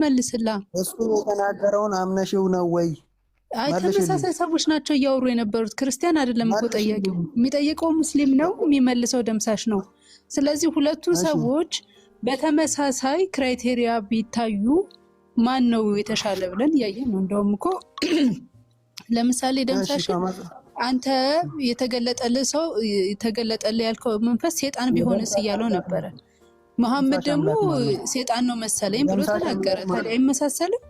መልስላ እሱ የተናገረውን አምነሽው ነው ወይ? አይ ተመሳሳይ ሰዎች ናቸው እያወሩ የነበሩት። ክርስቲያን አይደለም እኮ ጠያቂው፣ የሚጠይቀው ሙስሊም ነው፣ የሚመልሰው ደምሳሽ ነው። ስለዚህ ሁለቱ ሰዎች በተመሳሳይ ክራይቴሪያ ቢታዩ ማን ነው የተሻለ ብለን ያየን ነው። እንደውም እኮ ለምሳሌ ደምሳሽ አንተ የተገለጠልህ ሰው የተገለጠልህ ያልከው መንፈስ ሴጣን ቢሆንስ እያለው ነበረ። መሐመድ ደግሞ ሴጣን ነው መሰለኝ ብሎ ተናገረ። ታዲያ አይመሳሰልም?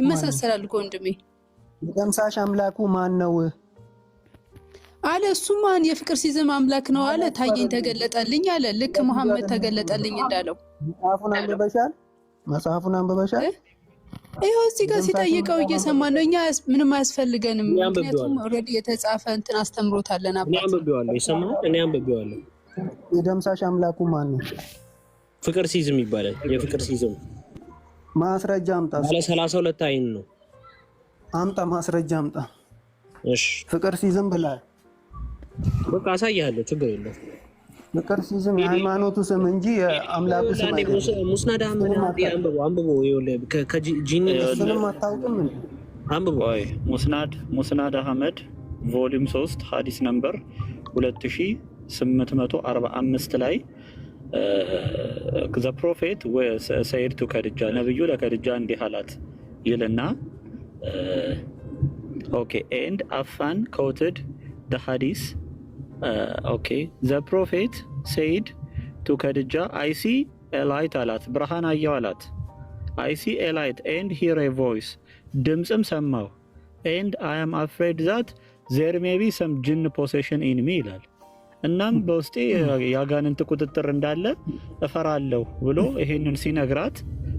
ይመሳሰላል እኮ ወንድሜ። ደምሳሽ አምላኩ ማን ነው አለ። እሱ ማን የፍቅር ሲዝም አምላክ ነው አለ። ታየኝ ተገለጠልኝ አለ። ልክ መሐመድ ተገለጠልኝ እንዳለው መጽሐፉን አንብበሻል? ይኸው እዚህ ጋር ሲጠይቀው እየሰማን ነው። እኛ ምንም አያስፈልገንም፣ ምክንያቱም ኦልሬዲ የተጻፈ እንትን አስተምሮታለን። አባት አንብቤዋለሁ፣ ይሰማል። እኔ አንብቤዋለሁ። የደምሳሽ አምላኩ ማን ነው? ፍቅር ሲዝም ይባላል። የፍቅር ሲዝም ማስረጃ አምጣ። ባለ 32 አይን ነው። አምጣ ማስረጃ አምጣ። እሺ ፍቅር ሲዝም ብላል። በቃ አሳያለሁ፣ ችግር የለም። ፍቅር ሲዝም የሃይማኖቱ ስም እንጂ የአምላኩ ስም አይደለም። ሙስናድ አንብቦ ከጂኒ እሱንም አታውቅም እንዴ? አንብቦ። አይ ሙስናድ አህመድ ቮሊዩም 3 ሐዲስ ነምበር 2845 ላይ ዘ ፕሮፌት ሰይድ ቱ ከድጃ ነብዩ ለከድጃ እንዲህ አላት ይልና ኦኬ ኤንድ አፋን ኮትድ ደ ሐዲስ ኦኬ ዘ ፕሮፌት ሰይድ ቱ ከድጃ አይ ሲ ኤ ላይት አላት፣ ብርሃን አየሁ አላት። አይ ሲ ኤ ላይት ኤንድ ሂር ኤ ቮይስ ድምፅም ሰማሁ ኤንድ አይ አም አፍሬድ ዛት ዜር ሜይ ቢ ሰም ጅን ፖሴሽን ኢን ሚ ይላል። እናም በውስጤ ያጋንንት ቁጥጥር እንዳለ እፈራለሁ ብሎ ይሄንን ሲነግራት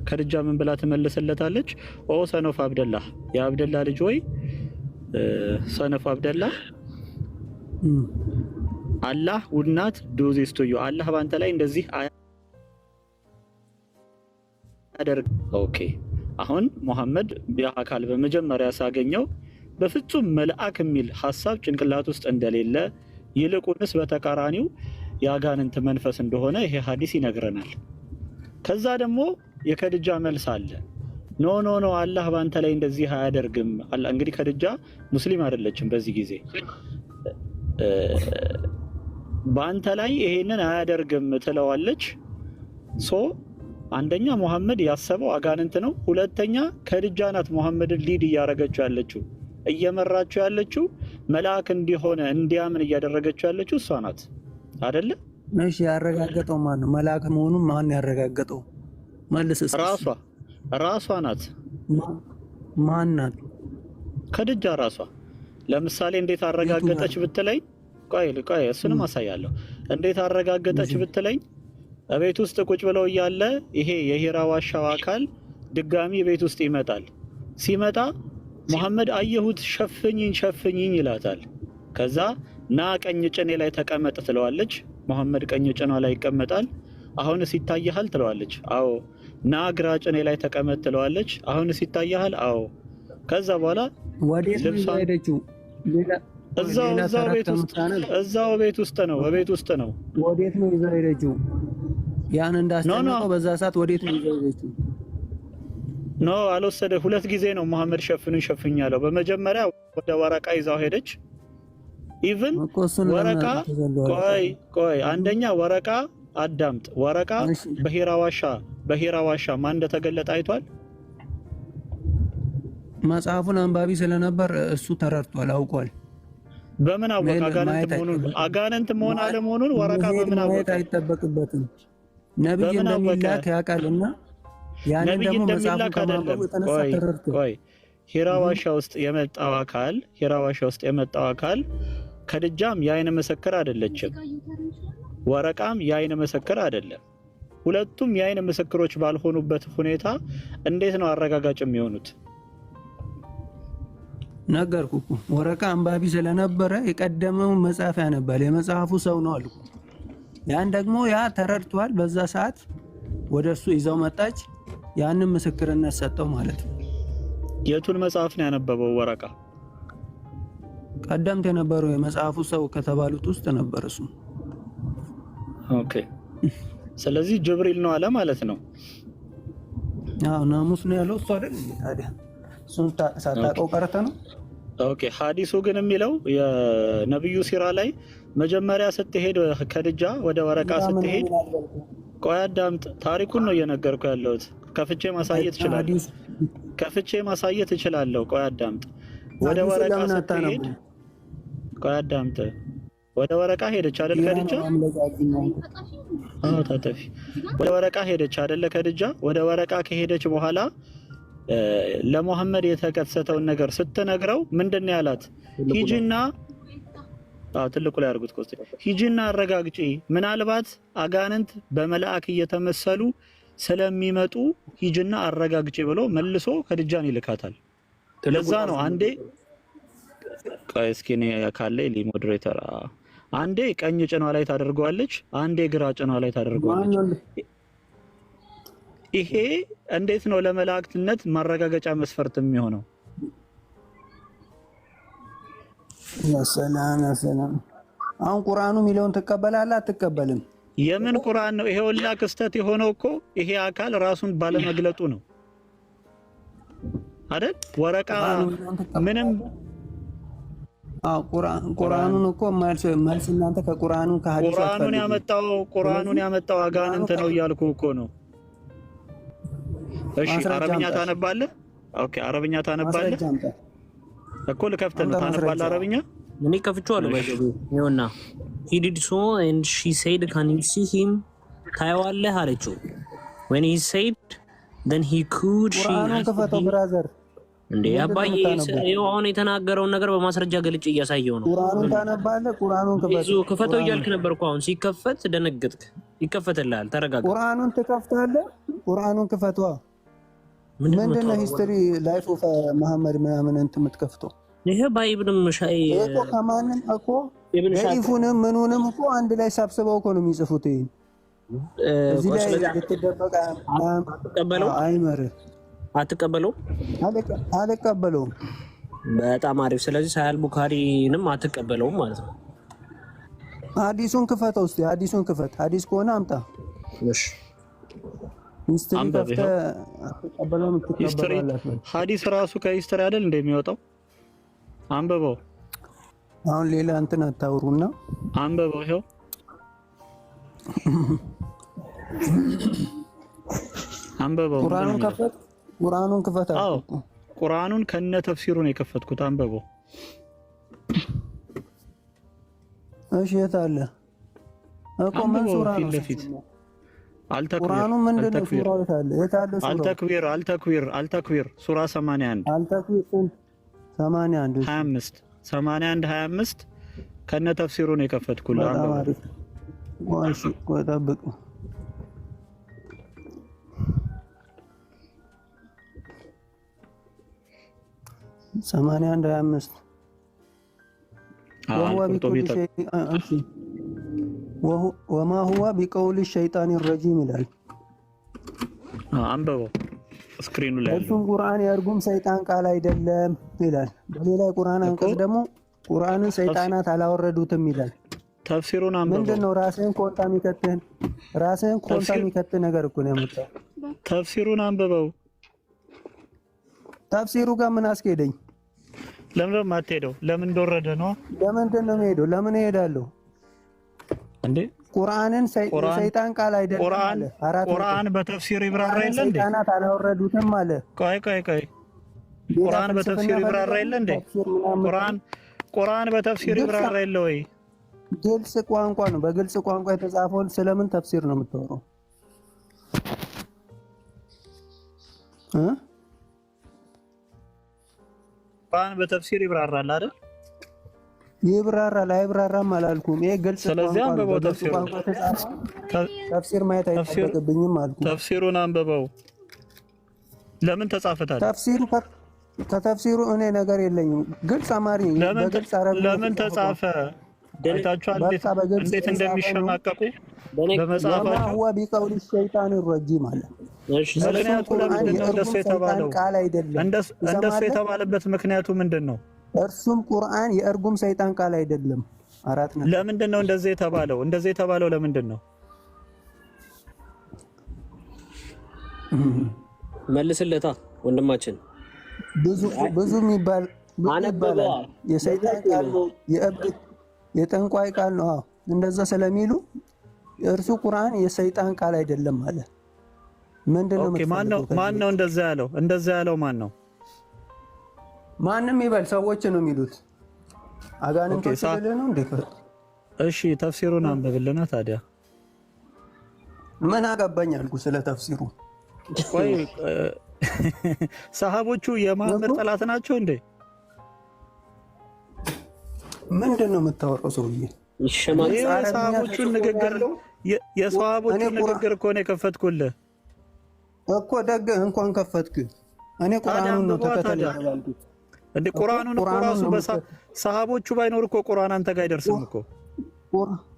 ከድጃ ምን ብላ ትመልስለታለች? ኦ ሰነፍ አብደላህ፣ የአብደላ ልጅ ወይ ሰነፍ አብደላህ አላህ would not do this to you፣ አላህ ባንተ ላይ እንደዚህ አደርግ። ኦኬ አሁን መሐመድ በአካል በመጀመሪያ ሳገኘው በፍጹም መልአክ የሚል ሐሳብ ጭንቅላት ውስጥ እንደሌለ ይልቁንስ በተቃራኒው ያጋንንት መንፈስ እንደሆነ ይሄ ሐዲስ ይነግረናል። ከዛ ደግሞ የከድጃ መልስ አለ። ኖ ኖ ኖ አላህ ባንተ ላይ እንደዚህ አያደርግም። አላህ እንግዲህ ከድጃ ሙስሊም አይደለችም በዚህ ጊዜ። ባንተ ላይ ይሄንን አያደርግም ትለዋለች። ሶ አንደኛ መሐመድ ያሰበው አጋንንት ነው። ሁለተኛ ከድጃ ናት መሐመድን ሊድ እያረገችው ያለችው፣ እየመራችው ያለችው መልአክ እንዲሆነ እንዲያምን እያደረገችው ያለችው እሷ ናት አይደለ? እሺ ያረጋገጠው ማን ነው? መልአክ መሆኑን ማን ያረጋገጠው? መልስስ። ራሷ ናት። ማን ናት? ከድጃ ራሷ። ለምሳሌ እንዴት አረጋገጠች ብትለኝ፣ ቆይ እሱንም አሳያለሁ። እንዴት አረጋገጠች ብትለኝ፣ ቤት ውስጥ ቁጭ ብለው እያለ ይሄ የሂራ ዋሻው አካል ድጋሚ ቤት ውስጥ ይመጣል። ሲመጣ መሐመድ አየሁት፣ ሸፍኝኝ ይላታል። ከዛ ና ቀኝ ጭኔ ላይ ተቀመጥ ትለዋለች። መሐመድ ቀኝ ጭኗ ላይ ይቀመጣል። አሁንስ ይታያል ትለዋለች። አዎ። ና ግራ ጭኔ ላይ ተቀመጥ ትለዋለች። አሁንስ ይታያል? አዎ። ከዛ በኋላ ወዴት ነው ሄደችው? እዛው ቤት ውስጥ ነው። ወዴት ነው ይዛ ሄደችው? ያን እንዳስተናቀው በዛ ሰዓት ወዴት ነው ይዛ ሄደችው? ኖ አልወሰደ። ሁለት ጊዜ ነው መሐመድ ሸፍኛለሁ። በመጀመሪያ ወደ ወረቃ ይዛው ሄደች። ኢቭን ወረቃ ቆይ አንደኛ ወረቃ አዳምጥ። ወረቃ በሂራ ዋሻ ማን እንደተገለጠ አይቷል። መጽሐፉን አንባቢ ስለነበር እሱ ተረድቷል፣ አውቋል። በምን አወቀ? አጋንንት መሆን አለመሆኑን ወረቃ በምን አወቀ? አይጠበቅበትም። ነብይ እንደሚላክ ያውቃልና ያንን ደግሞ መጽሐፉን ከማንበቡ የተነሳ ተረድቷል። ቆይ ሂራ ዋሻ ውስጥ የመጣው አካል ከድጃም የአይን ምስክር አይደለችም፣ ወረቃም የአይን ምስክር አይደለም። ሁለቱም የአይን ምስክሮች ባልሆኑበት ሁኔታ እንዴት ነው አረጋጋጭ የሚሆኑት? ነገርኩ። ወረቃ አንባቢ ስለነበረ የቀደመው መጽሐፍ ያነባል፣ የመጽሐፉ ሰው ነው አልኩ። ያን ደግሞ ያ ተረድቷል። በዛ ሰዓት ወደሱ ይዘው መጣች፣ ያንን ምስክርነት ሰጠው ማለት ነው። የቱን መጽሐፍ ነው ያነበበው ወረቃ? ቀደምት የነበረው የመጽሐፉ ሰው ከተባሉት ውስጥ ነበር እሱ። ኦኬ። ስለዚህ ጅብሪል ነው አለ ማለት ነው። አዎ ናሙስ ነው ያለው እሱ አይደል? ታዲያ እሱን ሳታውቀው ቀረተ ነው። ኦኬ ሐዲሱ ግን የሚለው የነብዩ ሲራ ላይ መጀመሪያ ስትሄድ ከድጃ ወደ ወረቃ ስትሄድ፣ ቆይ አዳምጥ፣ ታሪኩን ነው እየነገርኩ ያለሁት። ከፍቼ ማሳየት እችላለሁ። ቆይ አዳምጥ። ወደ ወረቃ ስትሄድ፣ ቆይ አዳምጥ። ወደ ወረቃ ሄደች አይደል ከድጃ? አዎ ታጠፊ። ወደ ወረቃ ሄደች አይደል ከድጃ? ወደ ወረቃ ከሄደች በኋላ ለሙሐመድ የተከሰተውን ነገር ስትነግረው ምንድን ነው ያላት? ሂጂና ትልቁ ላይ አድርጉት ኮስቴ፣ ሂጂና አረጋግጪ፣ ምናልባት አጋንንት በመላእክ እየተመሰሉ ስለሚመጡ ሂጂና አረጋግጪ ብሎ መልሶ ከድጃን ይልካታል። ለዛ ነው አንዴ እስኪ እኔ ካለ ሞዴሬተር አንዴ ቀኝ ጭኗ ላይ ታደርገዋለች፣ አንዴ ግራ ጭኗ ላይ ታደርገዋለች። ይሄ እንዴት ነው ለመላእክትነት ማረጋገጫ መስፈርት የሚሆነው? ሰላም። አሁን ቁርአኑ የሚለውን ትቀበላለህ አትቀበልም? የምን ቁርአን ነው? ይሄ ሁላ ክስተት የሆነው እኮ ይሄ አካል ራሱን ባለመግለጡ ነው አይደል? ወረቃ ምንም ቁርአኑን እኮ መልስ እናንተ ከቁርአኑ ከሐዲስ ቁርአኑን ያመጣው አጋንንት ነው እያልኩ እኮ ነው። እሺ አረብኛ ታነባለህ? ኦኬ አረብኛ ታነባለህ እኮ ልከፍተህ ነው። ታነባለህ አረብኛ? እኔ ከፍቼዋለሁ። ይኸውና he did so and she said can you see him ታየዋለህ አለችው። when he said then he could she ከፈተው ብራዘር እንዴ አባዬ ይኸው አሁን የተናገረውን ነገር በማስረጃ ገልጬ እያሳየው ነው። ቁርአኑን ታነባለህ? ቁርአኑን ክፈተው እያልክ ነበር እኮ አሁን ሲከፈት ደነገጥክ። ይከፈትልሃል፣ ተረጋጋ። ቁርአኑን ትከፍታለህ? ቁርአኑን ክፈተዋ። ምንድነው ሂስትሪ ላይፍ ኦፍ መሐመድ ምናምን እንትን የምትከፍተው? ይሄ ባይብልም ሻይ እኮ ከማንም እኮ ለይፉንም ምኑንም እኮ አንድ ላይ ሰብስበው እኮ ነው የሚጽፉት። እዚህ ላይ ልትደበቅ አይመርህ። አትቀበለውም? አልቀበለውም። በጣም አሪፍ። ስለዚህ ሳያል ቡኻሪንም አትቀበለውም ማለት ነው። ሐዲሱን ክፈተው እስቲ፣ ሐዲሱን ክፈት። ሐዲስ ከሆነ አምጣ። እሺ ሐዲስ ራሱ ከሂስትሪ አይደል እንደሚወጣው? አንበበው። አሁን ሌላ እንትን አታውሩና አንበበው። ይሄው አንበበው። ቁርአኑን ክፈት። አዎ ቁርአኑን ከነ ተፍሲሩ ነው የከፈትኩት። አንበበው። እሺ የት አለ እኮ ምን ሱራ ነው? አልተክዊር ሱራ 81 25 ከነ ተፍሲሩ ነው የከፈትኩልህ። አንበበው። እሺ ቆይ ጠብቅ። 81 ወማ ሁዋ ቢቀውል ሸይጣን ረጂም ይላል። አንበበው ስክሪኑ ላይ እሱም ቁርአን የእርጉም ሰይጣን ቃል አይደለም ይላል። በሌላ ቁርአን አንቀጽ ደግሞ ቁርአንን ሰይጣናት አላወረዱትም ይላል። ተፍሲሩን አንበበው። ምንድነው ራስህን ኮንታ የሚከትህ ነገር እኮ ነው ያመጣው። ተፍሲሩን አንበበው። ተፍሲሩ ጋር ምን አስኬደኝ? ለምን ነው የማትሄደው? ለምን እንደወረደ ነው? ለምንድን ነው የምሄደው? ለምን እሄዳለሁ እንዴ? ቁርአንን ሰይጣን ቃል አይደለም አለ። ቁርአን በተፍሲር ይብራራ የለ እንዴ? ሰይጣናት አላወረዱትም አለ። ቆይ ቁርአን በተፍሲር ይብራራ የለ እንዴ? ቁርአን በተፍሲር ይብራራ የለ ወይ? ግልጽ ቋንቋ ነው። በግልጽ ቋንቋ የተጻፈውን ስለምን ተፍሲር ነው የምታወራው? ቁርአን በተፍሲር ይብራራል አይደል? ይብራራል አይብራራም አላልኩም። ይሄ ግልጽ ቋንቋ ነው። ተፍሲር ማየት አይጠበቅብኝም አልኩ። ተፍሲሩን አንብበው። ለምን ተጻፈታል? ከተፍሲሩ እኔ ነገር የለኝም። ግልጽ አማርኛ በግልጽ አረብኛ ለምን ተጻፈ? አይታችኋል እንዴት እንደሚሸማቀቁ በመጽሐፋቸው። ሁዋ ቢቀውል ሸይጣን ረጂም አለ። ምክንያቱ ለምንድን ነው እንደሱ የተባለው? እንደሱ የተባለበት ምክንያቱ ምንድን ነው? እርሱም ቁርአን የእርጉም ሰይጣን ቃል አይደለም። ለምንድን ነው እንደዚህ የተባለው? እንደዚህ የተባለው ለምንድን ነው? መልስለታ ወንድማችን። ብዙ የሚባል ይባላል። የሰይጣን ቃል ነው፣ የእብድ የጠንቋይ ቃል ነው። አዎ እንደዛ ስለሚሉ እርሱ ቁርአን የሰይጣን ቃል አይደለም አለ። ምንድነው? ኦኬ ማን ነው እንደዛ ያለው? እንደዛ ያለው ማን ነው? ማንም ይበል፣ ሰዎች ነው የሚሉት። አጋንንቶች ስለሌለ ነው እንዴ? እሺ ተፍሲሩን አንብብልና ታዲያ። ምን አገባኝ አልኩ ስለ ተፍሲሩ። ቆይ ሰሃቦቹ የመሐመድ ጠላት ናቸው እንዴ? ምንድነው የምታወራው ሰውዬ? የሰሃቦቹን ንግግር እኮ ነው የከፈትኩልህ እኮ። ደግ እንኳን ከፈትክ። እኔ ቁርአኑን ነው ተከተል ያልኩት እንዴ። ቁርአኑን እኮ ራሱ ሰሃቦቹ ባይኖር እኮ ቁርአን አንተ ጋር አይደርስም እኮ።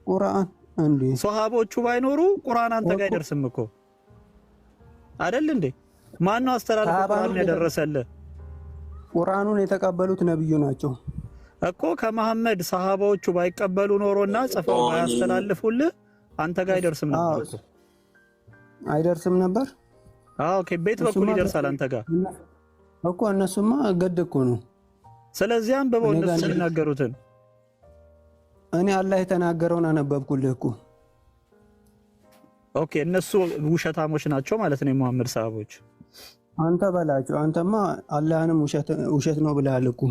ቁርአን እንዴ ሰሃቦቹ ባይኖሩ ቁርአን አንተ ጋር አይደርስም እኮ አይደል እንዴ? ማን ነው አስተላልፎ ቁርአን ያደረሰልህ? ቁርአኑን የተቀበሉት ነብዩ ናቸው እኮ። ከመሐመድ ሰሃባዎቹ ባይቀበሉ ኖሮና ጽፈው ባያስተላልፉልህ አንተ ጋር አይደርስም ነበር እኮ። አይደርስም ነበር? አዎ ከቤት በኩል ይደርሳል አንተ ጋር እኮ። እነሱማ ገድ እኮ ነው። ስለዚህ አንብበው እነሱ የሚናገሩትን። እኔ አላህ የተናገረውን አነበብኩልህ እኮ። ኦኬ እነሱ ውሸታሞች ናቸው ማለት ነው የመሐመድ ሰሃቦች። አንተ በላቸው። አንተማ አላህንም ውሸት ነው ብለሃል እኮ።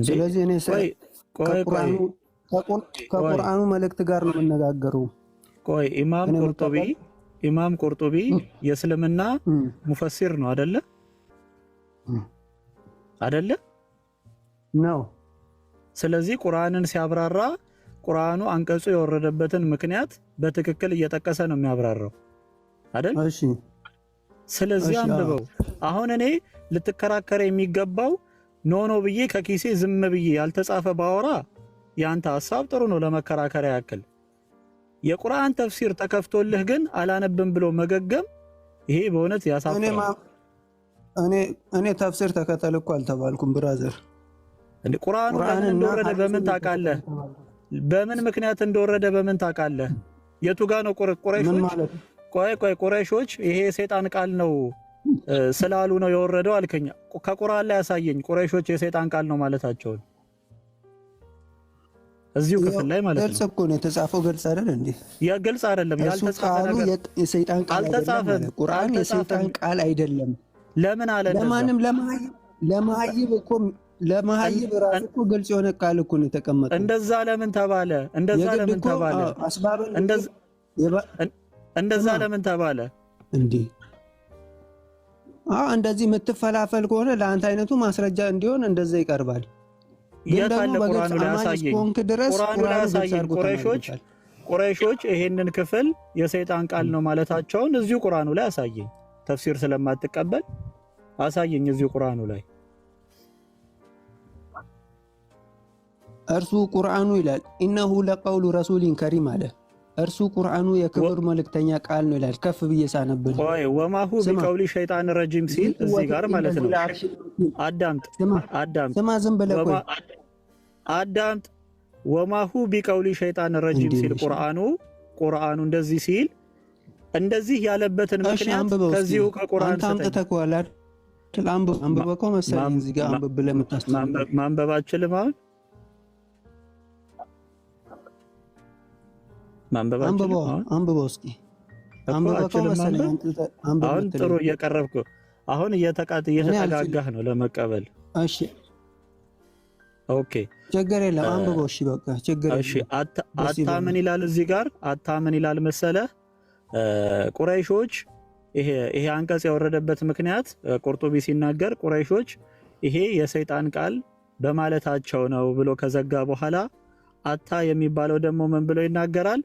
ስለዚህ እኔ ከቁርአኑ መልእክት ጋር ነው የምነጋገረው። ቆይ ኢማም ቁርጡቢ የእስልምና ሙፈሲር ነው አይደለ? አይደለ ነው። ስለዚህ ቁርአንን ሲያብራራ ቁርአኑ አንቀጹ የወረደበትን ምክንያት በትክክል እየጠቀሰ ነው የሚያብራራው አይደል? እሺ ስለዚህ አንብበው። አሁን እኔ ልትከራከረ የሚገባው ኖ ብዬ ከኪሴ ዝም ብዬ ያልተጻፈ ባወራ ያንተ ሐሳብ ጥሩ ነው ለመከራከሪያ ያክል። የቁርአን ተፍሲር ተከፍቶልህ ግን አላነብም ብሎ መገገም ይሄ በእውነት ያሳፍራል። እኔ ተፍሲር ተከተል እኮ አልተባልኩም ብራዘር። እንዴ ቁርአኑ ለምን እንደወረደ በምን ታውቃለህ? በምን ምክንያት እንደወረደ በምን ታውቃለህ? የቱ ጋር ነው ቁረይሾች? ቆይ ቁረይሾች ይሄ የሰይጣን ቃል ነው ስላሉ ነው የወረደው አልከኛ። ከቁርአን ላይ ያሳየኝ ቁረይሾች የሰይጣን ቃል ነው ማለታቸውን እዚሁ ክፍል ላይ ማለት ነው። ግልጽ እኮ ነው የተጻፈው። ግልጽ አይደል እንዴ? ያ ግልጽ አይደለም። ያልተጻፈ ነገር የሰይጣን ቃል አይደለም። ቁርአን የሰይጣን ቃል አይደለም። ለምን አለ? ለማንም ለማይብ እኮ ለማይብ ራሱ እኮ ግልጽ የሆነ ቃል እኮ ነው የተቀመጠው። እንደዛ ለምን ተባለ? እንደዛ ለምን ተባለ እንዴ? እንደዚህ የምትፈላፈል ከሆነ ለአንተ አይነቱ ማስረጃ እንዲሆን እንደዛ ይቀርባል። የታለ ቁርአኑ ላይ ያሳየኝ? ቁርአኑ ላይ ያሳየኝ። ቁረይሾች ይሄንን ክፍል የሰይጣን ቃል ነው ማለታቸውን እዚሁ ቁርአኑ ላይ ያሳየኝ። ተፍሲር ስለማትቀበል አሳየኝ እዚሁ ቁርአኑ ላይ። እርሱ ቁርአኑ ይላል ኢነሁ ለቀውሉ ረሱሊን ከሪም አለ። እርሱ ቁርአኑ የክብር መልእክተኛ ቃል ነው ይላል። ከፍ ብዬ ሳነብል ወይ ወማሁ ቢቀውሊ ሸይጣን ረጂም ሲል እዚህ ጋር ማለት ነው። አዳምጥ ስማ፣ ዝም ብለህ ቆይ አዳምጥ። ወማሁ ቢቀውሊ ሸይጣን ረጂም ሲል ቁርአኑ እንደዚህ ሲል እንደዚህ ያለበትን ምክንያት ከዚሁ ከቁርአን ተምጥተኳል አይደል? አንብበው መሰለኝ እዚህ ጋር አንብብ ብለህ የምታስተምረው ማንበብ አትችልም አሁን? አንብበው እስኪ አንብበው መሰለኝ። አሁን ጥሩ እየቀረብኩ አሁን እየተጠጋጋህ ነው ለመቀበል። እሺ ኦኬ ችግር የለም አንብበው። እሺ በቃ ችግር የለም። እሺ አታምን ይላል እዚህ ጋር አታምን ይላል መሰለህ። ቁረይሾች ይሄ አንቀጽ የወረደበት ምክንያት ቁርጡቢ ሲናገር ቁረይሾች ይሄ የሰይጣን ቃል በማለታቸው ነው ብሎ ከዘጋ በኋላ አታ የሚባለው ደግሞ ምን ብሎ ይናገራል?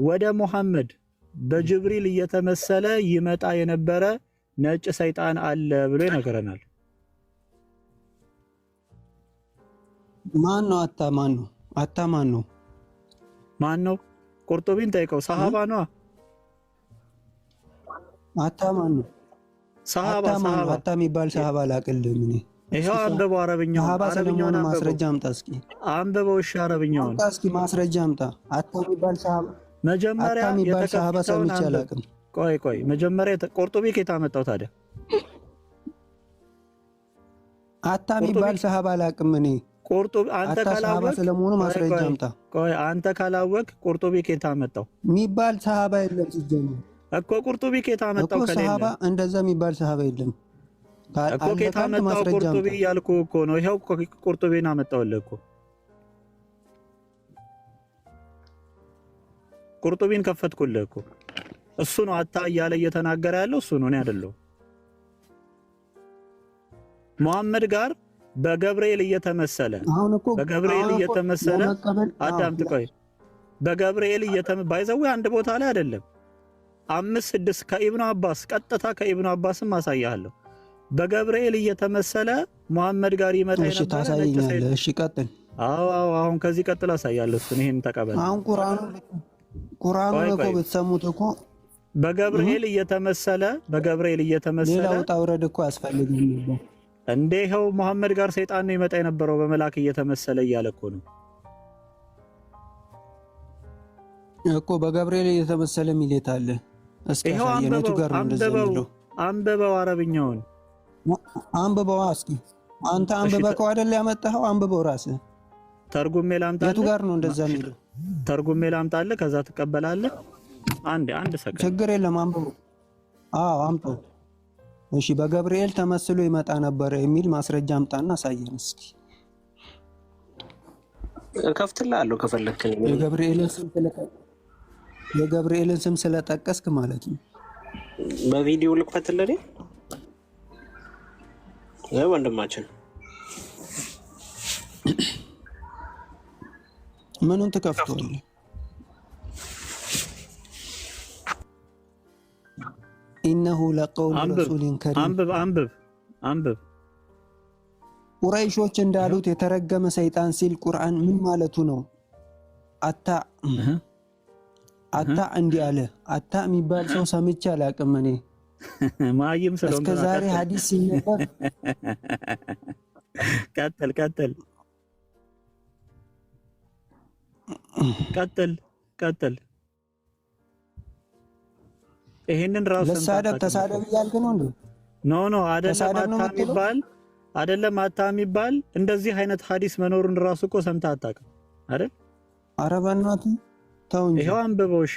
ወደ ሙሐመድ በጅብሪል እየተመሰለ ይመጣ የነበረ ነጭ ሰይጣን አለ ብሎ ይነገረናል። ማን ነው አታ? ማን ነው? ቁርጡቢን ጠይቀው። ሰሃባ ነው። አታ ማን ነው? ሰሃባ አታ የሚባል ሰሃባ ላቅልህ ምን? ይሄው አንብበው። አረብኛውን ማስረጃ አምጣ እስኪ። አንብበው። እሺ አረብኛውን አምጣ እስኪ ማስረጃ አምጣ። አታ የሚባል ሰሃባ መጀመሪያ ሰሃባ ሰምቼ አላውቅም። ቆይ መጀመሪያ ቁርጡቢ ከየት አመጣው ታዲያ? አታ የሚባል ሰሃባ አላውቅም እኔ። ቁርጡቢ አንተ ካላወቅ ስለመሆኑ ማስረጃ አምጣ። ቆይ አንተ ካላወቅ ቁርጡቢ ኬታ መጣው የሚባል ሰሃባ የለም ሲጀምር እኮ። ቁርጡቢ ኬታ መጣው እኮ ሰሃባ እንደዛ የሚባል ሰሃባ የለም እኮ። ኬታ መጣው ቁርጡቢ ያልኩ እኮ ነው። ይሄው ቁርጡቢና መጣውልህ እኮ። ቁርጡቢን ከፈትኩልህ እኮ። እሱ ነው አታ እያለ እየተናገረ ያለው እሱ ነው፣ እኔ አይደለሁም። መሐመድ ጋር በገብርኤል እየተመሰለ በገብርኤል እየተመሰለ አዳምጥ ቆይ። በገብርኤል ባይዘው አንድ ቦታ ላይ አይደለም 5 6 ከኢብኑ አባስ ቀጥታ ከኢብኑ አባስም አሳያለሁ። በገብርኤል እየተመሰለ መሐመድ ጋር ይመጣ ነበር። እሺ ታሳየኛለህ? እሺ ቀጥል። አዎ አሁን ከዚህ ቀጥል አሳያለሁ። እሱን ይሄን ተቀበል። አሁን ቁርአኑ እኮ ብትሰሙት እኮ በገብርኤል እየተመሰለ ሌላ ውጣ ውረድ እኮ ያስፈልግም ነበር እንዴ። ይኸው መሐመድ ጋር ሰይጣን ነው ይመጣ የነበረው በመላክ እየተመሰለ እያለ እኮ ነው እኮ። በገብርኤል እየተመሰለ ሚሌት አለ። እስኪ የነቱ ጋር ነው እንደዛ የሚለው። አንብበው፣ አረብኛውን አንብበው። እስኪ አንተ አንብበከው አይደል ያመጣኸው? አንብበው ራስህ። ተርጉሜ ላምጣልህ። የቱ ጋር ነው እንደዛ የሚለው? ተርጉሜ ላምጣልህ፣ ከዛ ትቀበላለህ። አንድ ሰከንድ ችግር የለም አንብበው። አዎ አምጣው። እሺ በገብርኤል ተመስሎ ይመጣ ነበር የሚል ማስረጃ አምጣና አሳየን እስኪ። ከፍትልሃለሁ ከፈለክኝ። የገብርኤልን ስም ስለጠቀስክ ማለት ነው። በቪዲዮ ልክፈትልህ ወንድማችን። ምኑን ትከፍተዋለህ? ኢነሁ ለቀውሉ ረሱሊን ከሪም። አንብብ። ቁረይሾች እንዳሉት የተረገመ ሰይጣን ሲል ቁርአን ምን ማለቱ ነው? አታ እንዲህ አለ። አታ የሚባል ሰው ሰምቼ አላውቅም እኔ ማይም ስለሆነ እስከ ዛሬ ሐዲስ ሲነገር። ቀጥል። ይሄንን ራሱ ተሳደብ እያልክ ነው እንዴ? ኖ አይደለም። አታ የሚባል እንደዚህ አይነት ሐዲስ መኖሩን ራሱ እኮ ሰምተህ አታውቅም አይደል? ኧረ በእናትህ ተው እንጂ። ይሄው አንብበው። እሺ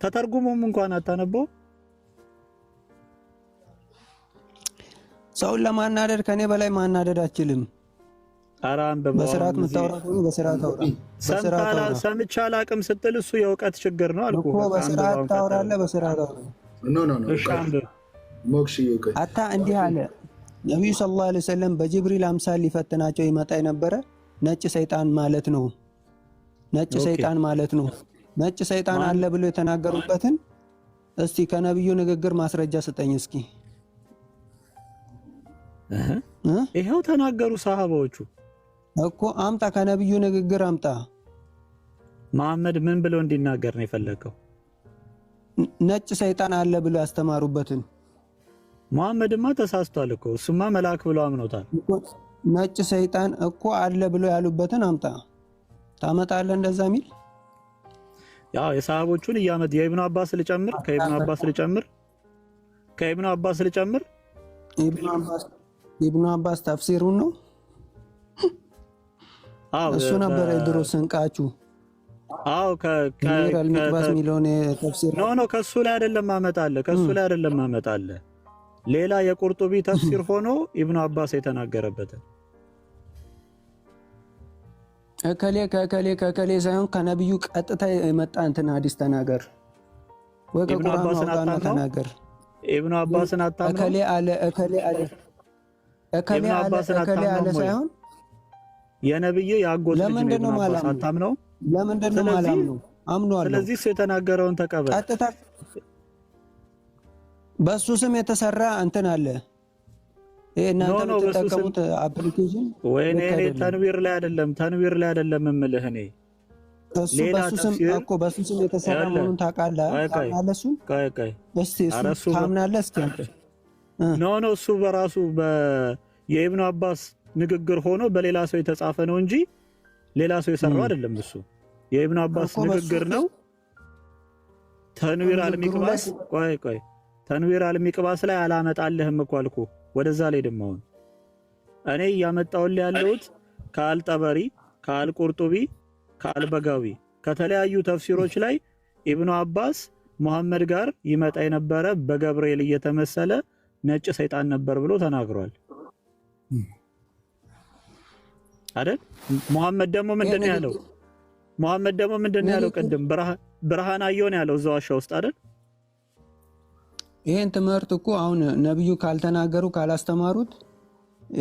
ተተርጉሞም እንኳን አታነበው። ሰውን ለማናደድ ከኔ በላይ ማናደድ አችልም። ኧረ አንብበው። በስርዓት የምታወራ ከሆነ በስርዓት አውራ። ሰምቼ አላውቅም ስትል እሱ የእውቀት ችግር ነው አልኩህ እኮ። በስርዓት ታወራለህ፣ በስርዓት አውራ። እሺ አንብብ። አታ እንዲህ አለ። ነብዩ ሰለላሁ ዐለይሂ ወሰለም በጅብሪል አምሳል ሊፈትናቸው ይመጣ የነበረ ነጭ ሰይጣን ማለት ነው። ነጭ ሰይጣን አለ ብሎ የተናገሩበትን እስቲ ከነብዩ ንግግር ማስረጃ ስጠኝ እስኪ። ይሄው ተናገሩ ሰሃባዎቹ እኮ። አምጣ፣ ከነብዩ ንግግር አምጣ። መሐመድ ምን ብሎ እንዲናገር ነው የፈለገው? ነጭ ሰይጣን አለ ብሎ ያስተማሩበትን። መሐመድማ ተሳስቷል እኮ። እሱማ መልአክ ብሎ አምኖታል። ነጭ ሰይጣን እኮ አለ ብሎ ያሉበትን አምጣ። ታመጣለህ እንደዛ ሚል? ያው የሰሃቦቹን እያመጣ የኢብኑ አባስ ልጨምር፣ ኢብኑ አባስ ተፍሲሩን ነው። እሱ ነበር የድሮ ስንቃችሁ። ከሚቅባስ ሚሊዮን ተፍሲር ኖ ከሱ ላይ አይደለም አመጣለህ። ሌላ የቁርጡቢ ተፍሲር ሆኖ ኢብኑ አባስ የተናገረበትን ከከሌ ሳይሆን ከነብዩ ቀጥታ የመጣ እንትን ሐዲስ ተናገር ወይ ከቁርአኑ አውጣና ተናገር። ኢብኑ አባስን አታምነው? እከሌ አለ ሳይሆን የነብዩ ያጎት ልጅ ነው ኢብኑ አባስ። አታምነው? ለምንድን ነው ማላምነው? አምኗለሁ። ስለዚህ እሱ የተናገረውን ተቀበል። ቀጥታ በሱ ስም የተሰራ እንትን አለ። ይሄ እናንተ የምትጠቀሙት አፕሊኬሽን ወይኔ ተንዊር ላይ አይደለም እምልህ እኔ እሱ በሱ ስም የተሰራ መሆኑን ታውቃለህ? እሱን እስቲ እሱ ታምናለህ? እስኪ ኖ እሱ በራሱ የኢብኑ አባስ ንግግር ሆኖ በሌላ ሰው የተጻፈ ነው እንጂ ሌላ ሰው የሰራው አይደለም። እሱ የኢብኑ አባስ ንግግር ነው። ተንዊር አልሚቅባስ ተንዊር አልሚቅባስ ላይ አላመጣልህም እኮ አልኩህ። ወደዛ ላይ ደማውን እኔ እያመጣሁልህ ያለሁት ከአልጠበሪ፣ ከአልቁርጡቢ፣ ከአልበጋዊ ከተለያዩ ተፍሲሮች ላይ ኢብኑ አባስ ሙሐመድ ጋር ይመጣ የነበረ በገብርኤል እየተመሰለ ነጭ ሰይጣን ነበር ብሎ ተናግሯል አይደል? ሙሐመድ ደግሞ ምንድነው ያለው? ሙሐመድ ደግሞ ምንድነው ያለው? ቅድም ብርሃን አየሁ ነው ያለው እዛው ዋሻ ውስጥ አይደል? ይሄን ትምህርት እኮ አሁን ነብዩ ካልተናገሩ ካላስተማሩት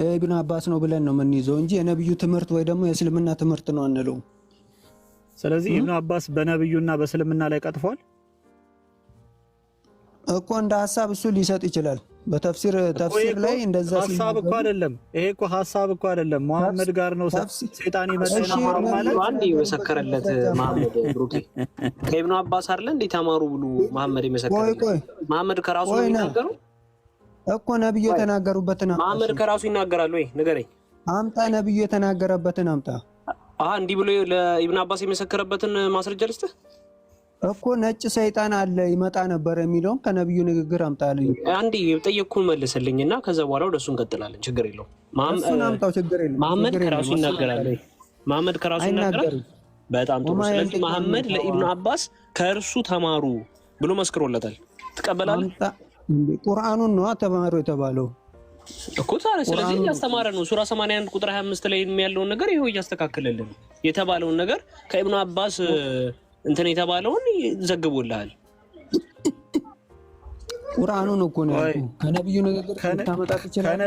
ኢብኑ አባስ ነው ብለን ነው የምንይዘው እንጂ የነብዩ ትምህርት ወይ ደግሞ የእስልምና ትምህርት ነው አንለው። ስለዚህ ኢብኑ አባስ በነብዩና በእስልምና ላይ ቀጥፏል እኮ እንደ ሐሳብ እሱ ሊሰጥ ይችላል። በተፍሲር ላይ እንደዛ ሐሳብ እኮ አይደለም። ይሄ እኮ ሐሳብ እኮ አይደለም። ሙሐመድ ጋር ነው ሰይጣን ይመጣና ማለት አንድ የመሰከረለት መሐመድ ብሩኬ ከኢብኑ አባስ አይደለ እንዴ ተማሩ ብሎ መሐመድ የመሰከረለት። መሐመድ ከራሱ ነው የሚናገረው እኮ ነብዩ የተናገሩበትን መሐመድ ከራሱ ይናገራል ወይ ንገረኝ። አምጣ ነብዩ የተናገረበትን አምጣ። እንዲህ ብሎ ለኢብኑ አባስ የመሰከረበትን ማስረጃ ልስጥህ እኮ ነጭ ሰይጣን አለ ይመጣ ነበር የሚለውን ከነብዩ ንግግር አምጣልኝ። አንዴ ጠየቅኩን መልስልኝና ከዛ በኋላ ወደሱ እንቀጥላለን። ችግር የለውም። መሐመድ ከራሱ ይናገራል ወይ? መሐመድ ከራሱ ይናገራል። በጣም ጥሩ። ስለዚህ መሐመድ ለኢብኑ አባስ ከእርሱ ተማሩ ብሎ መስክሮለታል። ትቀበላለህ? ቁርአኑን ነው ተማሩ የተባለው እኮ ታዲያ። ስለዚህ እያስተማረ ነው። ሱራ 81 ቁጥር 25 ላይ ያለውን ነገር ይሄው እያስተካከለልን የተባለውን ነገር ከኢብኑ አባስ እንትን የተባለውን ዘግቦልሃል። ቁርአኑን እኮ ነው ከነብዩ ንግግር ታመጣጥ ይችላል።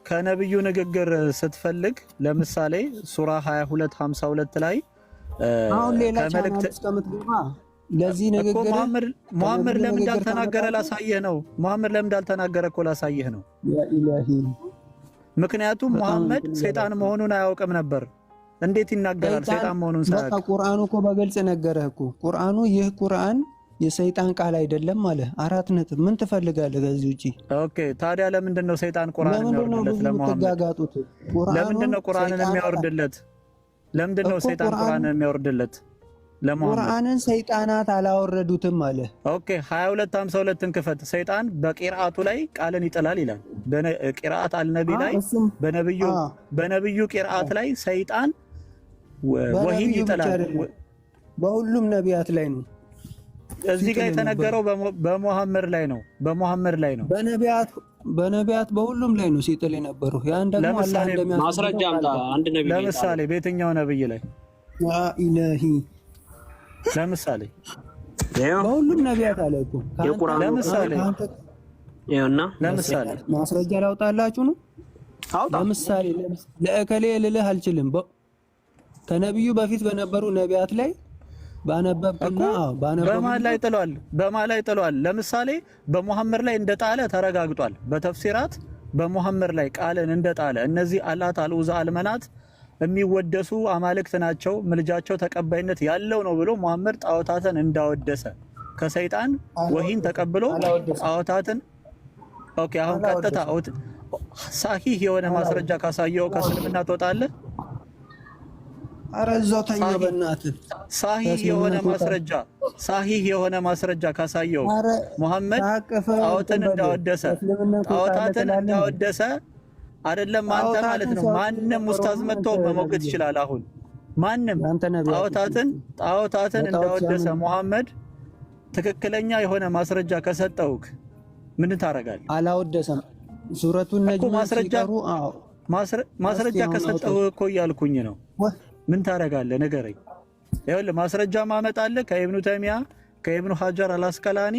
ከነብዩ ንግግር ስትፈልግ ለምሳሌ ሱራ 22:52 ላይ አሁን ሌላ ቻናል እስከምትገባ ለዚህ ንግግር ሙሐመድ ለምን እንዳልተናገረ ላሳየህ ነው። ሙሐመድ ለምን እንዳልተናገረ እኮ ላሳየህ ነው። ያ ኢላሂ ምክንያቱም ሙሐመድ ሰይጣን መሆኑን አያውቅም ነበር። እንዴት ይናገራል ሰይጣን መሆኑን ሳያውቅ? በቃ ቁርአኑ እኮ በግልጽ ነገረህ እኮ። ቁርአኑ ይህ ቁርአን የሰይጣን ቃል አይደለም አለ። 4 ነጥብ። ምን ትፈልጋለህ ከዚህ ውጪ? ኦኬ ታዲያ ለምንድን ነው ሰይጣን ቁርአንን የሚያወርድለት ለሙሐመድ? ለምንድን ነው ቁርአንን የሚያወርድለት? ለምንድን ነው ሰይጣን ቁርአንን የሚያወርድለት ለሙሐመድ? ቁርአንን ሰይጣናት አላወረዱትም አለ። ኦኬ 22:52ን ክፈት። ሰይጣን በቂርአቱ ላይ ቃልን ይጥላል ይላል። በቂርአት አልነቢ ላይ በነብዩ ቂርአት ላይ ሰይጣን ወሂን ይጥላል። በሁሉም ነቢያት ላይ ነው። እዚህ ጋር የተነገረው በሙሐመድ ላይ ነው። በነቢያት በሁሉም ላይ ነው ሲጥል የነበረው። ያን ደግሞ አላህ እንደሚያስረዳ ማስረጃ አምጣ። አንድ ነብይ ለምሳሌ በየትኛው ነብይ ላይ? ያ ኢላሂ ለምሳሌ በሁሉም ነቢያት አለ እኮ። ለምሳሌ ይኸውና ለምሳሌ ማስረጃ ላውጣላችሁ ነው። ለምሳሌ ለእከሌ ልልህ አልችልም። ከነብዩ በፊት በነበሩ ነቢያት ላይ ባነበብና በማን ላይ ጥሏል? ለምሳሌ በሙሐመድ ላይ እንደጣለ ተረጋግጧል። በተፍሲራት በሙሐመድ ላይ ቃልን እንደጣለ እነዚህ አላት አልኡዛ አልመናት የሚወደሱ አማልክት ናቸው፣ ምልጃቸው ተቀባይነት ያለው ነው ብሎ ሙሐመድ ጣዖታትን እንዳወደሰ ከሰይጣን ወሂን ተቀብሎ ጣዖታትን ኦኬ። አሁን ቀጥታ ሳሂህ የሆነ ማስረጃ ካሳየው ከእስልምና ትወጣለህ? ኧረ እዛው ተኛ በእናትህ። ሳሂህ የሆነ ማስረጃ ካሳየው ሙሐመድ ጣዖታትን እንዳወደሰ አይደለም አንተ ማለት ነው። ማንም ኡስታዝ መጥቶ መሞገት ይችላል። አሁን ማንም ጣዖታትን እንዳወደሰ ሙሐመድ ትክክለኛ የሆነ ማስረጃ ከሰጠውክ ምን ታረጋለህ? አላወደሰም። ሱረቱን ነጅም ሲቀሩ ማስረጃ ከሰጠው እኮ እያልኩኝ ነው። ምን ታረጋለህ? ንገረኝ። ይኸውልህ ማስረጃ ማመጣለህ ከኢብኑ ተይሚያ፣ ከኢብኑ ሐጀር አልአስቀላኒ፣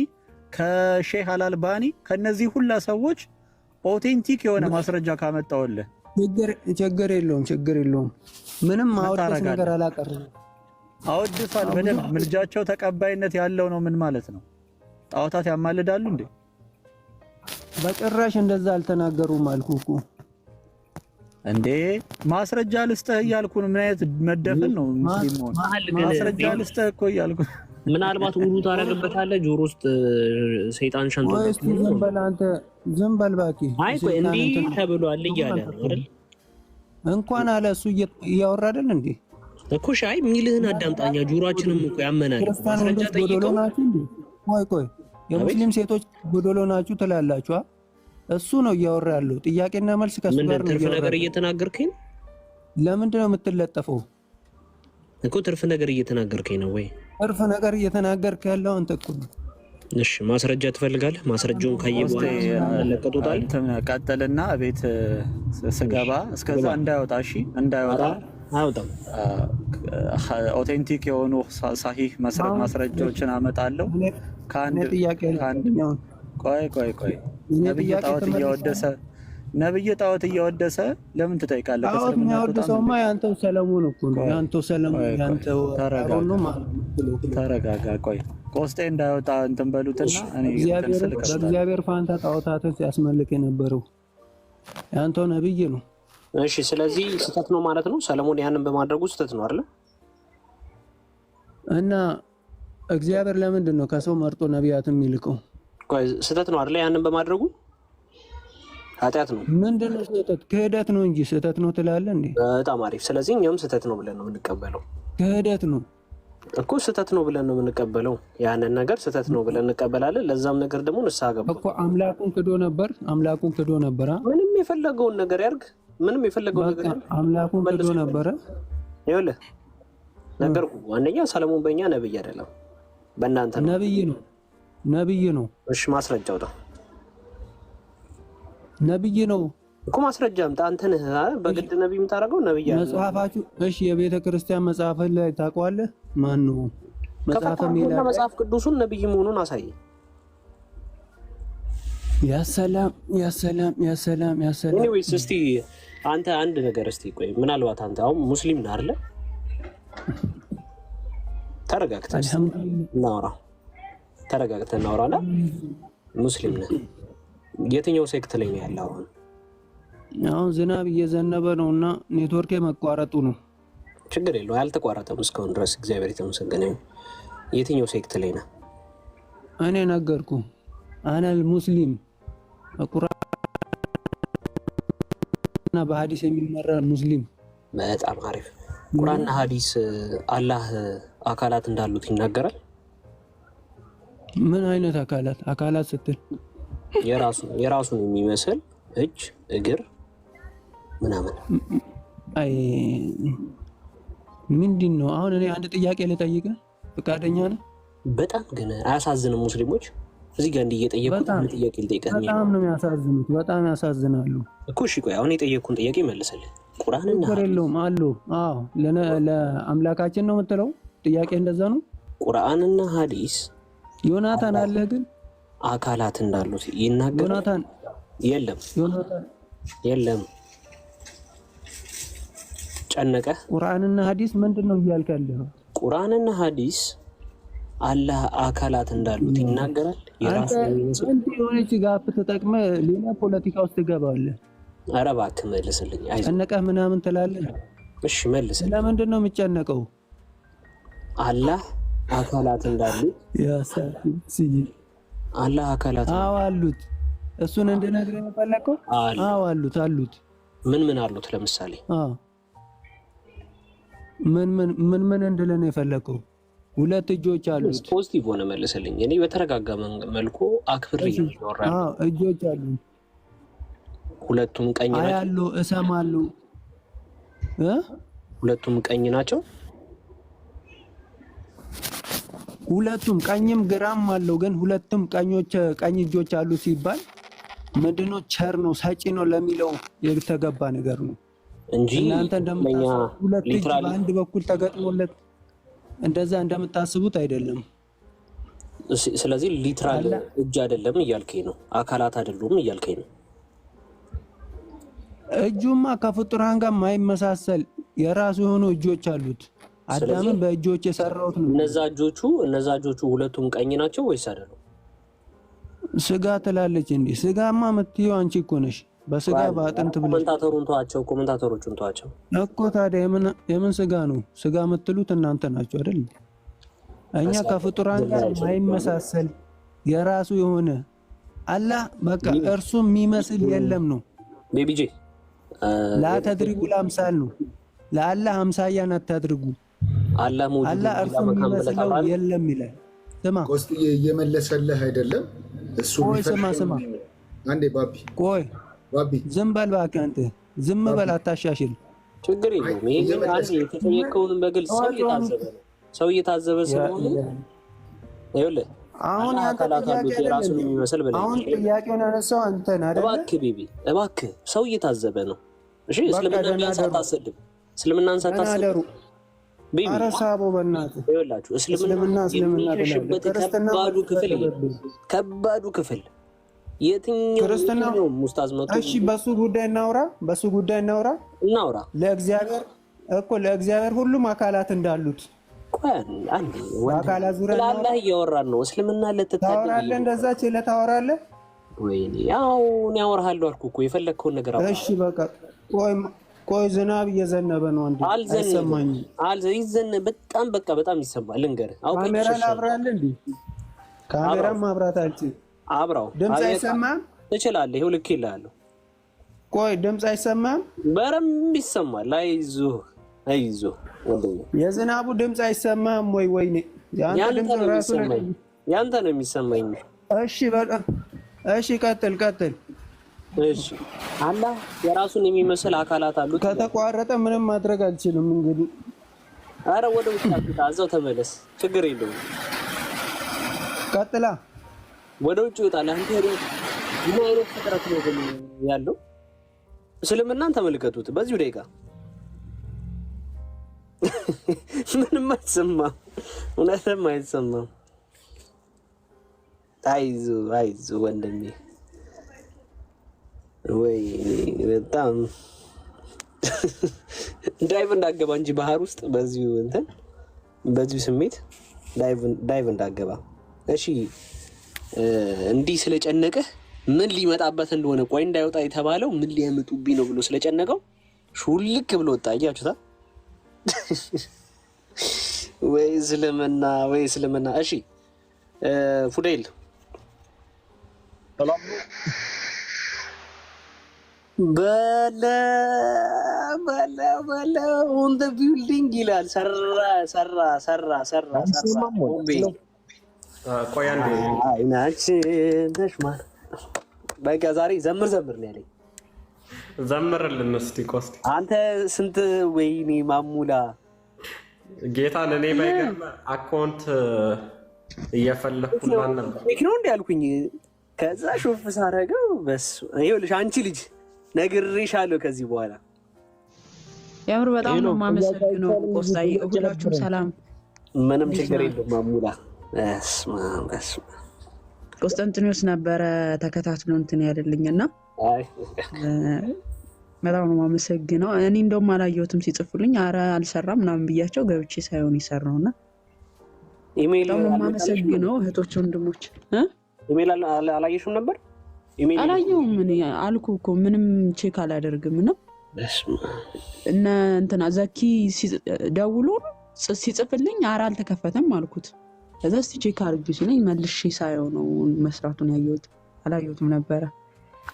ከሼህ አልአልባኒ ከነዚህ ሁላ ሰዎች ኦቴንቲክ የሆነ ማስረጃ ካመጣውልህ ችግር የለውም። ምንም አወድስ ነገር አላቀርም። አወድሳል በደንብ ምልጃቸው ተቀባይነት ያለው ነው። ምን ማለት ነው? ጣዖታት ያማልዳሉ እንዴ? በጭራሽ እንደዛ አልተናገሩም አልኩህ እኮ እንዴ። ማስረጃ ልስጥህ እያልኩ ነው። ምን አይነት መደፈን ነው? ሙስሊም ማስረጃ ልስጥህ እኮ እያልኩ ምናልባት ውሉ ታረግበታለህ ጆሮ ውስጥ ሰይጣን ሸንቶ ዝም በል እባክህ። አይ ቆይ እንዲህ ተብሏል እያለ ነው አይደል? እንኳን አለ እሱ እያወራ አይደል እንዴ እኮ። ሻይ የሚልህን አዳምጣኛ። ጆሮአችንም እኮ ያመናል። ማስረጃ ጠይቀው። ቆይ የሙስሊም ሴቶች ጎዶሎ ናችሁ ትላላችሁ። እሱ ነው እያወራ ያለው። ጥያቄና መልስ ከሱ ጋር ነው። ትርፍ ነገር እየተናገርከኝ ለምንድን ነው የምትለጠፈው እኮ? ትርፍ ነገር እየተናገርከኝ ነው ወይ? ትርፍ ነገር እየተናገርክ ያለው አንተ እኮ ነው። እሺ ማስረጃ ትፈልጋለህ? ማስረጃውን ካየ በኋላ ለቀጡታል። ቀጥልና ቤት ስገባ እስከዛ እንዳይወጣ። እሺ እንዳይወጣ አውጣው። ኦቴንቲክ የሆኑ ሳሂህ ማስረጃዎችን አመጣለሁ። ቆይ ነብይ ጣዖት እያወደሰ ለምን ትጠይቃለህ? ጣዖት የሚያወድሰውማ ያንተው ሰለሞን እኮ ነው። ያንተው ሰለሞን ያንተው ተረጋጋ። ቆይ ቆስጤ እንዳይወጣ እንትን በሉትና እኔ በእግዚአብሔር ፋንታ ጣዖታትን ሲያስመልክ የነበረው ያንተው ነብይ ነው። እሺ ስለዚህ ስህተት ነው ማለት ነው። ሰለሞን ያንን በማድረጉ ስህተት ነው አይደል? እና እግዚአብሔር ለምንድን ነው ከሰው መርጦ ነቢያትን የሚልከው? ቆይ ስህተት ነው አይደል? ያንን በማድረጉ ኃጢአት ነው። ምንድን ነው ስህተት? ክህደት ነው እንጂ ስህተት ነው ትላለህ እንዴ? በጣም አሪፍ። ስለዚህ እኛም ስህተት ነው ብለን ነው የምንቀበለው። ክህደት ነው እኮ ስህተት ነው ብለን ነው የምንቀበለው። ያንን ነገር ስህተት ነው ብለን እንቀበላለን። ለዛም ነገር ደግሞ ንስሐ ገባ እኮ። አምላኩን ክዶ ነበር። ምንም የፈለገውን ነገር ያርግ። ምንም የፈለገውን ነገር ያርግ። አምላኩን ክዶ ነበረ። ይኸውልህ ነገርኩህ። አንደኛ ሰለሞን በእኛ ነብይ አይደለም፣ በእናንተ ነው። ነብይ ነው። እሺ ማስረጃ አውጣ። ነብይ ነው እኮ ማስረጃ አምጣ። አንተ ነህ በግድ ነብይ የምታደርገው። ነብይ አይደለም መጽሐፋችሁ። እሺ የቤተ ክርስቲያን መጽሐፍ ላይ ታውቀዋለህ? ማን ነው መጽሐፍ ቅዱሱን ነብይ መሆኑን አሳይ። ያሰላም። ኤኒዌይስ እስቲ አንተ አንድ ነገር እስቲ ቆይ፣ ምናልባት አንተ አሁን ሙስሊም ነህ አይደለ? ተረጋግተህ እናውራና ሙስሊም ነህ። የትኛው ሴክት ላይ ነው ያለው? አሁን ዝናብ እየዘነበ ነውና ኔትወርክ መቋረጡ ነው። ችግር የለው፣ አልተቋረጠም እስካሁን ድረስ። እግዚአብሔር የተመሰገነ ይሁን። የትኛው ሴክት ላይ ነህ? እኔ ነገርኩ። አነል ሙስሊም ቁርአንና በሐዲስ የሚመራ ሙስሊም። በጣም አሪፍ። ቁርአንና ሐዲስ አላህ አካላት እንዳሉት ይናገራል። ምን አይነት አካላት ስትል? የራሱን የሚመስል እጅ፣ እግር ምናምን። አይ ምንድን ነው አሁን? እኔ አንድ ጥያቄ ልጠይቅህ፣ ፈቃደኛ ነህ? በጣም ግን አያሳዝንም? ሙስሊሞች እዚህ ጋር እንዲህ እየጠየቁት ጥያቄ ልጠይቅህ። በጣም ነው የሚያሳዝኑት። በጣም ያሳዝናሉ እኮ። እሺ ቆይ አሁን የጠየቅኩን ጥያቄ መልስልህ። ቁርአንና የለውም አሉ። አዎ ለአምላካችን ነው የምትለው ጥያቄ እንደዛ ነው። ቁርአንና ሐዲስ ዮናታን አለ ግን አካላት እንዳሉት ይናገራል። ዮናታን የለም። ጨነቀ። ቁርአንና ሐዲስ ምንድነው እያልክ ያለው? ቁርአንና ሐዲስ አላህ አካላት እንዳሉት ይናገራል። የራሱ እንዴ የሆነች ጋፕ ተጠቅመህ ሌላ ፖለቲካ ውስጥ ትገባለህ። ኧረ እባክህ መልስልኝ። ጨነቀህ ምናምን ትላለህ። እሺ መልስልኝ። ለምንድን ነው የምትጨነቀው? አላህ አካላት እንዳሉት አላህ አካላት አሉት። እሱን እንድነግርህ የፈለከው? አዎ አሉት። ምን አሉት? ለምሳሌ ምን እንድልህ ነው የፈለከው? ሁለት እጆች አሉት። ፖዚቲቭ ሆነ መልስልኝ። እኔ በተረጋጋ መልኩ አክብሬ ይወራል። እጆች አሉት። ሁለቱም ቀኝ ናቸው። አያለሁ፣ እሰማለሁ። ሁለቱም ቀኝ ናቸው። ሁለቱም ቀኝም ግራም አለው። ግን ሁለቱም ቀኝ እጆች አሉ ሲባል ምንድነው? ቸር ነው ሰጪ ነው ለሚለው የተገባ ነገር ነው እንጂ እናንተ እንደምታስቡት ሁለት እጅ በአንድ በኩል ተገጥሞለት እንደዛ እንደምታስቡት አይደለም። ስለዚህ ሊትራል እጅ አይደለም እያልከኝ ነው። አካላት አይደሉም እያልከኝ ነው። እጁማ ከፍጡራን ጋር የማይመሳሰል የራሱ የሆኑ እጆች አሉት። አዳምን በእጆች የሰራውት ነው። እነዛ እጆቹ ሁለቱም ቀኝ ናቸው ወይስ አይደሉም? ስጋ ትላለች እንዴ? ስጋማ የምትይው አንቺ እኮ ነሽ። በስጋ በአጥንት ብለሽ ኮሜንታተሮቹን ተዋቸው እኮ። ታዲያ የምን ስጋ ነው? ስጋ የምትሉት እናንተ ናችሁ አይደል? እኛ ከፍጡራን ጋር የማይመሳሰል የራሱ የሆነ አላህ በቃ እርሱ የሚመስል የለም ነው። ቤቢጄ ላተድሪቡ ለአምሳል ነው። ለአላህ አምሳያን አታድርጉ። አላህ እርሱ የሚመስለው የለም ይላል። ስማ ቆስጥዬ እየመለሰልህ አይደለም እሱ። ስማ አንዴ ቆይ ዝም በል እባክህ አንተ ዝም በል አታሻሽል። ችግር የለውም። ይሄ ግን አንዴ የተጠየቀውን በግልጽ ሰው እየታዘበ ስለሆነ ይኸውልህ አሁን አካላት አሉት የራሱን የሚመስል ብለህ አሁን ጥያቄውን ያነሳው አንተ ነህ አይደል? እባክህ ቤቢ እባክህ ሰው እየታዘበ ነው። እሺ እስልምናን ሳታሰድብ ቤቢ ኧረ ሳቦ በእናትህ ይኸውላችሁ እስልምና የሚሸሽበት ከባዱ ክፍል የትኛው ክርስትና ነው? ሙስታዝ መጥቶ እሺ በሱ ጉዳይ እናውራ ለእግዚአብሔር ሁሉም አካላት እንዳሉት አካላት ዙሪያ አላህ እያወራን ነው። እስልምና ታወራለህ፣ እንደዛ ችለህ ታወራለህ። ወይኔ ያው እኔ አወራሃለሁ አልኩህ እኮ የፈለግከውን ነገር አውራ። እሺ በቃ ቆይ ዝናብ እየዘነበ ነው እንዴ? አይሰማኝም። በጣም በጣም ይሰማል። ልንገርህ ካሜራ ላብራለህ እንዴ? ካሜራ ማብራት አልችልም። አብራው ድምፅ አይሰማም? ትችላለህ። ይኸው ልክ ይልሃለሁ። ቆይ ድምፅ አይሰማም? በረምብ ይሰማል። አይዞህ ወንድሜ። የዝናቡ ድምፅ አይሰማም ወይ? ወይኔ ያንተ ነው የሚሰማኝ። እሺ ቀጥል። እሺ አላህ የራሱን የሚመስል አካላት አሉት። ከተቋረጠ ምንም ማድረግ አልችልም እንግዲህ። አረ ወደ ውስጥ አትጣ፣ እዛው ተመለስ፣ ችግር የለውም። ቀጥላ ወደ ውጭ ይወጣል። አንተ ምን አይነት ፍጥረት ነው ግን ያለው? እስልምናን ተመልከቱት። በዚሁ ደቂቃ ምንም አይሰማም፣ እውነትም አይሰማም። አይዞህ ወንድሜ። ወይ በጣም ዳይቭ እንዳገባ እንጂ ባህር ውስጥ በዚሁ ስሜት ዳይቭ እንዳገባ። እሺ እንዲህ ስለጨነቀህ ምን ሊመጣበት እንደሆነ ቆይ እንዳይወጣ የተባለው ምን ሊያመጡብኝ ነው ብሎ ስለጨነቀው ሹልክ ብሎ ወጣ። አያችሁታ? ወይ እስልምና። እሺ ፉዴል በለ ኦን ዘ ቢልዲንግ ይላል። ሰራ ቆይ አንዴ አይናችን ተሽማል። በቃ ዛሬ ዘምር ነው ያለኝ። ዘምርልን እስቲ ኮስቲ አንተ ስንት ወይኔ ማሙላ ጌታን እኔ ባይገርም አካውንት እየፈለኩ ነበር ነው እንዴ ያልኩኝ። ከዛ ሹፍ ሳረገው በስ ይኸውልሽ አንቺ ልጅ ነግሬሻለሁ። ከዚህ በኋላ ያምር በጣም ነው የማመሰግነው። ኮስታይ ሁላችሁም ሰላም። ምንም ችግር የለም ማሙላ። በስመ አብ ቆስጠንጢኖስ ነበረ ተከታትሎ እንትን ያደልኝና በጣም ነው የማመሰግነው። እኔ እንደውም አላየሁትም ሲጽፉልኝ፣ አረ አልሰራም ምናምን ብያቸው ገብቼ ሳይሆን ይሰራውና ኢሜል ነው የማመሰግነው። እህቶች ወንድሞች ኢሜል አላየሽም ነበር? ኢሜል አላየሁም። እኔ አልኩ እኮ ምንም ቼክ አላደርግም ነው እና እንትና ዘኪ ደውሎ ሲጽፍልኝ አረ አልተከፈተም አልኩት። ከዛ እስቲ ቼክ አድርጊ ሲለኝ መልሼ ሳየው ነው መስራቱን ያየሁት። አላየሁትም ነበረ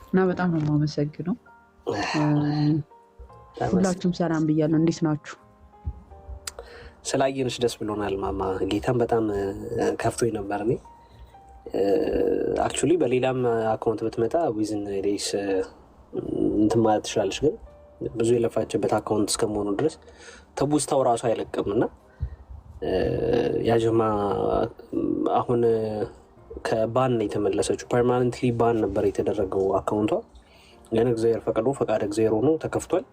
እና በጣም ነው የማመሰግነው። ሁላችሁም ሰላም ብያለሁ። እንዴት ናችሁ? ስላየንሽ ደስ ብሎናል ማማ። ጌታም በጣም ከፍቶኝ ነበር። እኔ አክቹሊ በሌላም አካውንት ብትመጣ ዊዝን ዴይስ እንትን ማለት ትችላለች፣ ግን ብዙ የለፋችበት አካውንት እስከመሆኑ ድረስ ተቡስታው ራሱ አይለቅም እና ያጀማ አሁን ከባን ነው የተመለሰችው። ፐርማነንትሊ ባን ነበር የተደረገው አካውንቷ። ግን እግዚአብሔር ፈቅዶ ፈቃደ እግዚአብሔር ሆኖ ተከፍቷል።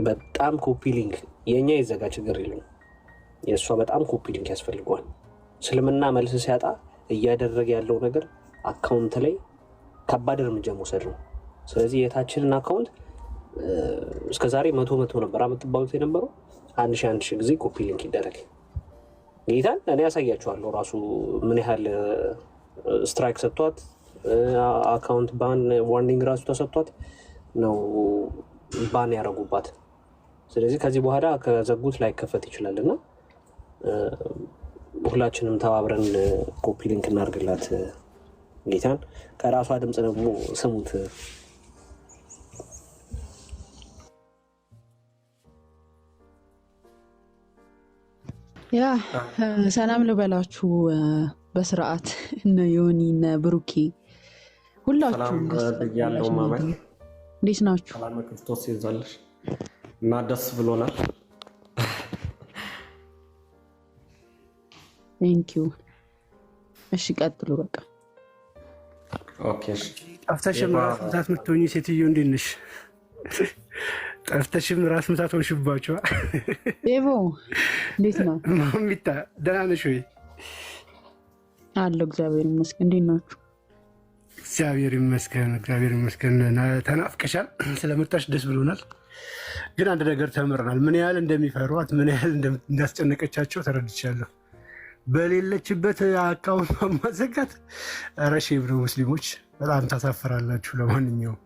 በጣም ኮፒ ሊንክ የኛ ይዘጋ ችግር የለም፣ የእሷ በጣም ኮፒ ሊንክ ያስፈልገዋል። እስልምና መልስ ሲያጣ እያደረገ ያለው ነገር አካውንት ላይ ከባድ እርምጃ መውሰድ ነው። ስለዚህ የታችንን አካውንት እስከዛሬ 100 ነበር የምትባሉት የነበረው 1000 ጊዜ ኮፒ ሊንክ ይደረግ። ጌታን እኔ ያሳያችኋለሁ ራሱ ምን ያህል ስትራይክ ሰጥቷት አካውንት ባን ዋርኒንግ ራሱ ተሰጥቷት ነው ባን ያደረጉባት። ስለዚህ ከዚህ በኋላ ከዘጉት ላይ ከፈት ይችላል እና ሁላችንም ተባብረን ኮፒ ሊንክ እናድርግላት ጌታን። ከራሷ ድምፅ ደግሞ ስሙት። ያ ሰላም ልበላችሁ በስርዓት እነ ዮኒ እነ ብሩኬ ሁላችሁም ያለው ማመን እንዴት ናችሁ? ሰላም ክርስቶስ ይዛልሽ እና ደስ ብሎናል። ቴንክ ዩ። እሺ ቀጥሉ በቃ። ኦኬ እሺ። ጠፍተሽም ራስ ምታት የምትሆኚ ሴትዮ እንዴት ነሽ? ጠፍተሽም ራስ ምታት ሆንሽባቸዋ። ኤቮ እንዴት ነው? ማሚታ ደህና ነሽ ወይ? አለሁ እግዚአብሔር ይመስገን። እንዴት ናችሁ? እግዚአብሔር ይመስገን፣ እግዚአብሔር ይመስገን። ተናፍቀሻል፣ ስለመጣሽ ደስ ብሎናል። ግን አንድ ነገር ተምረናል። ምን ያህል እንደሚፈሯት ምን ያህል እንዳስጨነቀቻቸው ተረድቻለሁ። በሌለችበት አካውንት ማዘጋት ረሺ ብሎ ሙስሊሞች በጣም ታሳፈራላችሁ። ለማንኛውም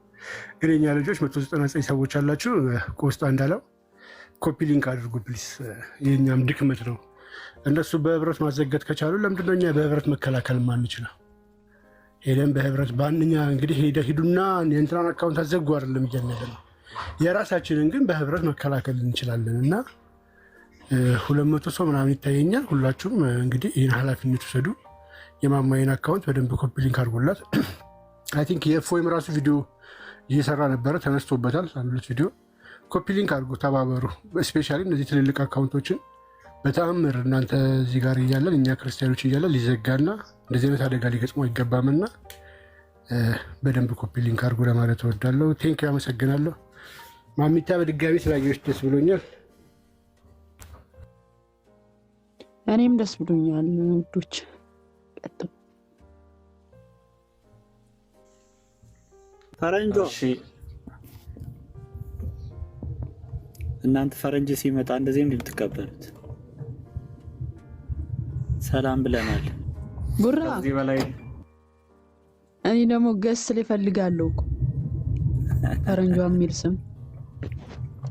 ግን የኛ ልጆች 199 ሰዎች አላችሁ። ቆስጣ እንዳለው ኮፒ ሊንክ አድርጉ ፕሊስ። የኛም ድክመት ነው። እነሱ በህብረት ማዘጋት ከቻሉ ለምንድነው እኛ በህብረት መከላከል ማንችለው? ሄደን በህብረት ባንኛ እንግዲህ ሂዱና የእንትናን አካውንት አዘጉ አይደለም እያልን ነው። የራሳችንን ግን በህብረት መከላከል እንችላለን እና 200 ሰው ምናምን ይታየኛል። ሁላችሁም እንግዲህ ይህን ኃላፊነት ውሰዱ። የማማዬን አካውንት በደንብ ኮፒ ሊንክ አድርጎላት። አይ ቲንክ የእፎይም ራሱ ቪዲዮ እየሰራ ነበረ፣ ተነስቶበታል። አንዱት ቪዲዮ ኮፒ ሊንክ አድርጎ ተባበሩ። ስፔሻሊ እነዚህ ትልልቅ አካውንቶችን በተአምር እናንተ እዚህ ጋር እያለን እኛ ክርስቲያኖች እያለን ሊዘጋና እንደዚህ አይነት አደጋ ሊገጥሞ አይገባምና በደንብ ኮፒ ሊንክ አድርጎ ለማለት እወዳለሁ። ቴንክ ዩ፣ አመሰግናለሁ። ማሚታ በድጋሚ ስላየሁሽ ደስ ብሎኛል። እኔም ደስ ብሎኛል ውዶች። ቀጥሉ። ፈረንጆ እናንተ ፈረንጅ ሲመጣ እንደዚህ እንደምትቀበሉት ሰላም ብለናል። ቡራ ከዚህ በላይ እኔ ደግሞ ገስ ላይ ፈልጋለሁ እኮ ፈረንጇ የሚል ስም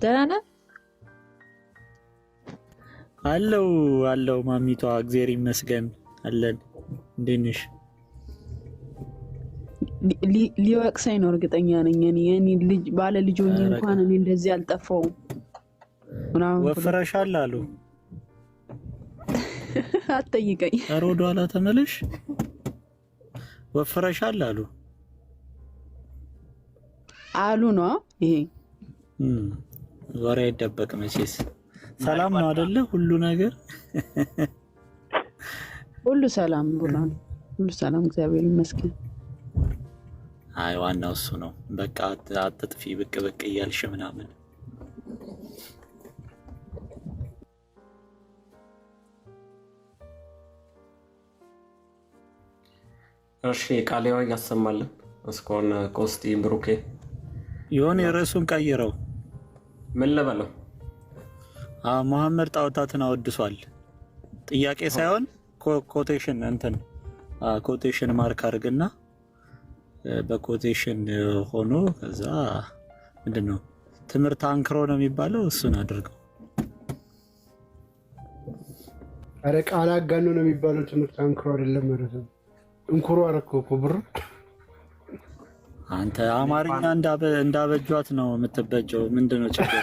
ደህና ነህ? አለው ማሚቷ እግዚአብሔር ይመስገን አለን። እንዴት ነሽ? ሊወቅሰኝ ነው እርግጠኛ ነኝ። እኔ ልጅ ባለ ልጅ ሆኜ እንኳን እኔ እንደዚህ አልጠፋውም ምናምን። ወፍረሻል አሉ። አትጠይቀኝ። ኧረ ወደ ኋላ ተመለሽ። ወፍረሻል አሉ ነው ይሄ ወሬ አይደበቅ መቼስ። ሰላም ነው አይደለ? ሁሉ ነገር ሁሉ ሰላም ብሏል። ሁሉ ሰላም እግዚአብሔር ይመስገን። አይ ዋናው እሱ ነው። በቃ አትጥፊ ብቅ ብቅ እያልሽ ምናምን። እሺ ቃሌዋ ያሰማልን። እስኮን ቆስቲ ብሩኬ የሆነ የርዕሱን ቀይረው ምን ልበለው? መሐመድ ጣዖታትን አወድሷል። ጥያቄ ሳይሆን ኮቴሽን እንትን ኮቴሽን ማርክ አድርግና በኮቴሽን ሆኖ ከዛ ምንድነው ትምህርት አንክሮ ነው የሚባለው፣ እሱን አድርገው። አረ ቃል አጋኖ ነው የሚባለው፣ ትምህርት አንክሮ አይደለም ማለት ነው። እንኩሮ አረከው እኮ ብር። አንተ አማርኛ እንዳበጇት ነው የምትበጀው። ምንድነው ችግሩ?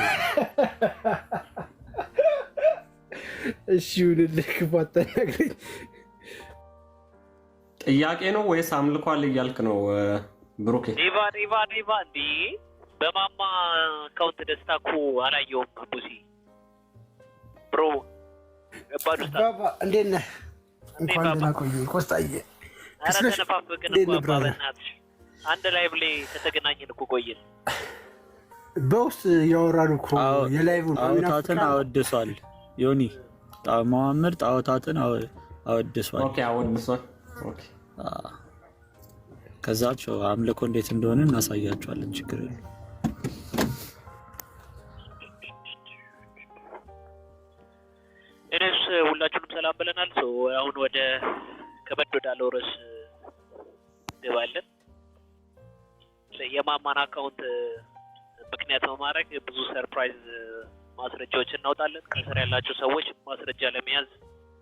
እሺ ይሁንልህ፣ ክፋት ተናግረኝ። ጥያቄ ነው ወይስ አምልኳል እያልክ ነው ብሩኬ? ዲቫ እንዲ በማማ አካውንት ደስታ እኮ አላየውም። ቡሲ ብሮ ባባ እንዴት ነህ? እንኳን ደህና ቆየህ ቆስጣዬ። ኧረ ተነፋፈቅን እኮ አባ በእናትሽ። አንድ ላይ ብሌ ከተገናኘን እኮ ቆየን። በውስጥ ያወራን እኮ የላይቭ ጣዖታትን አወድሷል ዮኒ። መሐመድ ጣዖታትን አወድሷል። ኦኬ አወድሷል። ኦኬ ከዛቸው አምልኮ እንዴት እንደሆነ እናሳያቸዋለን። ችግር የለም። እኔስ ሁላችሁንም ሰላም ብለናል። አሁን ወደ ከበድ ወዳለው ርዕስ እንገባለን። የማማን አካውንት ምክንያት በማድረግ ብዙ ሰርፕራይዝ ማስረጃዎችን እናውጣለን። ከስር ያላቸው ሰዎች ማስረጃ ለመያዝ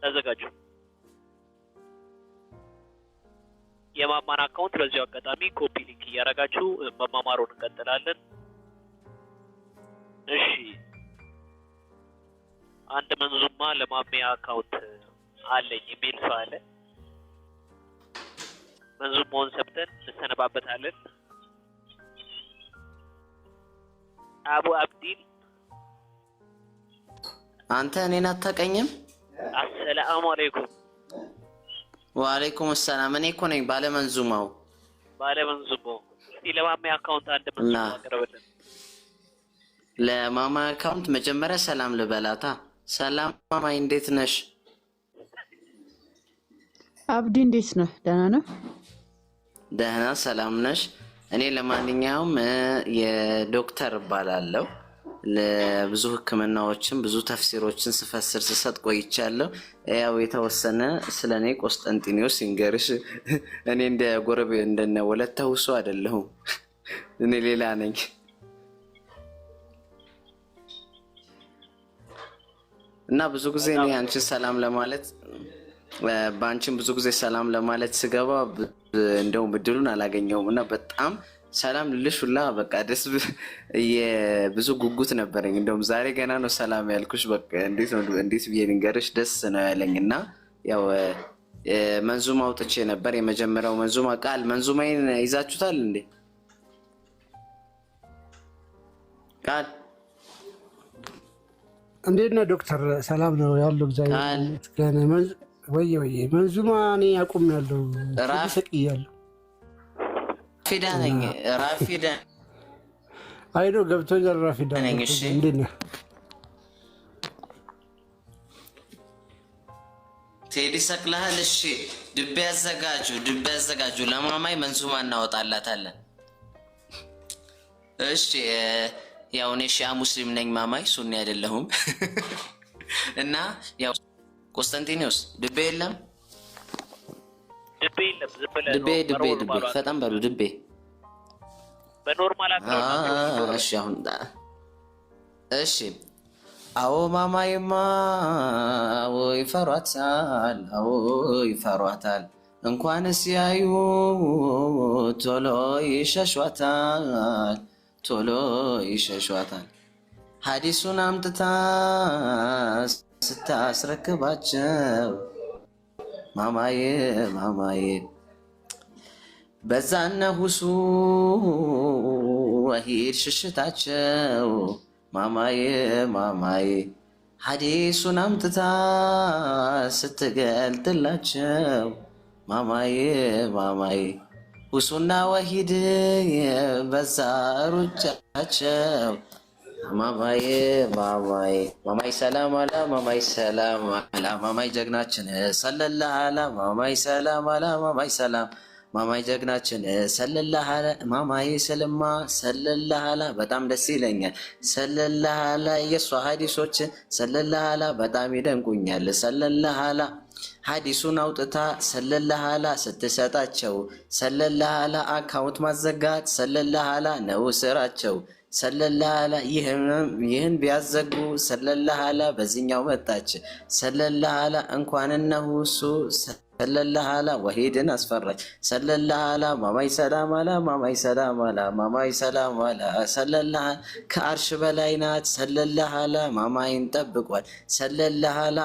ተዘጋጁ። የማማን አካውንት በዚሁ አጋጣሚ ኮፒ ሊንክ እያደረጋችሁ መማማሩን እንቀጥላለን። እሺ አንድ መንዙማ ለማሜ አካውንት አለኝ የሚል ሰው አለ? መንዙማውን ሰብተን እንሰነባበታለን። አቡ አብዲል አንተ እኔን አታውቀኝም? አሰላሙ አለይኩም። ወአለይኩም ሰላም። እኔ እኮ ነኝ ባለመንዙማው። እስቲ ለማማይ አካውንት አንድ መንዙማ አቀርብልን። ለማማ አካውንት መጀመሪያ ሰላም ልበላታ። ሰላም ማማይ፣ እንዴት ነሽ? አብዲ እንዴት ነህ? ደህና ነህ? ደህና ሰላም ነሽ? እኔ ለማንኛውም የዶክተር እባላለሁ። ለብዙ ሕክምናዎችን ብዙ ተፍሲሮችን ስፈስር ስሰጥ ቆይቻለሁ። ያው የተወሰነ ስለኔ ቆስጠንጢኖስ ይንገርሽ። እኔ እንደ ጎረቤ እንደነ ወለተ ሁሱ አይደለሁም። እኔ ሌላ ነኝ። እና ብዙ ጊዜ እኔ አንቺን ሰላም ለማለት በአንቺን ብዙ ጊዜ ሰላም ለማለት ስገባ እንደውም እድሉን አላገኘሁም እና በጣም ሰላም ልልሽ ሁላ በቃ ደስ ብዙ ጉጉት ነበረኝ። እንደውም ዛሬ ገና ነው ሰላም ያልኩሽ። በቃ እንዴት ብዬ ልንገርሽ ደስ ነው ያለኝ። እና ያው መንዙማ አውጥቼ ነበር። የመጀመሪያው መንዙማ ቃል መንዙማዬን ይዛችሁታል እንዴ? ቃል እንዴት ነው ዶክተር? ሰላም ነው ያለው እግዚአብሔር ይመስገን። ወይ መንዙማ እኔ አቁሜያለሁ፣ ተሰቅያለሁ። ራፊዳ ነኝ። ራፊዳ አይዶ ገብቶኛል። ራፊዳ ነኝ። እሺ እንዴት ነህ? ቴዲ ሰቅለሃል? እሺ ድቤ ያዘጋጁ። ለማማይ መንዙማ እናወጣላታለን። እሺ ያው እኔ ሺዓ ሙስሊም ነኝ ማማይ፣ ሱኒ አይደለሁም። እና ያው ቆስጠንጢኖስ ድቤ የለም? ድቤ ፈጣን በሉ ድቤ በኖርማል አካውንት። እሺ አሁን እሺ። አዎ ማማይማ ይፈሯታል፣ እንኳንስ ያዩ ቶሎ ይሸሿታል። ሐዲሱን አምጥታ ስታስረክባቸው ማማዬ በዛነ ሁሱ ወሂድ ሽሽታቸው ማማዬ ሐዲሱን አምጥታ ስትገልጥላቸው ማማዬ ሁሱና ወሂድ በዛ ሩጫቸው ማማይ ሰላም አላ ማማይ ጀግናችን ሰለላህ አላ ማማይ ጀግናችን ሰለላህ አላ ማማይ ስልማ ሰለላህ አላ በጣም ደስ ይለኛል። ሰለላህ አላ የሷ ሐዲሶች ሰለላህ አላ በጣም ይደንቁኛል። ሰለላህ አላ ሐዲሱን አውጥታ ሰለላህ አላ ስትሰጣቸው ሰለላህ አላ አካውንት ማዘጋት ሰለላህ አላ ነው ስራቸው። ሰለላህ አላ ይህን ቢያዘጉ ሰለላህ አላ በዚህኛው መጣች። ሰለላህ አላ እንኳን እነሁ እሱ ሰለላህ አላ ወሂድን አስፈራች። ሰለላህ አላ ማማይ ሰላም አላ ሰለላህ ከአርሽ በላይ ናት። ሰለላህ አላ ማማይን ጠብቋል። ሰለላህ አላ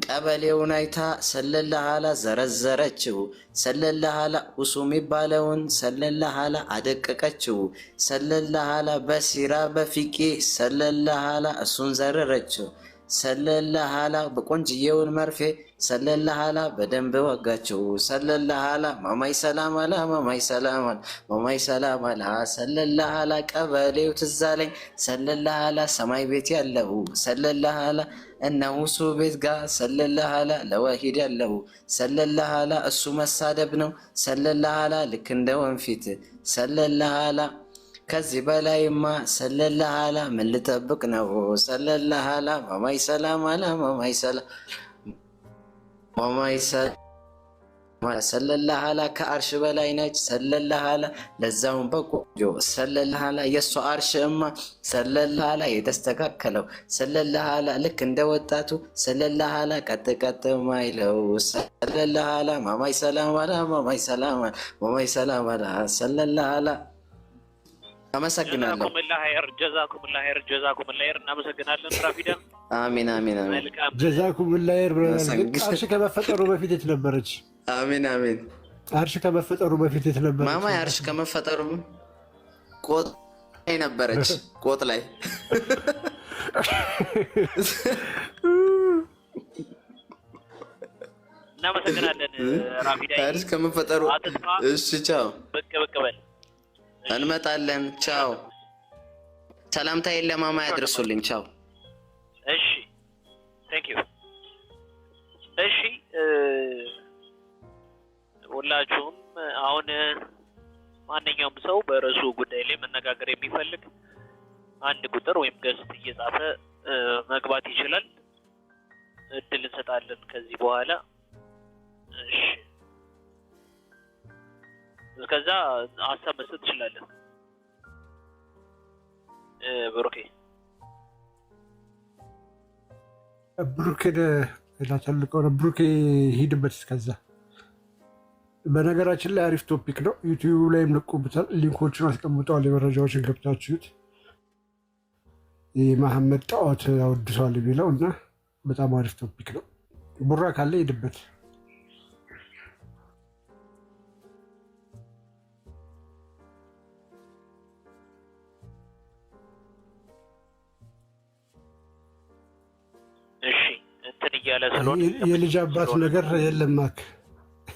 ቀበሌውን አይታ ሰለላህ አላ ዘረዘረችው። ሰለላህ አላ ሁሱ የሚባለውን ሰለላህ አላ አደቀቀችው። ሰለላህ አላ በሲራ በፊቄ ሰለላህ አላ እሱን ዘረረችው። ሰለላህ አላ በቆንጅየውን መርፌ ሰለላህ አላ በደንብ ወጋችው። ሰለላህ አላ ማማይ ሰላም አላ ሰለላህ አላ ቀበሌው ትዝ አለኝ። ሰለላህ አላ ሰማይ ቤት ያለው ሰለላህ አላ እነ ሁሱ ቤት ጋር ሰለላህ አላ ለወሂድ ያለው ሰለላህ አላ እሱ መሳደብ ነው። ሰለላህ አላ ልክ እንደ ወንፊት ሰለላህ አላ ከዚህ በላይማ ሰለላህ አላ ምን ልጠብቅ ነው? ሰለላህ አላ ማማይ ሰላም ሰለላህ አላ ከአርሽ በላይ ነች። ሰለላህ አላ ለዛውን በቆጆ ሰለላህ አላ የእሷ አርሽማ ሰለላህ አላ የተስተካከለው ሰለላህ አላ ልክ እንደ ወጣቱ ሰለላህ አላ ቀጥ ማይለው ሰለላህ አላ ማማይ ሰላም አላ ሰለላህ አላ አመሰግናለሁ። ጀዛኩሙላህ ኸይር። እናመሰግናለን ራፊዳ። አሚን። ጀዛኩሙላህ ኸይር። አርሽ ከመፈጠሩ በፊት የት ነበረች? አሚን። አርሽ ከመፈጠሩ በፊት የተነበረች ማማ አርሽ ከመፈጠሩ ቆጥ ላይ ነበረች። ቆጥ ላይ እናመሰግናለን ራፊዳይ። አርሽ ከመፈጠሩ እሺ፣ ቻው። ብቅ በል እንመጣለን። ቻው። ሰላምታዬን ለማማ ያድርሱልኝ። ቻው። እሺ፣ ቴንክ ዩ። እሺ ሁላችሁም አሁን ማንኛውም ሰው በርዕሱ ጉዳይ ላይ መነጋገር የሚፈልግ አንድ ቁጥር ወይም ገስት እየጻፈ መግባት ይችላል። እድል እንሰጣለን ከዚህ በኋላ። እሺ እስከዛ ሀሳብ መስጠት ትችላለን። ብሩኬ ብሩኬ ሂድበት እስከዛ። በነገራችን ላይ አሪፍ ቶፒክ ነው። ዩቲዩብ ላይም ልቆብታል። ሊንኮችን አስቀምጠዋል። የመረጃዎችን ገብታችሁት መሐመድ ጣዖት ያወድሷል የሚለው እና በጣም አሪፍ ቶፒክ ነው። ቡራ ካለ ሂድበት። እሺ እንትን እያለ ስለሆነ የልጅ አባት ነገር የለም ማክ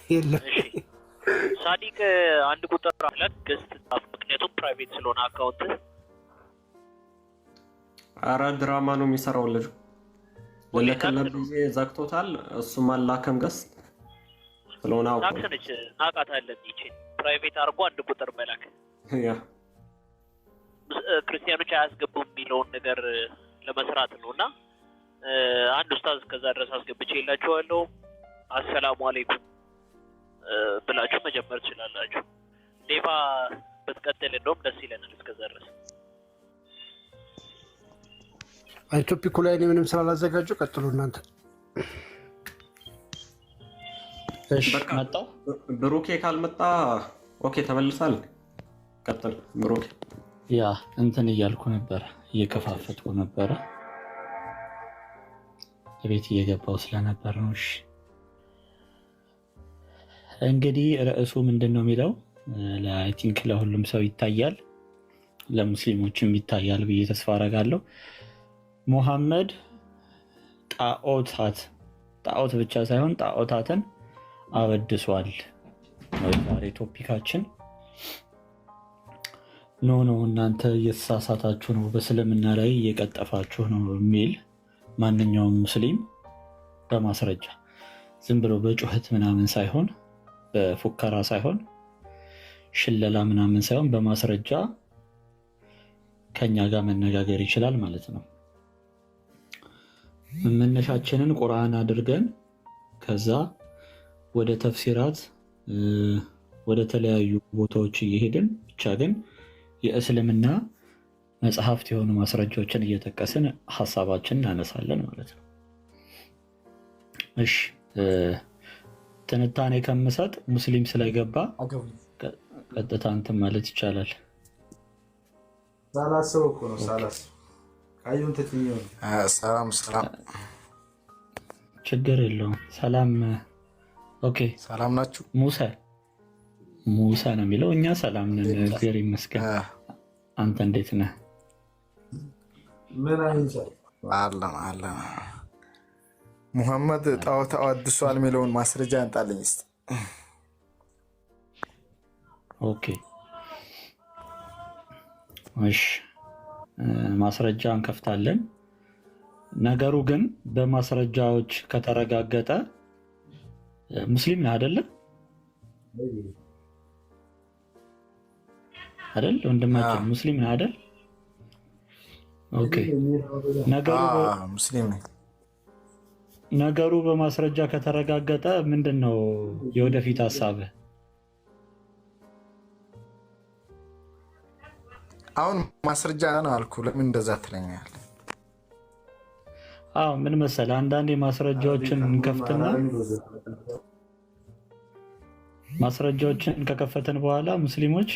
የለም። ሳዲቅ አንድ ቁጥር አላት ገስት ጻፍ። ምክንያቱም ፕራይቬት ስለሆነ አካውንት። አረ ድራማ ነው የሚሰራው ልጁ። ለከለ ጊዜ ዘግቶታል። እሱም አላከም ገስት ስለሆነ አውቆ ታክሰነች ናቃታለን። ይቺ ፕራይቬት አድርጎ አንድ ቁጥር መላክ ያ ክርስቲያኖች አያስገቡም የሚለውን ነገር ለመስራት ነውና አንድ ኡስታዝ ከዛ ድረስ አስገብቼ የላችኋለሁ። አሰላሙ አለይኩም ብላችሁ መጀመር ትችላላችሁ። ሌባ በትቀጥል እንደውም ደስ ይለናል። እስከዛ ድረስ አይ ቶፒኩ ላይ እኔ ምንም ስላላዘጋጁ ቀጥሉ እናንተ። እሺ መጣው ብሩኬ ካልመጣ ኦኬ ተመልሳል። ቀጥል ብሩኬ። ያ እንትን እያልኩ ነበር፣ እየከፋፈትኩ ነበረ፣ ቤት እየገባው ስለነበር ነው። እሺ እንግዲህ ርዕሱ ምንድን ነው የሚለው አይ ቲንክ ለሁሉም ሰው ይታያል፣ ለሙስሊሞችም ይታያል ብዬ ተስፋ አደርጋለሁ። ሙሐመድ ጣዖት ብቻ ሳይሆን ጣዖታትን አወድሷል ነው ዛሬ ቶፒካችን። ኖ እናንተ እየተሳሳታችሁ ነው፣ በእስልምና ላይ እየቀጠፋችሁ ነው የሚል ማንኛውም ሙስሊም በማስረጃ ዝም ብሎ በጩኸት ምናምን ሳይሆን በፉከራ ሳይሆን ሽለላ ምናምን ሳይሆን በማስረጃ ከኛ ጋር መነጋገር ይችላል ማለት ነው። መነሻችንን ቁርአን አድርገን ከዛ ወደ ተፍሲራት ወደ ተለያዩ ቦታዎች እየሄድን ብቻ ግን የእስልምና መጽሐፍት የሆኑ ማስረጃዎችን እየጠቀስን ሀሳባችን እናነሳለን ማለት ነው። እሺ ትንታኔ ከምሰጥ ሙስሊም ስለገባ ቀጥታ እንትን ማለት ይቻላል። ሰላም ችግር የለውም። ሰላም ኦኬ። ሰላም ናችሁ? ሙሳ ነው የሚለው። እኛ ሰላም ነን፣ እግዚአብሔር ይመስገን። አንተ እንዴት ነህ? አለን። ሙሐመድ ጣዖት አወድሷል የሚለውን ማስረጃ ያንጣልኝ እስኪ። ኦኬ እሺ፣ ማስረጃ እንከፍታለን። ነገሩ ግን በማስረጃዎች ከተረጋገጠ ሙስሊም ነህ አይደለ? አይደል? ወንድማችን ሙስሊም ነህ አይደል? ኦኬ ሙስሊም ነኝ። ነገሩ በማስረጃ ከተረጋገጠ ምንድን ነው የወደፊት ሀሳብህ? አሁን ማስረጃ ነው አልኩ። ለምን እንደዛ ትለኛለህ? አዎ ምን መሰለህ፣ አንዳንዴ ማስረጃዎችን እንከፍትና ማስረጃዎችን ከከፈትን በኋላ ሙስሊሞች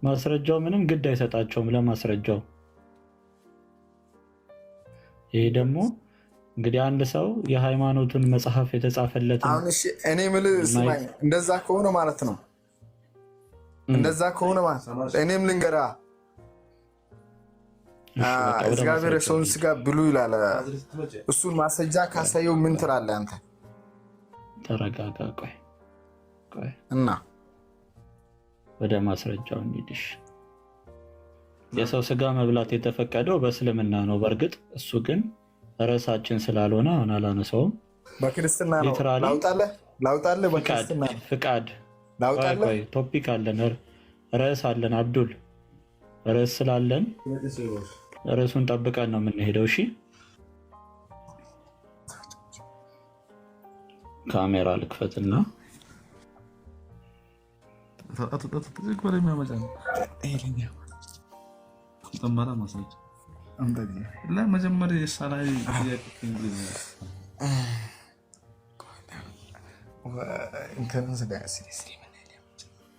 ማስረጃው ምንም ግድ አይሰጣቸውም ለማስረጃው። ይሄ ደግሞ እንግዲህ አንድ ሰው የሃይማኖቱን መጽሐፍ የተጻፈለትን አሁን እሺ እኔ የምልህ ስማኝ፣ እንደዛ ከሆነ ማለት ነው እኔም ልንገራ እግዚአብሔር የሰውን ስጋ ብሉ ይላል። እሱን ማስረጃ ካሳየው ምን ትላለህ አንተ? ተረጋጋ። ቆይ እና ወደ ማስረጃው እንሂድሽ። የሰው ስጋ መብላት የተፈቀደው በእስልምና ነው። በእርግጥ እሱ ግን ርዕሳችን ስላልሆነ አሁን አላነሳውም። በክርስትና ነው። ላውጣለህ በክርስትና ፍቃድ ቆይ ቶፒክ አለን፣ ርዕስ አለን። አብዱል ርዕስ ስላለን ርዕሱን ጠብቀን ነው የምንሄደው። እሺ ካሜራ ልክፈትና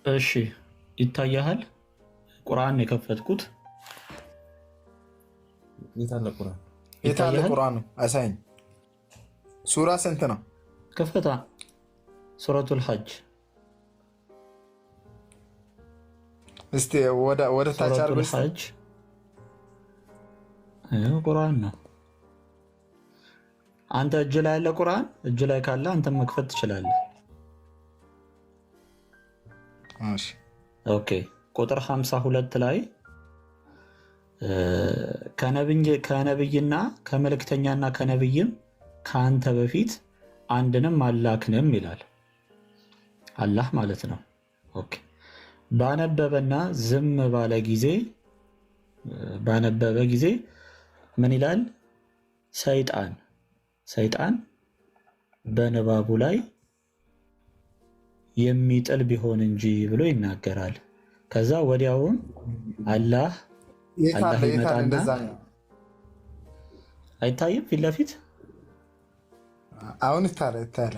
እሺ ይታያል። ቁርአን የከፈትኩት የታለ ቁርአን አሳይኝ። ሱራ ስንት ነው? ከፈታ ሱረቱል ሐጅ እስቲ ወደ ታች አርበስ ሐጅ ቁርአን ነው። አንተ እጅ ላይ ያለ ቁርአን እጅ ላይ ካለ አንተ መክፈት ትችላለህ። እሺ ኦኬ። ቁጥር 52 ላይ ከነብይና ከመልእክተኛና ከነብይም ከአንተ በፊት አንድንም አላክንም ይላል አላህ ማለት ነው። ኦኬ። ባነበበና ዝም ባለ ጊዜ ምን ይላል? ሰይጣን በንባቡ ላይ የሚጥል ቢሆን እንጂ ብሎ ይናገራል። ከዛ ወዲያውም አላህ ይመጣና አይታይም ፊት ለፊት አሁን ይታያል።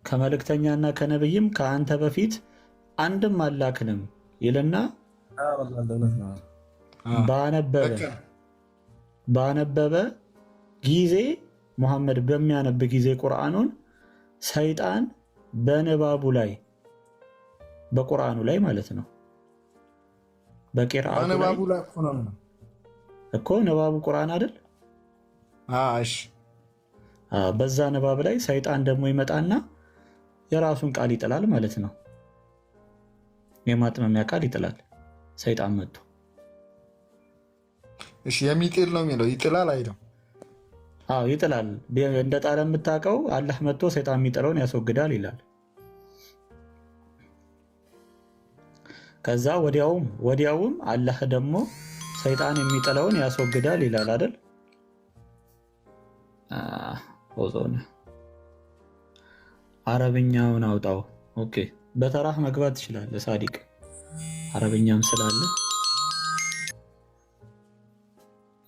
ከመልእክተኛና ከነብይም ከአንተ በፊት አንድም አላክንም ይልና ባነበበ ጊዜ ሙሐመድ በሚያነብ ጊዜ ቁርአኑን ሰይጣን በንባቡ ላይ በቁርአኑ ላይ ማለት ነው በቂራአቱ ላይ እኮ ንባቡ ቁርአን አይደል? እሺ በዛ ንባብ ላይ ሰይጣን ደግሞ ይመጣና የራሱን ቃል ይጥላል ማለት ነው። የማጥመሚያ ቃል ይጥላል ሰይጣን መጥቶ። እሺ የሚጥል ነው የሚለው ይጥላል አይደል? ይጥላል። እንደ ጣለ የምታውቀው አላህ መጥቶ ሰይጣን የሚጥለውን ያስወግዳል ይላል። ከዛ ወዲያውም አላህ ደግሞ ሰይጣን የሚጥለውን ያስወግዳል ይላል አይደል? ኦዞን አረብኛውን አውጣው። ኦኬ በተራህ መግባት ትችላለህ ሳዲቅ፣ አረብኛም ስላለ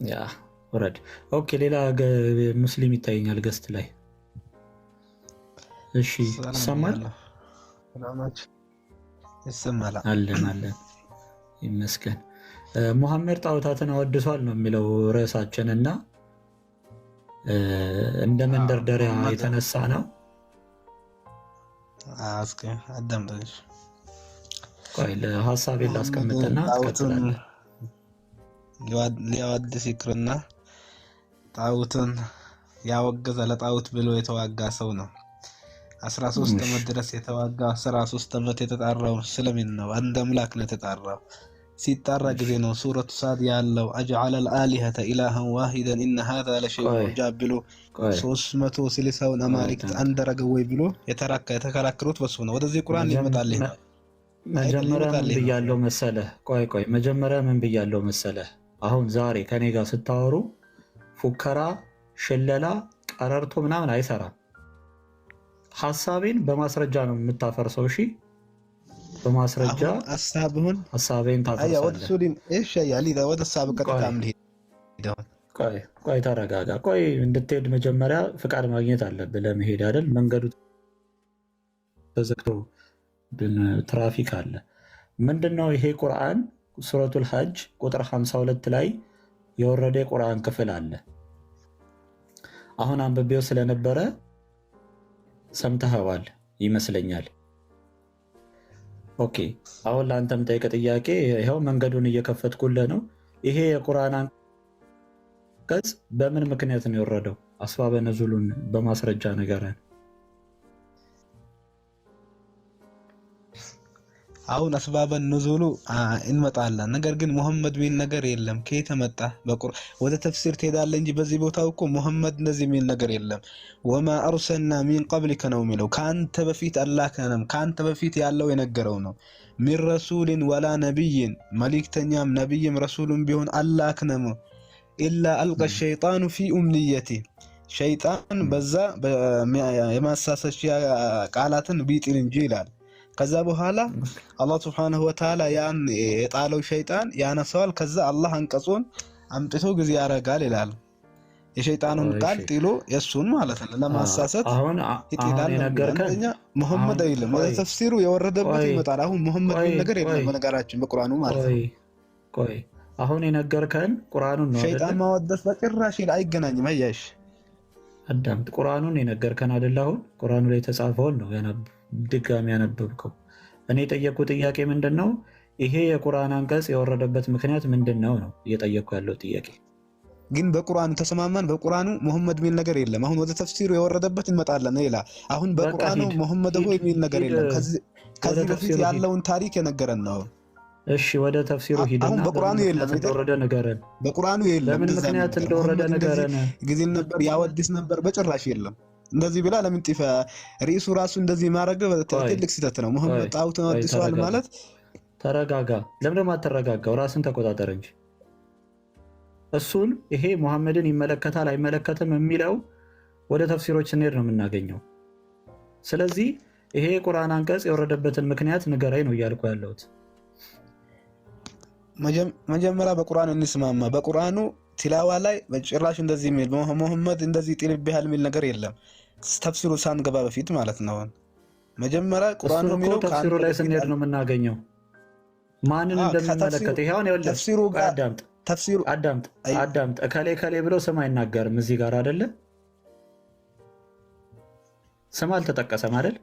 ያ ወረድ። ኦኬ ሌላ ሙስሊም ይታየኛል ገስት ላይ። እሺ ይሰማል? አለን ይመስገን። ሙሐመድ ጣዖታትን አወድሷል ነው የሚለው ርዕሳችን እና እንደ መንደርደሪያ የተነሳ ነው። ቆይ ለሀሳቤን ላስቀምጥና ትቀጥላለህ። ሊያወድስ ይቅርና ጣዖትን ያወገዘ ለጣዖት ብሎ የተዋጋ ሰው ነው። 13 ዓመት ድረስ የተዋጋ 13 ዓመት የተጣራው ስለምን ነው? አንድ አምላክ ነው የተጣራው። ሲጣራ ጊዜ ነው ሱረቱ ሳድ ያለው አጅዐለ አልአሊሀተ ኢላሀን ዋሂደን ኢነ ሃዛ ለሸይኡን ዑጃብ ብሎ 360ውን አማልክት አንድ አደረገ ወይ ብሎ የተከራከሩት በሱ ነው። ወደዚህ ቁርአን ይመጣልህ ነው። መጀመሪያ ምን ብያለሁ መሰለህ? ቆይ መጀመሪያ ምን ብያለሁ መሰለህ? አሁን ዛሬ ከኔ ጋር ስታወሩ ፉከራ፣ ሽለላ፣ ቀረርቶ ምናምን አይሰራም። ሐሳቤን በማስረጃ ነው የምታፈርሰው። እሺ በማስረጃ ሐሳቤን ታፈርሳለህ። ቆይ ተረጋጋ። ቆይ እንድትሄድ መጀመሪያ ፍቃድ ማግኘት አለብህ ለመሄድ አይደል? መንገዱ ተዘግቶ ትራፊክ አለ። ምንድነው ይሄ? ቁርአን ሱረቱል ሐጅ ቁጥር 52 ላይ የወረደ የቁርአን ክፍል አለ። አሁን አንብቤው ስለነበረ ሰምተኸዋል ይመስለኛል። ኦኬ አሁን ለአንተም ጠይቀ ጥያቄ ይኸው መንገዱን እየከፈትኩልህ ነው። ይሄ የቁርአን አንቀጽ በምን ምክንያት ነው የወረደው? አስባበ ነዙሉን በማስረጃ ንገረን። አሁን አስባበን ኑዙሉ እንመጣለን። ነገር ግን ሙሐመድ ሚል ነገር የለም። ከየት መጣ? ወደ ተፍሲር ትሄዳለህ እንጂ በዚህ ቦታው እኮ ሙሐመድ እንደዚህ ሚል ነገር የለም። ወማ አርሰልና ሚን ቀብሊከ ነው የሚለው። ከአንተ በፊት አላከንም። ከአንተ በፊት ያለው የነገረው ነው። ሚን ረሱልን ወላ ነቢይን፣ መልእክተኛም ነቢይም ረሱሉም ቢሆን አላክንም። ኢላ አልቀ ሸይጣኑ ፊ ኡምንየቲ፣ ሸይጣን በዛ የማሳሰቻ ቃላትን ቢጥል እንጂ ይላል። ከዛ በኋላ አላህ ሱብሓነሁ ወተዓላ ያን የጣለው ሸይጣን ያነሳዋል። ከዛ አላህ አንቀጹን አምጥቶ ጊዜ ያረጋል ይላል። የሸይጣኑን ቃል ጥሎ የሱን ማለት ነው ለማሳሰት ይጥላል። ነገርከኛ ሙሐመድ አይልም። ወደ ተፍሲሩ የወረደበት ይመጣል። አሁን ሙሐመድ ምን ነገር የለም በነገራችን በቁርአኑ ማለት ነው። ቆይ አሁን የነገርከን ቁርአኑን ነው አይደል? ሸይጣን ማወደስ በጭራሽ አይገናኝም። አያሽ አዳምጥ። ቁርአኑን የነገርከን አይደል? አሁን ቁርአኑ ላይ የተጻፈውን ነው ድጋሚ ያነበብከው። እኔ የጠየቁ ጥያቄ ምንድን ነው? ይሄ የቁርአን አንቀጽ የወረደበት ምክንያት ምንድን ነው ነው እየጠየቁ ያለው ጥያቄ። ግን በቁርአኑ ተሰማማን። በቁርአኑ ሙሐመድ ሚል ነገር የለም። አሁን ወደ ተፍሲሩ የወረደበት እንመጣለን ይላ። አሁን በቁርአኑ ሙሐመድ ሆይ ሚል ነገር የለም። ከዚህ በፊት ያለውን ታሪክ የነገረን ነው። እሺ ወደ ተፍሲሩ ሂድና አሁን በቁርአኑ የለም እንደወረደ ነገረን። በቁርአኑ የለም። ለምን ምክንያት እንደወረደ ነገረን። ጊዜ ነበር ያወድስ ነበር፣ በጭራሽ የለም። እንደዚህ ብላ ለምን ጢፈ ርዕሱ ራሱ እንደዚህ ማድረግ ትልቅ ስህተት ነው። ሙሐመድ ጣውተን ወድሷል ማለት። ተረጋጋ። ለምን ደግሞ አትረጋጋው? ራስን ተቆጣጠር እንጂ እሱን ይሄ ሙሐመድን ይመለከታል አይመለከትም የሚለው ወደ ተፍሲሮች ስንሄድ ነው የምናገኘው። ስለዚህ ይሄ የቁርአን አንቀጽ የወረደበትን ምክንያት ንገረኝ ነው እያልኩ ያለሁት። መጀመሪያ በቁርአኑ እንስማማ። በቁርአኑ ቲላዋ ላይ በጭራሽ እንደዚህ የሚል ሙሐመድ እንደዚህ ጥልብሃል የሚል ነገር የለም። ተፍሲሩ ሳንገባ በፊት ማለት ነው። መጀመሪያ ቁርአኑ የሚለው ተፍሲሩ ላይ ስንሄድ ነው የምናገኘው ማንን እንደሚመለከት። ይሄውን ይኸውልህ ተፍሲሩ ጋር አዳምጥ። እከሌ ብሎ ስም አይናገርም እዚህ ጋር አይደለ? ስም አልተጠቀሰም አይደል?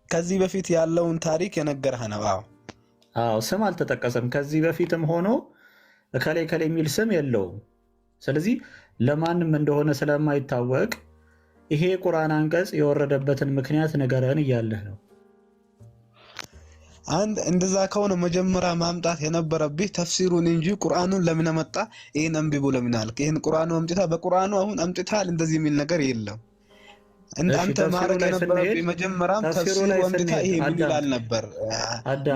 ከዚህ በፊት ያለውን ታሪክ የነገረህ ነው። አዎ ስም አልተጠቀሰም። ከዚህ በፊትም ሆኖ እከሌ የሚል ስም የለውም። ስለዚህ ለማንም እንደሆነ ስለማይታወቅ ይሄ ቁርአን አንቀጽ የወረደበትን ምክንያት ንገረን እያለህ ነው። አንድ እንደዛ ከሆነ መጀመሪያ ማምጣት የነበረብህ ተፍሲሩን እንጂ ቁርአኑን ለምን መጣ? ይሄን አንብቦ ለምን አልክ? ይሄን ቁርአኑ አምጥታ በቁርአኑ አሁን አምጥታል እንደዚህ የሚል ነገር የለም። አንተ ማረግ የነበረብህ መጀመሪያም ተፍሲሩ አምጥታ ይሄ ይላል ነበር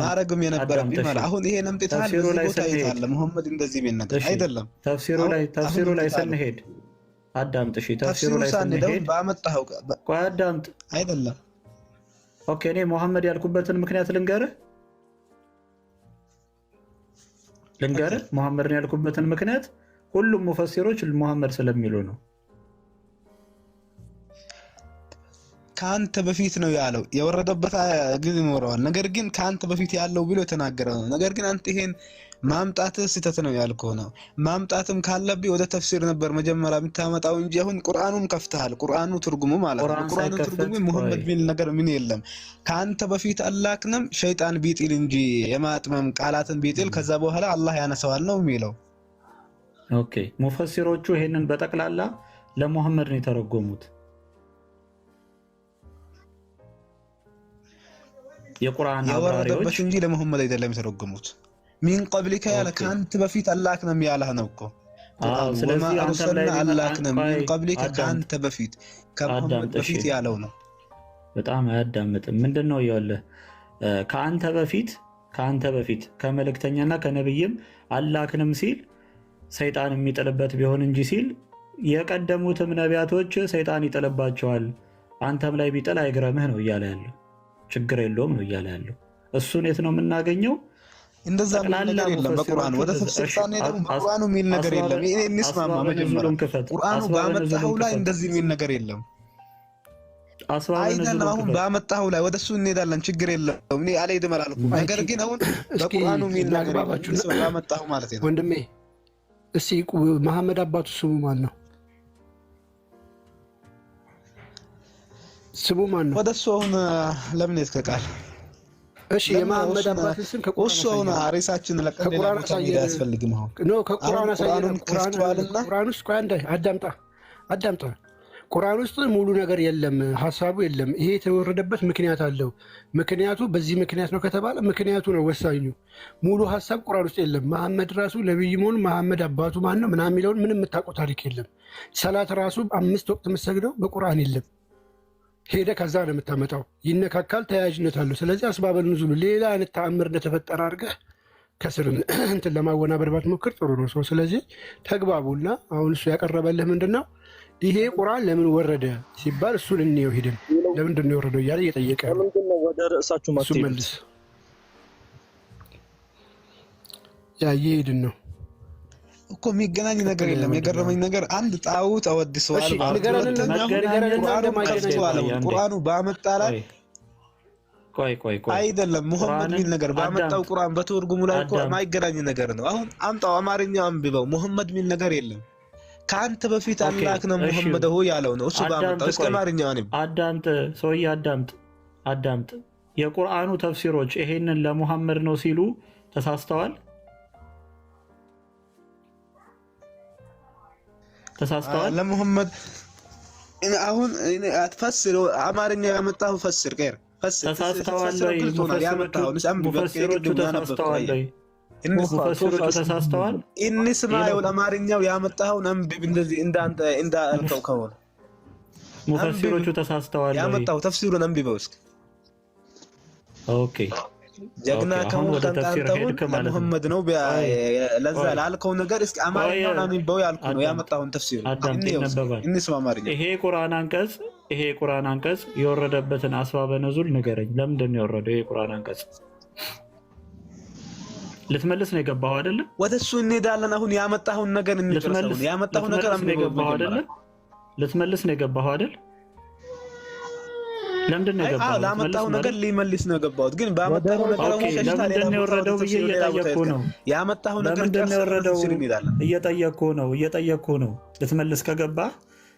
ማረግም የነበረብህ ማለት። አሁን ይሄን አምጥታል በዚህ ቦታ ይታለ ሙሐመድ እንደዚህ የሚል ነገር አይደለም። ተፍሲሩ ላይ ስንሄድ አዳምጥ። እሺ ተፍሲሩ ላይ ስንሄድ ባመጣው ቆይ አዳምጥ። አይደለም ኦኬ እኔ ሙሐመድ ያልኩበትን ምክንያት ልንገርህ። ሙሐመድን ያልኩበትን ምክንያት ሁሉም ሙፈሲሮች ሙሐመድ ስለሚሉ ነው። ከአንተ በፊት ነው ያለው። የወረደበት ጊዜ ይኖረዋል። ነገር ግን ከአንተ በፊት ያለው ብሎ የተናገረው ነው። ነገር ግን አንተ ይሄን ማምጣት ስህተት ነው ያልከው ነው። ማምጣትም ካለብህ ወደ ተፍሲር ነበር መጀመሪያ የምታመጣው እንጂ አሁን ቁርአኑን ከፍተሃል። ቁርአኑ ትርጉሙ ማለት ነው። ቁርአኑ ትርጉሙ ሙሐመድ ሚል ነገር ምን የለም። ከአንተ በፊት አላክንም ሸይጣን ቢጥል እንጂ የማጥመም ቃላትን ቢጥል ከዛ በኋላ አላህ ያነሳዋል ነው የሚለው። ኦኬ ሙፈሲሮቹ ይሄንን በጠቅላላ ለሙሐመድ ነው የተረጎሙት። የቁርአን አብራሪዎች እንጂ ለሙሐመድ አይደለም የተረጎሙት። ሚን ቀብሊከ ያለ ከአንተ በፊት አላክንም ያለህ ነው እኮ። ስለዚህ አንተ ላይ አላክንም ሚን ቀብሊከ ከአንተ በፊት ከሙሐመድ በፊት ያለው ነው። በጣም አያዳምጥም። ምንድነው ይኸውልህ ከአንተ በፊት ከመልእክተኛና ከነብይም አላክንም ሲል ሰይጣን የሚጥልበት ቢሆን እንጂ ሲል የቀደሙትም ነቢያቶች ሰይጣን ይጥልባቸዋል፣ አንተም ላይ ቢጥል አይግረምህ ነው እያለ ያለው። ችግር የለውም ነው እያለ ያለው። እሱን የት ነው የምናገኘው? እንደዛ ነገር የለም በቁርአኑ። ወደ ተፍሲር ሳንሄድ በቁርአኑ የሚል ነገር የለም። ይሄ እንስማማ። መጀመሪያ ቁርአኑ ባመጣው ላይ እንደዚህ የሚል ነገር የለም። አይደለም አሁን ባመጣው ላይ ወደሱ እንሄዳለን። ችግር የለውም። እኔ አልሄድም አላልኩም። ነገር ግን አሁን በቁርአኑ የሚል ነገር ባመጣው ማለት ነው። ወንድሜ እስኪ መሐመድ አባቱ ስሙ ማን ነው? ስሙ ማን ነው? ወደሱ አሁን ለምን ይስከቃል? እሺ የመሐመድ አባት ስም ከቁርአን እሱ አሁን ሬሳችን ለቀን ሌላ ቦታ ሄዳ ያስፈልግም። አሁን ኖ ከቁርአን አሳየን። ቁርአን ውስጥ አንዴ አዳምጣ። ቁርአን ውስጥ ሙሉ ነገር የለም፣ ሐሳቡ የለም። ይሄ የተወረደበት ምክንያት አለው። ምክንያቱ በዚህ ምክንያት ነው ከተባለ ምክንያቱ ነው ወሳኙ። ሙሉ ሐሳብ ቁርአን ውስጥ የለም። መሐመድ ራሱ ነብይ መሆኑ መሐመድ አባቱ ማን ነው ምናምን የሚለውን ምንም የምታውቀው ታሪክ የለም። ሰላት ራሱ 5 ወቅት የምትሰግደው በቁርአን የለም። ሄደ ከዛ ነው የምታመጣው። ይነካካል፣ ተያያዥነት አለው። ስለዚህ አስባበል ኑዙሉ ሌላ አይነት ተአምር እንደተፈጠረ አድርገህ ከስር እንትን ለማወናበር ባትሞክር ጥሩ ነው ሰው። ስለዚህ ተግባቡና አሁን እሱ ያቀረበልህ ምንድን ነው? ይሄ ቁርአን ለምን ወረደ ሲባል እሱን እንየው ሄደን ለምንድን ነው የወረደው እያለ እየጠየቀ ወደ ርዕሳችሁ እሱ መልስ እየሄድን ነው እኮ የሚገናኝ ነገር የለም። የገረመኝ ነገር አንድ ጣዖት አወድሰዋል፣ ቁርአኑ ባመጣ ላይ ቆይ አይደለም ሙሐመድ ሚል ነገር ባመጣው ቁርአን በትርጉሙ ላይ እኮ የማይገናኝ ነገር ነው። አሁን አምጣው አማርኛው አንብበው። ሙሐመድ ሚል ነገር የለም። ከአንተ በፊት አላህ ነው ሙሐመድ ሆይ ያለው ነው እሱ ባመጣው። እስከ አማርኛው አንብ አዳምጥ፣ ሰውዬ አዳምጥ። የቁርአኑ ተፍሲሮች ይሄንን ለሙሐመድ ነው ሲሉ ተሳስተዋል። ለሙሐመድ አሁን አትፈስር። አማርኛ ያመጣው ፈስር ቀር ፈስር ተሳስተዋል ወይ? ሙፈሲሮቹ ተሳስተዋል ወይ? ሙፈሲሮቹ ተሳስተዋል። እንስማው ለአማርኛው ያመጣው አንብብ። እንደዚህ እንዳልከው ከሆነ ሙፈሲሮቹ ተሳስተዋል ወይ? ያመጣው ተፍሲሩን አንብበው እስኪ። ኦኬ ጀግና ከሆነ ለሙሐመድ ነው ለዛ ላልከው ነገር እስኪ አማርኛው አንብበው ያልኩ ነው ያመጣውን ተፍሲሩ እንስማ። አማርኛ ይሄ ቁርአን አንቀጽ የወረደበትን አስባበ ነዙል ንገረኝ። ለምንድን ነው የወረደው ይሄ ቁርአን አንቀጽ? ልትመልስ ነው የገባው አይደል? ወደሱ እንሄዳለን። አሁን ያመጣውን ነገር እንጨርሰው። ያመጣው ነገር አንብበው አይደል? ልትመልስ ነው የገባው አይደል? ለምንድን ነው የገባው? ላመጣው ነገር ሊመልስ ነው የገባው። ግን ባመጣው ነገር አሁን ሸሽታ ለምንድን ነው የወረደው ብዬ እየጠየቅኩ ነው። ያመጣው ነገር ለምንድን ነው የወረደው እየጠየቅኩ ነው። ልትመልስ ከገባ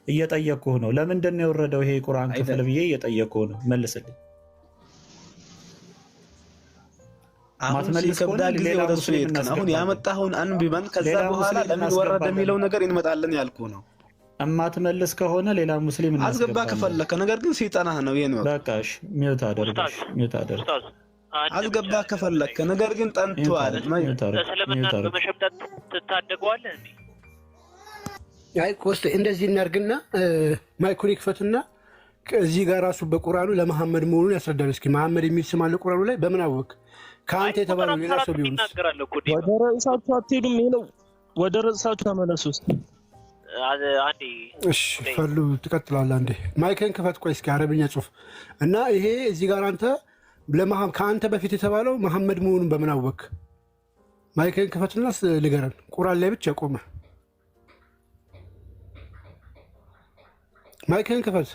እየጠየቅኩ ነው። ለምንድን ነው የወረደው ይሄ ቁርአን ክፍል ብዬ እየጠየቅኩ ነው። መልስልኝ። ማትመልስ ከሆነ ሌላ ወደሱ ይልከና አሁን ያመጣውን አንብበን ከዛ በኋላ ለምን ወረደ የሚለው ነገር እንመጣለን ያልኩ ነው። እማትመልስ ከሆነ ሌላ ሙስሊም አስገባ ከፈለከ። ነገር ግን ሲጠናህ ነው ይሄን ነው። በቃ እሺ ሚውት አድርግ። አስገባ ከፈለከ። ነገር ግን ጠንቷል። እስልምና በመሸምጠት ትታደገዋለህ እንዴ? አይ ኮስት እንደዚህ እናርግና ማይኩን ይክፈትና እዚህ ጋር ራሱ በቁርአኑ ለመሐመድ መሆኑን ያስረዳል። እስኪ መሐመድ የሚል ስም አለ ቁርአኑ ላይ። በምን አወቅ? ከአንተ የተባለው ሌላ ሰው ቢሆን ወደ ርዕሳችሁ አትሄዱም? ይለው ወደ ርዕሳችሁ ተመለሱ እስኪ። አንዴ እሺ ፈሉ ትቀጥላለህ። አንዴ ማይክን ክፈት። ቆይ እስኪ አረብኛ ጽሁፍ እና ይሄ እዚህ ጋር አንተ ከአንተ በፊት የተባለው መሐመድ መሆኑን በምን አወቅ? ማይክን ክፈትና ንገረን። ቁርአን ላይ ብቻ ቆመ። ማይክን ክፈት።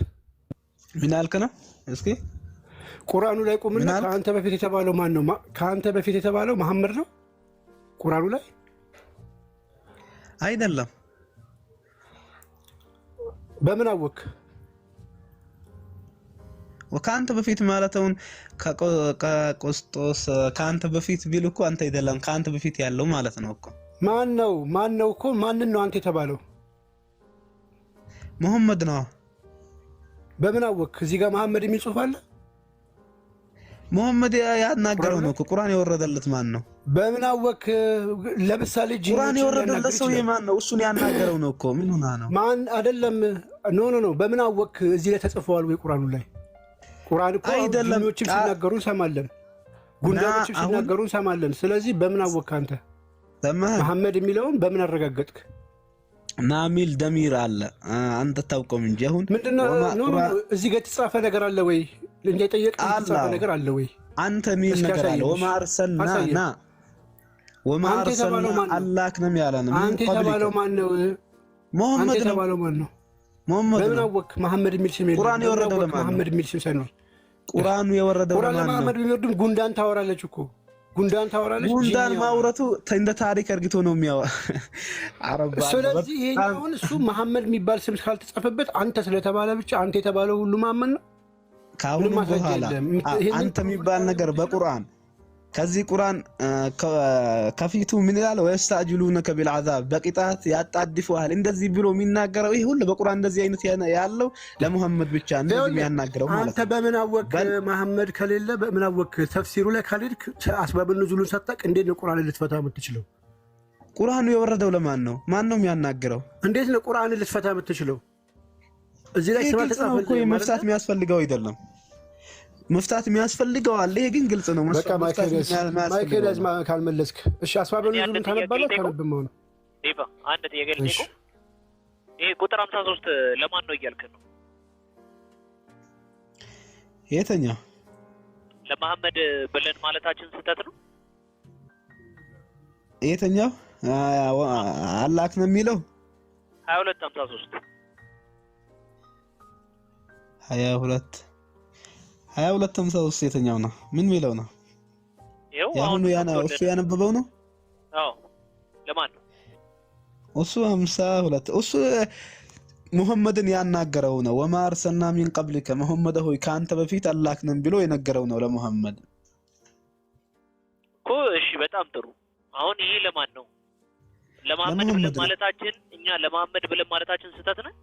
ምን አልክ ነው? እስኪ ቁርአኑ ላይ ቁምና ከአንተ በፊት የተባለው ማን ነው? ከአንተ በፊት የተባለው መሐመድ ነው ቁርአኑ ላይ አይደለም። በምን አወቅ? ወካንተ በፊት ማለተውን ከቆስጦስ ከአንተ በፊት ቢል እኮ አንተ አይደለም ከአንተ በፊት ያለው ማለት ነው እኮ። ማን ነው እኮ ማንን ነው አንተ የተባለው? መሐመድ ነው። በምን አወቅ? እዚህ ጋር መሐመድ የሚል ጽሑፍ አለ። መሐመድ ያናገረው ነው እኮ። ቁርአን የወረደለት ማን ነው? በምን አወቅ? ለምሳሌ ቁርአን የወረደለት ሰው ማን ነው? እሱን ያናገረው ነው እኮ። ምን ሆና ነው? ማን አይደለም። ኖ በምን አወቅ? እዚህ ላይ ተጽፈዋል ወይ ቁርአኑ ላይ? ቁርአን እኮ ጂኖች ሲናገሩ እንሰማለን፣ ጉንዳኖች ሲናገሩ እንሰማለን። ስለዚህ በምን አወቅ አንተ? መሐመድ የሚለውን በምን አረጋገጥክ? ናሚል ደሚር አለ አንተ ታውቀው እንጂ አሁን ምንድነው? እዚህ ጋር የተጻፈ ነገር አለ ወይ? እንደ ጠየቀ የተጻፈ ነገር አለ ወይ? አንተ ሚል ነገር አለ። ወማርሰልና አላህ ነው ያለን። አንተ የተባለው ማን ነው? መሐመድ የተባለው ማን ነው? በምን አወቅ? መሐመድ የሚል ስም የለም። ቁርአን የወረደው ለማን ነው? መሐመድ የሚል ስም ሳይኖር ቁርአኑ የወረደው ለማን ነው? መሐመድ ቢወርድም ጉንዳን ታወራለች እኮ። ጉንዳን ታወራለች። ጉንዳን ማውረቱ እንደ ታሪክ እርግቶ ነው የሚያው አረባ። ስለዚህ ይሄኛውን እሱ መሐመድ የሚባል ስም ካልተጻፈበት አንተ ስለተባለ ብቻ አንተ የተባለው ሁሉ መሐመድ ነው። ካሁን በኋላ አንተ የሚባል ነገር በቁርአን ከዚህ ቁርአን ከፊቱ ምን ይላል? ወይስተዕጅሉነከ ቢልዓዛብ በቅጣት ያጣድፉሃል እንደዚህ ብሎ የሚናገረው ይሄ ሁሉ በቁርአን እንደዚህ አይነት ያለው ለሙሐመድ ብቻ እንደዚህ የሚያናገረው ማለት ነው። አንተ በምን አወቅ መሐመድ ከሌለ በምን አወቅ? ተፍሲሩ ላይ ካልሄድክ አስባብ ኑዙሉን ሰጠቅ እንዴት ነው ቁርአን ልትፈታ የምትችለው? ቁርአኑ የወረደው ለማን ነው? ማን ነው የሚያናገረው? እንዴት ነው ቁርአን ልትፈታ የምትችለው? እዚህ ላይ ስማ ተጻፈ እኮ መፍታት የሚያስፈልገው አይደለም። መፍታት የሚያስፈልገው አለ። ይሄ ግን ግልጽ ነው። በቃ ማይከለዝ ካልመለስክ እሺ፣ አስባብ ኑዙሉን ታነባለህ ታነብም ነው ዲባ አንድ ጥያቄ ልጠይቀው። ይሄ ቁጥር 53 ለማን ነው እያልክ ነው? የትኛው ለመሐመድ ብለን ማለታችን ስህተት ነው? የትኛው አላህ ነው የሚለው 2253 2253 የትኛው ነው? ምን የሚለው ነው? ያሁኑ እሱ ያነበበው ነው? አዎ ለማን ነው? እሱ 52 እሱ ሙሐመድን ያናገረው ነው። ወማ አርሰልና ሚን ቀብሊከ ሙሐመድ ሆይ ካንተ በፊት አላህ ነን ብሎ የነገረው ነው ለሙሐመድ እኮ። እሺ በጣም ጥሩ። አሁን ይሄ ለማን ነው? ለመሐመድ ብለን ማለታችን እኛ ለመሐመድ ብለን ማለታችን ስህተት ነው?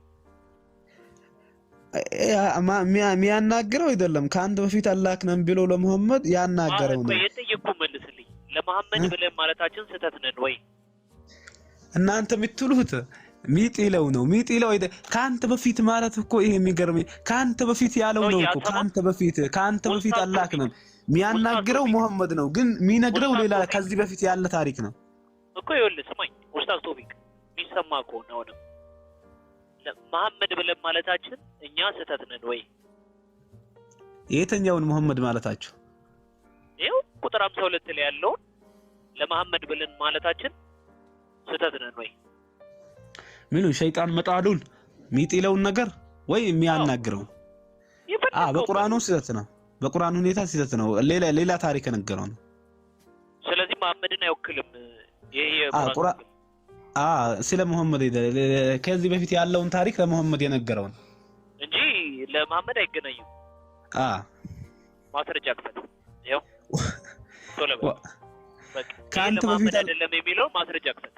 የሚያናገረው አይደለም። ካንተ በፊት አላህ ነን ብሎ ለሙሐመድ ያናገረው ነው። የጠየቁ መልስልኝ። ለመሐመድ ብለን ማለታችን ስህተት ነን ወይ? እናንተ የምትሉት ሚጥለው ነው። ሚጥለው ካንተ በፊት ማለት እኮ ይሄ የሚገርመኝ ካንተ በፊት ያለው ነው እኮ። ካንተ በፊት አላህ ነን የሚያናግረው ሙሐመድ ነው፣ ግን የሚነግረው ሌላ ከዚህ በፊት ያለ ታሪክ ነው እኮ። ይኸውልህ ስማኝ ኡስታዝ ቶቢክ የሚሰማ ከሆነ አሁንም መሐመድ ብለን ማለታችን እኛ ስህተት ነን ወይ? የትኛውን ሙሐመድ ማለታችሁ? ይኸው ቁጥር 52 ላይ ያለውን ለመሐመድ ብለን ማለታችን ስህተት ነን ወይ? ምኑ ሸይጣን መጣሉን ሚጥለውን ነገር ወይ የሚያናግረው? በቁርአኑ ስህተት ነው። በቁርአኑ ሁኔታ ስህተት ነው። ሌላ ታሪክ ነገረው ነው። ስለዚህ መሐመድን አይወክልም ይሄ ቁርአን። ስለ ሙሐመድ ከዚህ በፊት ያለውን ታሪክ ለሙሐመድ የነገረው ነው እንጂ ለመሐመድ አይገናኝም። ማስረጃ ክፈት። ይኸው ቶሎ በቃ ካንተ በፊት አይደለም የሚለው ማስረጃ ክፈት።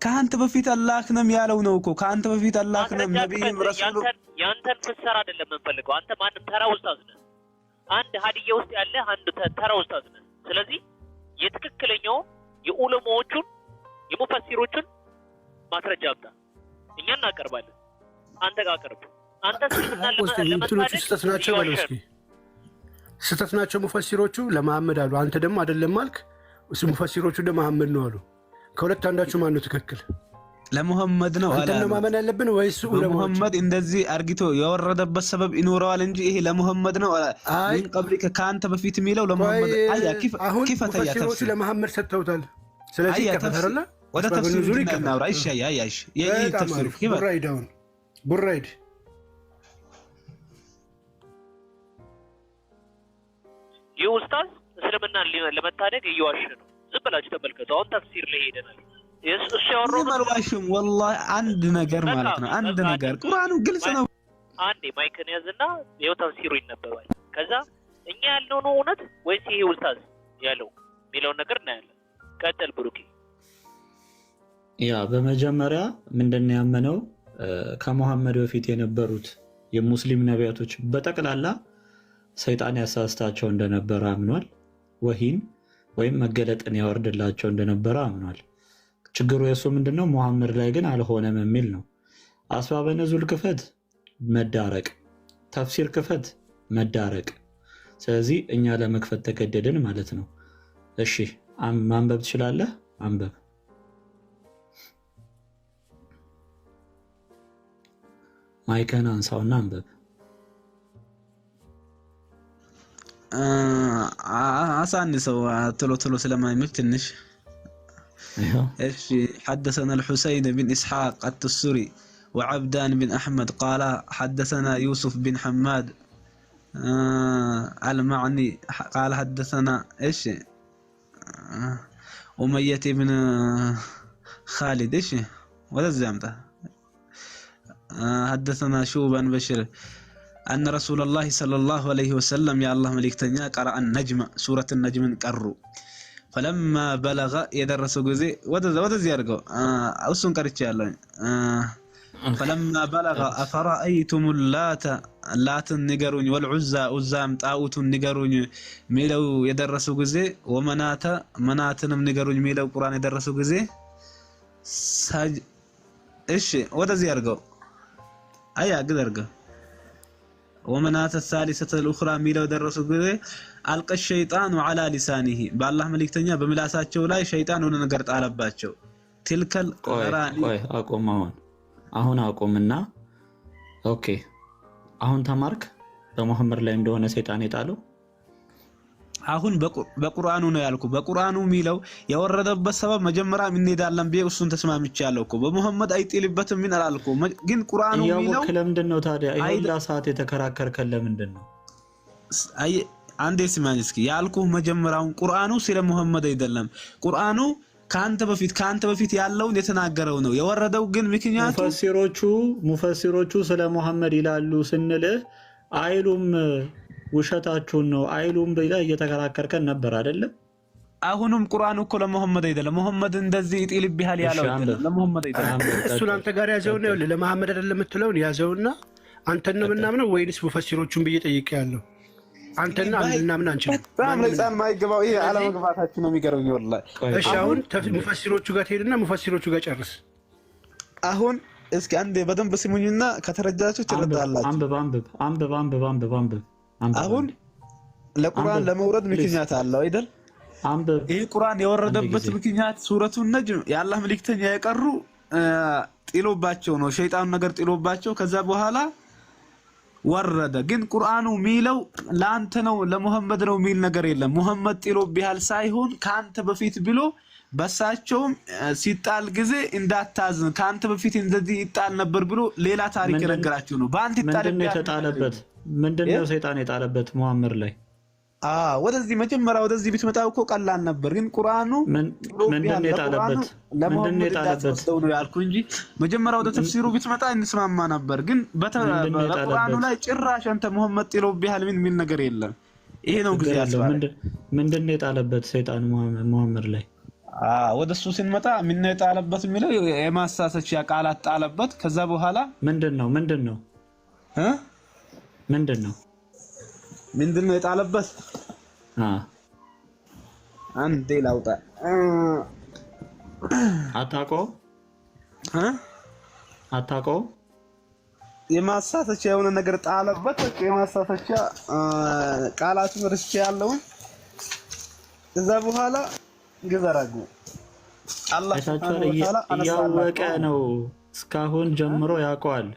ካንተ በፊት አላህ ነው ያለው ነው እኮ። ካንተ በፊት አላህ ነው ነብይም ረሱሉ። ያንተን ፍሰራ አይደለም የምንፈልገው። አንተ ማንም ተራ ኡስታዝ ነህ። አንድ ሀዲያ ውስጥ ያለ አንድ ተራ ኡስታዝ ነህ። ስለዚህ የትክክለኛው የዑለማዎቹን የሙፈሲሮቹን ማስረጃ አምጣ፣ እኛ እናቀርባለን። አንተ ጋር አቀርብ። አንተ ስህተት ናቸው በለው እስኪ። ስህተት ናቸው ሙፈሲሮቹ ለመሐመድ አሉ። አንተ ደግሞ አይደለም አልክ። ሙፈሲሮቹ ለመሐመድ ነው አሉ። ከሁለት አንዳችሁ ማን ነው ትክክል? ለሙሐመድ ነው አለ። አንተ ማመን ያለብን ወይስ ለሙሐመድ እንደዚህ አርግቶ የወረደበት ሰበብ ይኖረዋል እንጂ ይሄ ለሙሐመድ ነው ምን ቀብሊከ ካንተ በፊት የሚለው ለሙሐመድ كيف ሙፈሲሮቹ ለመሐመድ ሰጥተውታል። ስለዚህ ከፈተረላ ወደ ተፍሲሩ እናውራ። እሺ ይሄ ተፍሲሩ كيف ቡራይድ የኡስታዝ እስልምናን ለመታደግ እየዋሸ ነው። ዝም ብላችሁ ተመልከቱ። አሁን ተፍሲር ላይ ሄደናል። እሱ ያወራው ማልዋሽም ወላሂ አንድ ነገር ማለት ነው። አንድ ነገር ቁርአኑ ግልጽ ነው። አንዴ ማይክን ያዝና ይኸው ተፍሲሩ ይነበባል። ከዛ እኛ ያልነው ነው እውነት ወይስ ይሄ ኡስታዝ ያለው የሚለውን ነገር እናያለን። ቀጥል ብሩኪ። ያ በመጀመሪያ ምንድነው ያመነው ከመሐመድ በፊት የነበሩት የሙስሊም ነቢያቶች በጠቅላላ ሰይጣን ያሳስታቸው እንደነበረ አምኗል። ወሂን ወይም መገለጥን ያወርድላቸው እንደነበረ አምኗል። ችግሩ የሱ ምንድነው? መሐመድ ላይ ግን አልሆነም የሚል ነው። አስባበ ነዙል ክፈት መዳረቅ፣ ተፍሲር ክፈት መዳረቅ። ስለዚህ እኛ ለመክፈት ተገደድን ማለት ነው። እሺ ማንበብ ትችላለህ? አንበብ። ማይክህን አንሳውና አንበብ። عساني سوى تلو سلمان تنش. ايش حدثنا الحسين بن اسحاق التستري وعبدان بن احمد قال حدثنا يوسف بن حماد المعني قال حدثنا ايش أمية بن خالد ايش ولا الزامته حدثنا شوبان بشر أن رسول الله صلى الله عليه وسلم يا الله ملكتنيا قرأ النجم سورة النجم قروا فلما بلغ يدرس جزء ودز يرجو أوسن قريتش الله فلما بلغ أفرأيتم اللات النجرون والعزى عزام طاوت النجرون ميلو يدرس جزء ومناتنم نجرون ميلو قرآن يدرس جزء إيش ودز يرجو أيا قدرجو ومنات الثالثة الأخرى ميلو درسوا جزء ألقى الشيطان على لسانه بالله ملكتنيا بملاساتشو لا شيطان ولا نقرت على باتشو تلك القراني أقوم هون أقومنا أوكي أهون تمارك بمحمد لا يمدونا شيطان يتعلو አሁን በቁርአኑ ነው ያልኩ በቁርአኑ ሚለው የወረደበት ሰበብ መጀመሪያ ምን ይዳለም ቢኡሱን ተስማምቻለሁ እኮ በመሐመድ አይጥልበትም ምን አላልኩ ግን ቁርአኑ ሚለው ለምንድን ነው ታዲያ ይሁላ ሰዓት የተከራከርከን ለምንድን ነው አይ አንዴ ስማኝ እስኪ ያልኩ መጀመሪያውን ቁርአኑ ስለ መሐመድ አይደለም ቁርአኑ ካንተ በፊት ያለውን የተናገረው ነው የወረደው ግን ምክንያቱ ሙፈሲሮቹ ስለ መሐመድ ይላሉ ስንል አይሉም ውሸታችሁን ነው አይሉም በላ እየተከራከርከን ነበር አይደለ አሁንም ቁርአኑ እኮ ለመሐመድ አይደለም መሐመድ እንደዚህ ይጥልብሃል ያለው ለመሐመድ አይደለም እሱን አንተ ጋር ያዘውና ለመሐመድ አይደለም የምትለውን ያዘውና አንተን ነው ምናምን ወይስ ሙፈሲሮቹን በየጠይቀያለሁ አንተና አንድና ምን አንችልም በጣም ለጻን ማይገባው ይሄ አለመግባታችን ነው የሚገርመኝ ወላሂ እሺ አሁን ሙፈሲሮቹ ጋር ትሄድና ሙፈሲሮቹ ጋር ጨርስ አሁን እስኪ አንዴ በደንብ ስሙኝና ከተረዳችሁ ትረዳላችሁ አንብብ አሁን ለቁርአን ለመውረድ ምክንያት አለው አይደል ይሄ ቁርአን የወረደበት ምክንያት ሱረቱ ነጅም የአላህ መልእክተኛ የቀሩ ጥሎባቸው ነው ሸይጣን ነገር ጥሎባቸው ከዛ በኋላ ወረደ ግን ቁርአኑ ሚለው ለአንተ ነው ለሙሐመድ ነው ሚል ነገር የለም ሙሐመድ ጥሎብሃል ሳይሆን ካንተ በፊት ብሎ በሳቸውም ሲጣል ጊዜ እንዳታዝን ካንተ በፊት እንደዚህ ይጣል ነበር ብሎ ሌላ ታሪክ የነገራቸው ነው ባንተ ተጣለበት ምንድነው ሰይጣን የጣለበት ሙሐመድ ላይ ወደዚህ መጀመሪያ ወደዚህ ብትመጣው እኮ ቀላል ነበር ግን ቁርአኑ ምንድነው የጣለበት ነው ያልኩ እንጂ መጀመሪያ ወደ ተፍሲሩ ብትመጣ እንስማማ ነበር ግን በቁርአኑ ላይ ጭራሽ አንተ ሙሐመድ ጥሎብሃል ምን ነገር የለም ይሄ ነው ግዜ ያስባል ምንድነው የጣለበት ሰይጣን ሙሐመድ ላይ ወደሱ ስንመጣ ምን የጣለበት የሚለው የማሳሰቻ ቃላት ጣለበት ከዛ በኋላ ምንድነው የጣለበት አንዴ ላውጣ አታውቀው የማሳሰቻ የሆነ ነገር ጣለበት የማሳሰቻ ቃላቱን ርስቼ ያለው እዛ በኋላ ገዘራጉ አላህ ያወቀ ነው እስካሁን ጀምሮ ያውቀዋል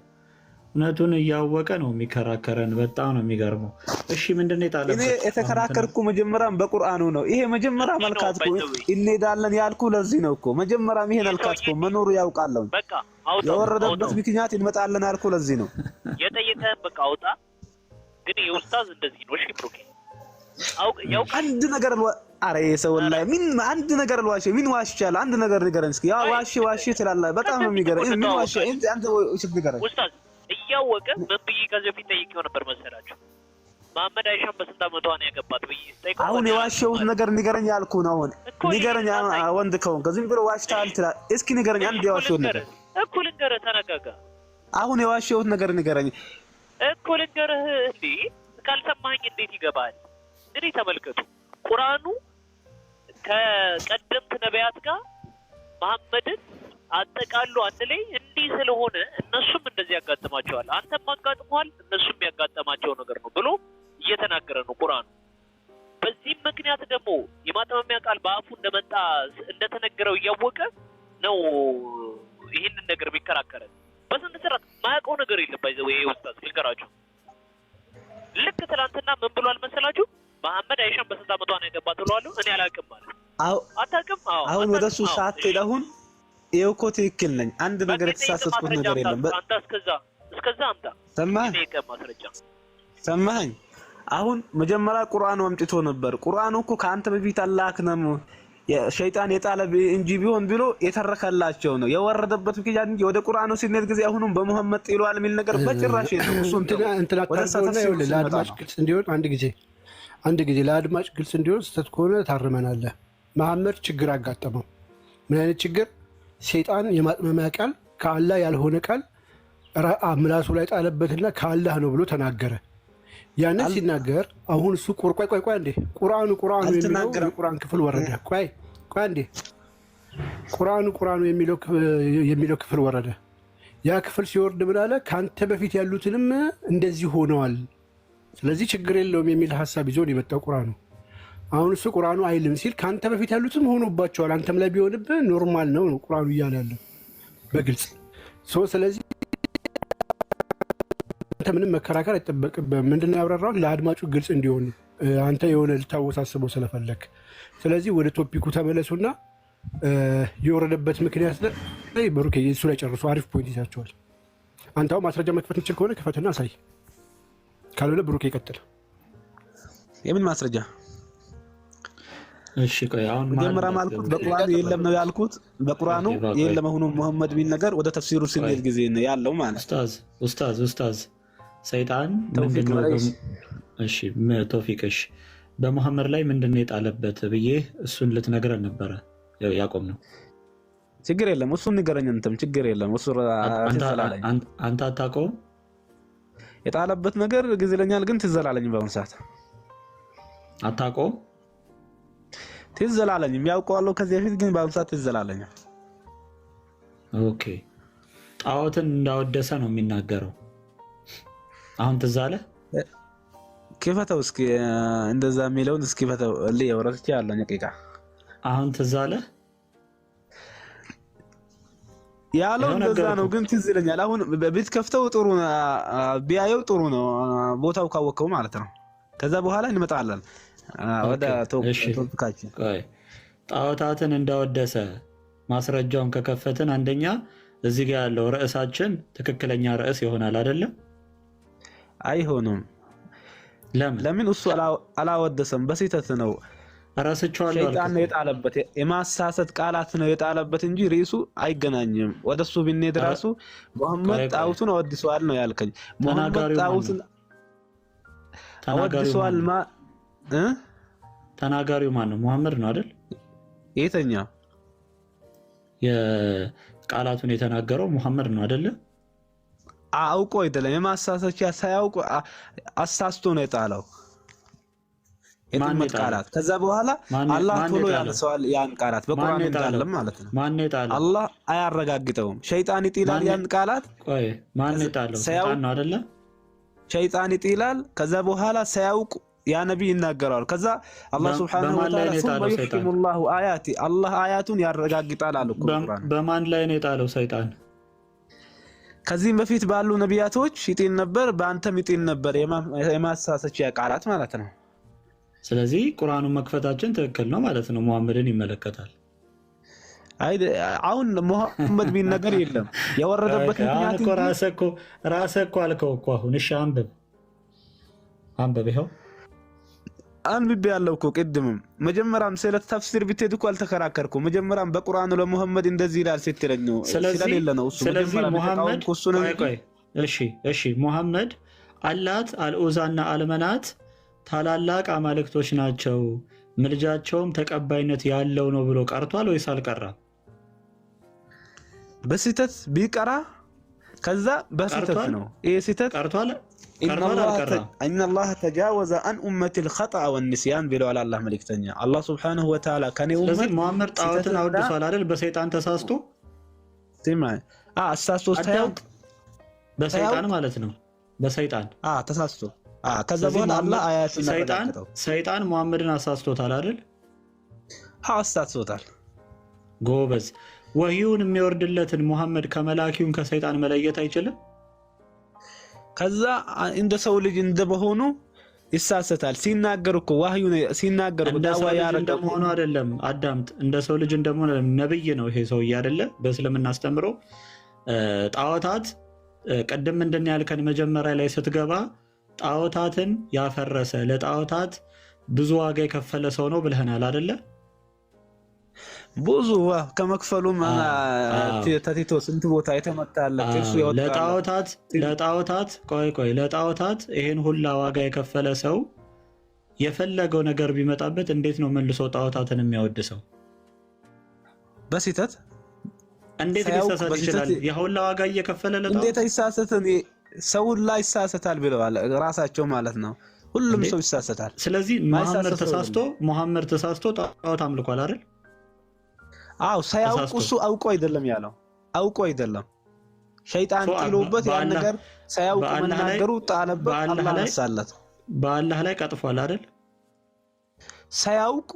እነቱን ያወቀ ነው የሚከራከረን በጣም ነው የሚገርመው እሺ ምንድነው የጣለበት እኔ የተከራከርኩ መጀመሪያም በቁርአኑ ነው ይሄ መጀመሪያ መልካትኩ እንሄዳለን ያልኩ ለዚህ ነው እኮ መጀመሪያም ይሄ መልካትኩ መኖሩ ያውቃለሁ በቃ አውጣ የወረደበት ምክንያት እንመጣለን ያልኩ ለዚህ ነው የጠየቀን በቃ አውጣ ግን የኡስታዝ እንደዚህ ነው እሺ ብሩኬ ያው አንድ ነገር አረ የሰው ላይ ምን አንድ ነገር ልዋሽ ምን ዋሽቻለሁ አንድ ነገር ንገረን እስኪ ያ ዋሽ ትላለህ በጣም ነው የሚገርም ምን ዋሽ አንተ እሺ ንገረን ኡስታዝ እያወቀ ምን ብዬ ከዚህ በፊት ጠይቄው ነበር መሰላችሁ መሐመድ አይሻን በስንት ዓመቷ ነው ያገባት ብዬ ጠይቀው አሁን የዋሽው ነገር ንገረኝ ያልኩ ነው አሁን ንገረኝ ወንድ ከሆንክ ዝም ብሎ ዋሽታል ትላለህ እስኪ ንገረኝ አንድ የዋሽው ነገር እኮ ልንገርህ ተነጋጋ አሁን የዋሽው ነገር ንገረኝ እኮ ልንገርህ እንዴ ካልሰማኸኝ እንዴት ይገባል እንግዲህ ተመልከቱ ቁርአኑ ከቀደምት ነቢያት ጋር መሐመድን አጠቃሉ አንድ ላይ እንዲህ ስለሆነ እነሱም እንደዚህ ያጋጥማቸዋል አንተም አጋጥሟል እነሱም ያጋጠማቸው ነገር ነው ብሎ እየተናገረ ነው ቁርአኑ በዚህ ምክንያት ደግሞ የማተማሚያ ቃል በአፉ እንደመጣ እንደተነገረው እያወቀ ነው ይሄንን ነገር ቢከራከረ በስንት ሰራት ማያውቀው ነገር የለም ባይዘው ይሄ ኡስታዝ ልንገራችሁ ልክ ትላንትና ምን ብሏል መሰላችሁ መሐመድ አይሻን በስንት ዓመቷ ነው ያገባት ብለዋል እኔ አላውቅም ማለት አታውቅም አሁን ወደሱ ሰዓት ሄደሁን ይሄው እኮ ትክክል ነኝ አንድ ነገር የተሳሳትኩት ነገር የለም አንተ እስከዛ አምጣ ሰማኸኝ አሁን መጀመሪያ ቁርአኑ አምጥቶ ነበር ቁርአኑ እኮ ካንተ በፊት አላህ ነው ሸይጣን የጣለ እንጂ ቢሆን ብሎ የተረከላቸው ነው የወረደበት ምክንያት እንጂ ወደ ቁርአኑ ሲነድ ጊዜ አሁንም በመሐመድ ጥሏል የሚል ነገር በጭራሽ የለም። እሱ እንትና ለአድማጭ ግልጽ እንዲሆን አንድ ጊዜ ለአድማጭ ግልጽ እንዲሆን ስህተት ከሆነ ታርመናለህ። መሐመድ ችግር አጋጠመው። ምን አይነት ችግር? ሸይጣን የማጥመሚያ ቃል ከአላህ ያልሆነ ቃል ምላሱ ላይ ጣለበትና ከአላህ ነው ብሎ ተናገረ። ያንን ሲናገር አሁን እሱ ቆይ እንዴ ቁርአኑ የሚለው የቁርአን ክፍል ወረደ። ቆይ እንዴ ቁርአኑ የሚለው ክፍል ወረደ። ያ ክፍል ሲወርድ ምን አለ? ካንተ በፊት ያሉትንም እንደዚህ ሆነዋል፣ ስለዚህ ችግር የለውም የሚል ሐሳብ ይዞ ነው የመጣው ቁርአኑ። አሁን እሱ ቁርአኑ አይልም ሲል ካንተ በፊት ያሉትም ሆኖባቸዋል፣ አንተም ላይ ቢሆንብህ ኖርማል ነው ቁርአኑ እያለ ያለው በግልጽ። ስለዚህ አንተ ምንም መከራከር አይጠበቅብህም። ምንድነው ያብራራው? ለአድማጩ ግልጽ እንዲሆን አንተ የሆነ ልታወሳስበው ስለፈለግ። ስለዚህ ወደ ቶፒኩ ተመለሱና የወረደበት ምክንያት ላይ ብሩክ እሱ ላይ ጨርሱ። አሪፍ ፖይንት ይዛቸዋል። አንተ አሁን ማስረጃ መክፈት የምችል ከሆነ ክፈትና አሳይ፣ ካልሆነ ብሩክ ይቀጥል። የምን ማስረጃ? እሺ ቆይ አሁን መጀመሪያ ማልኩት በቁርአኑ የለም ነው ያልኩት። በቁርአኑ የለም ሆኖ መሐመድ ቢን ነገር ወደ ተፍሲሩ ሲነድ ጊዜ ነው ያለው ማለት። ኡስታዝ ሰይጣን ምንድነው? እሺ ቶፊቅ፣ እሺ በመሐመድ ላይ ምንድነው የጣለበት ብዬ እሱን ልትነግረን ነበረ። ያቆም ነው። ችግር የለም እሱን ንገረኝ። እንተም ችግር የለም እሱ አንተ አታውቀውም። የጣለበት ነገር ግዝ ይለኛል፣ ግን ትዘላለኝ። በአሁን ሰዓት አታውቀውም። ትዘላለኝ ያውቀዋለሁ ከዚህ በፊት፣ ግን በአሁን ሰዓት ትዘላለኝ። ኦኬ ጣዖትን እንዳወደሰ ነው የሚናገረው። አሁን ትዝ አለ? ክፈተው እስኪ እንደዛ የሚለውን እስኪ ፈተው ለየወረች ያለው ደቂቃ። አሁን ትዝ አለ ያለው እንደዛ ነው፣ ግን ትዝ ይለኛል። አሁን ቤት ከፍተው ጥሩ ቢያየው ጥሩ ነው፣ ቦታው ካወቀው ማለት ነው። ከዛ በኋላ እንመጣለን ወደ ቶፒካችን። ጣዖታትን እንዳወደሰ ማስረጃውን ከከፈትን አንደኛ እዚህ ጋር ያለው ርዕሳችን ትክክለኛ ርዕስ ይሆናል አይደለም? አይሆንም። ለምን? እሱ አላወደሰም፣ በስህተት ነው። ራስቸዋለሁ ሸይጣን ነው የጣለበት፣ የማሳሰት ቃላት ነው የጣለበት እንጂ ርዕሱ አይገናኝም። ወደሱ ብንሄድ ራሱ መሐመድ ጣዖቱን አወድሷል ነው ያልከኝ። መሐመድ ጣዖቱን አወድሷል ተናጋሪው ማን ነው? መሐመድ ነው አይደል? የትኛው የቃላቱን የተናገረው መሐመድ ነው አይደል? አውቆ አይደለም፣ የማሳሰቻ ሳያውቅ አሳስቶ ነው የጣለው የጥመት ቃላት። ከዛ በኋላ አላህ ቶሎ ያነሳዋል ያን ቃላት በቁርአን እንዳለም ማለት ነው። ማን ነው የጣለው? አላህ አያረጋግጠውም። ሸይጣን ይጥላል ያን ቃላት። ቆይ ማን ነው የጣለው? ሰይጣን ነው አይደለ? ሸይጣን ይጥላል። ከዛ በኋላ ሳያውቅ ያ ነብይ ይናገራል። ከዛ አላህ Subhanahu Wa Ta'ala ሱብሃነሁ አያቲ አላህ አያቱን ያረጋግጣል አለ ቁርአን። በማን ላይ ነው የጣለው ሰይጣን? ከዚህም በፊት ባሉ ነቢያቶች ይጥል ነበር፣ በአንተም ይጥል ነበር፣ የማሳሰቻ ቃላት ማለት ነው። ስለዚህ ቁርአኑን መክፈታችን ትክክል ነው ማለት ነው። መሐመድን ይመለከታል። አሁን መሐመድ ቢን ነገር የለም የወረደበት ምክንያት እኮ ራስህ እኮ አልከው እኮ። አሁን እሺ አንብብ ይኸው አንብቤ ያለው እኮ ቅድምም መጀመሪያም ስለ ተፍሲር ብትሄድ እኮ አልተከራከርኩም። መጀመሪያም በቁርአኑ ለመሐመድ እንደዚህ ይላል ስትለኝ ነው ስለሌለ ነው እሱ መጀመሪያ መሐመድ እሺ መሐመድ አላት አልኡዛና አልመናት ታላላቅ አማልክቶች ናቸው፣ ምልጃቸውም ተቀባይነት ያለው ነው ብሎ ቀርቷል ወይስ አልቀራም? በስህተት ቢቀራ ከዛ በስህተት ነው ይሄ ስህተት ቀርቷል። إن الله تجاوز عن أمة الخطأ والنسيان ብለዋል አላህ መልእክተኛ አላህ Subhanahu Wa Ta'ala ከኔ ስለዚህ መሐመድ ጣዖትን አወድሷል አይደል? በሰይጣን ተሳስቶ አሳስቶ ሳያውቅ በሰይጣን ማለት ነው። በሰይጣን ተሳስቶ ከዛ በኋላ አላህ አያቱን አረጋግጠው ሰይጣን መሐመድን አሳስቶታል አይደል? አሳስቶታል። ጎበዝ። ወህዩን የሚወርድለትን መሐመድ ከመላኪውን ከሰይጣን መለየት አይችልም። ከዛ እንደ ሰው ልጅ እንደመሆኑ ይሳሰታል። ሲናገር እኮ ወህዩ ሲናገር ዳዋ እንደመሆኑ አይደለም። አዳምጥ። እንደ ሰው ልጅ እንደመሆኑ ነብይ ነው ይሄ ሰውዬ አይደለ? በእስልምና አስተምሮ ጣዖታት ቀደም እንደነ ያልከን መጀመሪያ ላይ ስትገባ ጣዖታትን ያፈረሰ ለጣዖታት ብዙ ዋጋ የከፈለ ሰው ነው ብለህናል አይደለ? ብዙ ከመክፈሉም ተቲቶ ስንት ቦታ የተመታለት እሱ ለጣዖታት ለጣዖታት ይሄን ሁላ ዋጋ የከፈለ ሰው የፈለገው ነገር ቢመጣበት እንዴት ነው መልሶ ጣዖታትን የሚያወድሰው? በስህተት እንዴት ሊሳሳት ይችላል? የሁላ ዋጋ እየከፈለ ለጣዖት እንዴት ይሳሳታል? ሰው ላይ ይሳሳታል ብለዋል ራሳቸው ማለት ነው። ሁሉም ሰው ይሳሳታል። ስለዚህ መሐመድ ተሳስቶ ጣዖት አምልኳል አይደል? አው ሳያውቁ እሱ አውቆ አይደለም ያለው፣ አውቆ አይደለም ሸይጣን ጥሎበት ያን ነገር ሳያውቁ መናገሩ ጣለበት። አላህ ነሳለት። በአላህ ላይ ቀጥፏል አይደል? ሳያውቁ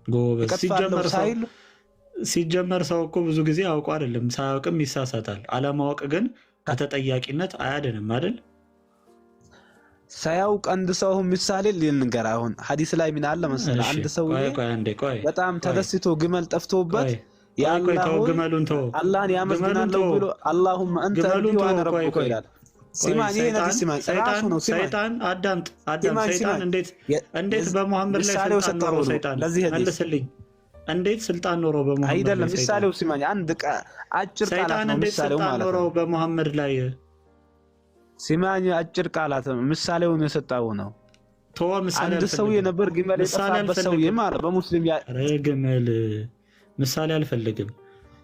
ጎበዝ። ሲጀመር ሰው እኮ ብዙ ጊዜ አውቆ አይደለም ሳያውቅም ይሳሳታል። አለማወቅ ግን ከተጠያቂነት አያድንም አይደል? ሳያውቅ አንድ ሰው ምሳሌ ልንገር። አሁን ሐዲስ ላይ ምን አለ መሰለህ? አንድ ሰው በጣም ተደስቶ ግመል ጠፍቶበት አላህን ያመስግናል ብሎ አላሁመ አንተ ረቢ ወአና ረቡከ ይላል። ሲማኝ ይሄ ነብይ ሲማኝ ራሱ ነው። ሰይጣን አዳምጥ። ሰይጣን እንዴት በመሐመድ ላይ ስልጣን ኖሮ ሰይጣን መልስልኝ። እንዴት ስልጣን ኖሮ በመሐመድ አይደለም ምሳሌው ሲማኝ አንድ አጭር ቃላት ነው ምሳሌው ማለት ነው። በመሐመድ ላይ ሲማኝ አጭር ቃላት ምሳሌውን የሰጣው ነው። አንድ ሰውዬ ነበር ግመል የጠፋበት ሰውዬ ማለት በሙስሊም ግመል ምሳሌ አልፈልግም።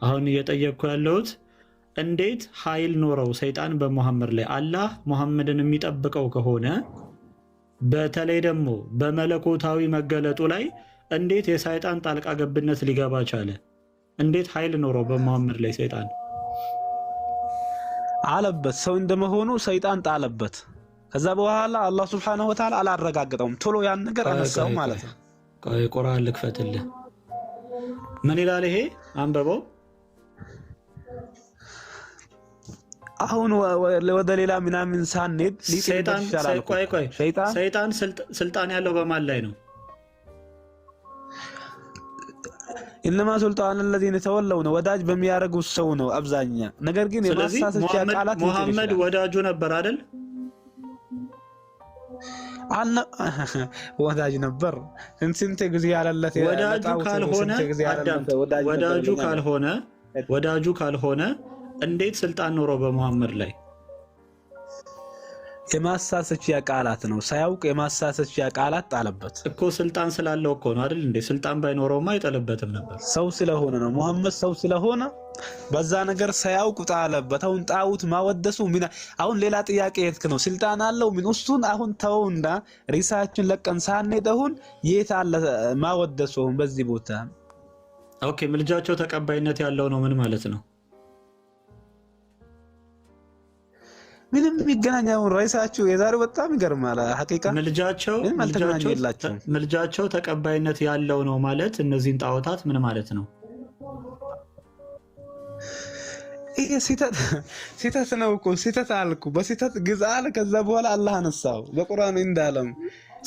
አሁን እየጠየቅኩ ያለሁት እንዴት ኃይል ኖረው ሰይጣን በመሐመድ ላይ አላህ መሐመድን የሚጠብቀው ከሆነ በተለይ ደግሞ በመለኮታዊ መገለጡ ላይ እንዴት የሰይጣን ጣልቃ ገብነት ሊገባ ቻለ? እንዴት ኃይል ኖረው በመሐመድ ላይ ሰይጣን አለበት? ሰው እንደመሆኑ ሰይጣን ጣለበት። ከዛ በኋላ አላህ Subhanahu Wa Ta'ala አላረጋገጠውም፣ ቶሎ ያን ነገር አነሳው ማለት ነው። ቆይ ቁርአን ልክፈትልህ። ምን ይላል ይሄ? አንበበው። አሁን ወደ ሌላ ምናምን ሳንሄድ ሰይጣን ስልጣን ያለው በማን ላይ ነው? ኢንማ ሱልጣን الذين ተወለው ነው፣ ወዳጅ በሚያረጉ ሰው ነው አብዛኛ። ነገር ግን የማሳሰቻ ቃላት መሐመድ ወዳጁ ነበር አይደል? ወዳጅ ነበር። እንስንት ጊዜ ያለለት ወዳጁ ካልሆነ እንዴት ስልጣን ኖሮ በመሐመድ ላይ? የማሳሰቻ ቃላት ነው። ሳያውቅ የማሳሰቻ ቃላት ጣለበት እኮ። ስልጣን ስላለው እኮ ነው አይደል እንዴ? ስልጣን ባይኖረውማ አይጠለበትም ነበር። ሰው ስለሆነ ነው። መሐመድ ሰው ስለሆነ በዛ ነገር ሳያውቅ ጣለበት። አሁን ጣውት ማወደሱ ምን? አሁን ሌላ ጥያቄ የትክ ነው? ስልጣን አለው ምን? እሱን አሁን ተውና ሪሳችን ለቀን ሳንሄድ አሁን የት አለ ማወደሱ? በዚህ ቦታ ኦኬ። ምልጃቸው ተቀባይነት ያለው ነው ምን ማለት ነው? ምንም የሚገናኛው ራይሳችሁ የዛሬው በጣም ይገርማል። ሐቂቃ ምልጃቸው ተቀባይነት ያለው ነው ማለት እነዚህን ጣዖታት ምን ማለት ነው? ይሄ ሲተት ነው እኮ ሲተት አልኩ። በሲተት ግዛል። ከዛ በኋላ አላህ አነሳው በቁርአኑ እንዳለም።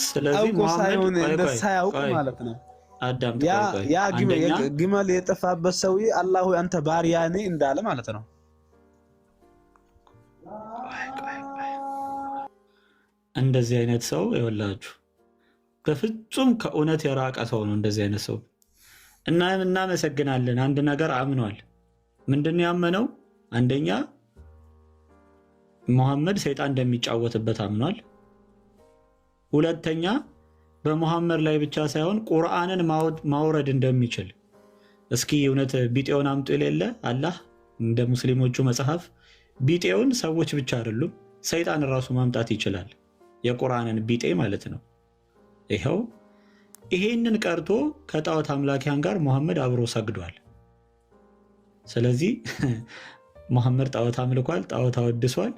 ስለዚህ ሙሐመድ እንደሳያውቅ ማለት ነው። ያ ግመል የጠፋበት ሰውዬ አላሁ አንተ ባሪያ ነህ እንዳለ ማለት ነው። እንደዚህ አይነት ሰው ይወላችሁ በፍጹም ከእውነት የራቀ ሰው ነው። እንደዚህ አይነት ሰው እናመሰግናለን። አንድ ነገር አምኗል። ምንድነው ያመነው? አንደኛ መሐመድ ሰይጣን እንደሚጫወትበት አምኗል። ሁለተኛ በመሐመድ ላይ ብቻ ሳይሆን ቁርአንን ማውረድ እንደሚችል። እስኪ እውነት ቢጤውን አምጡ የሌለ አላህ እንደ ሙስሊሞቹ መጽሐፍ ቢጤውን ሰዎች ብቻ አይደሉም ሰይጣን ራሱ ማምጣት ይችላል። የቁርአንን ቢጤ ማለት ነው። ይሄው ይሄንን ቀርቶ ከጣዖት አምላኪያን ጋር መሐመድ አብሮ ሰግዷል። ስለዚህ መሐመድ ጣዖት አምልኳል፣ ጣዖት አወድሷል።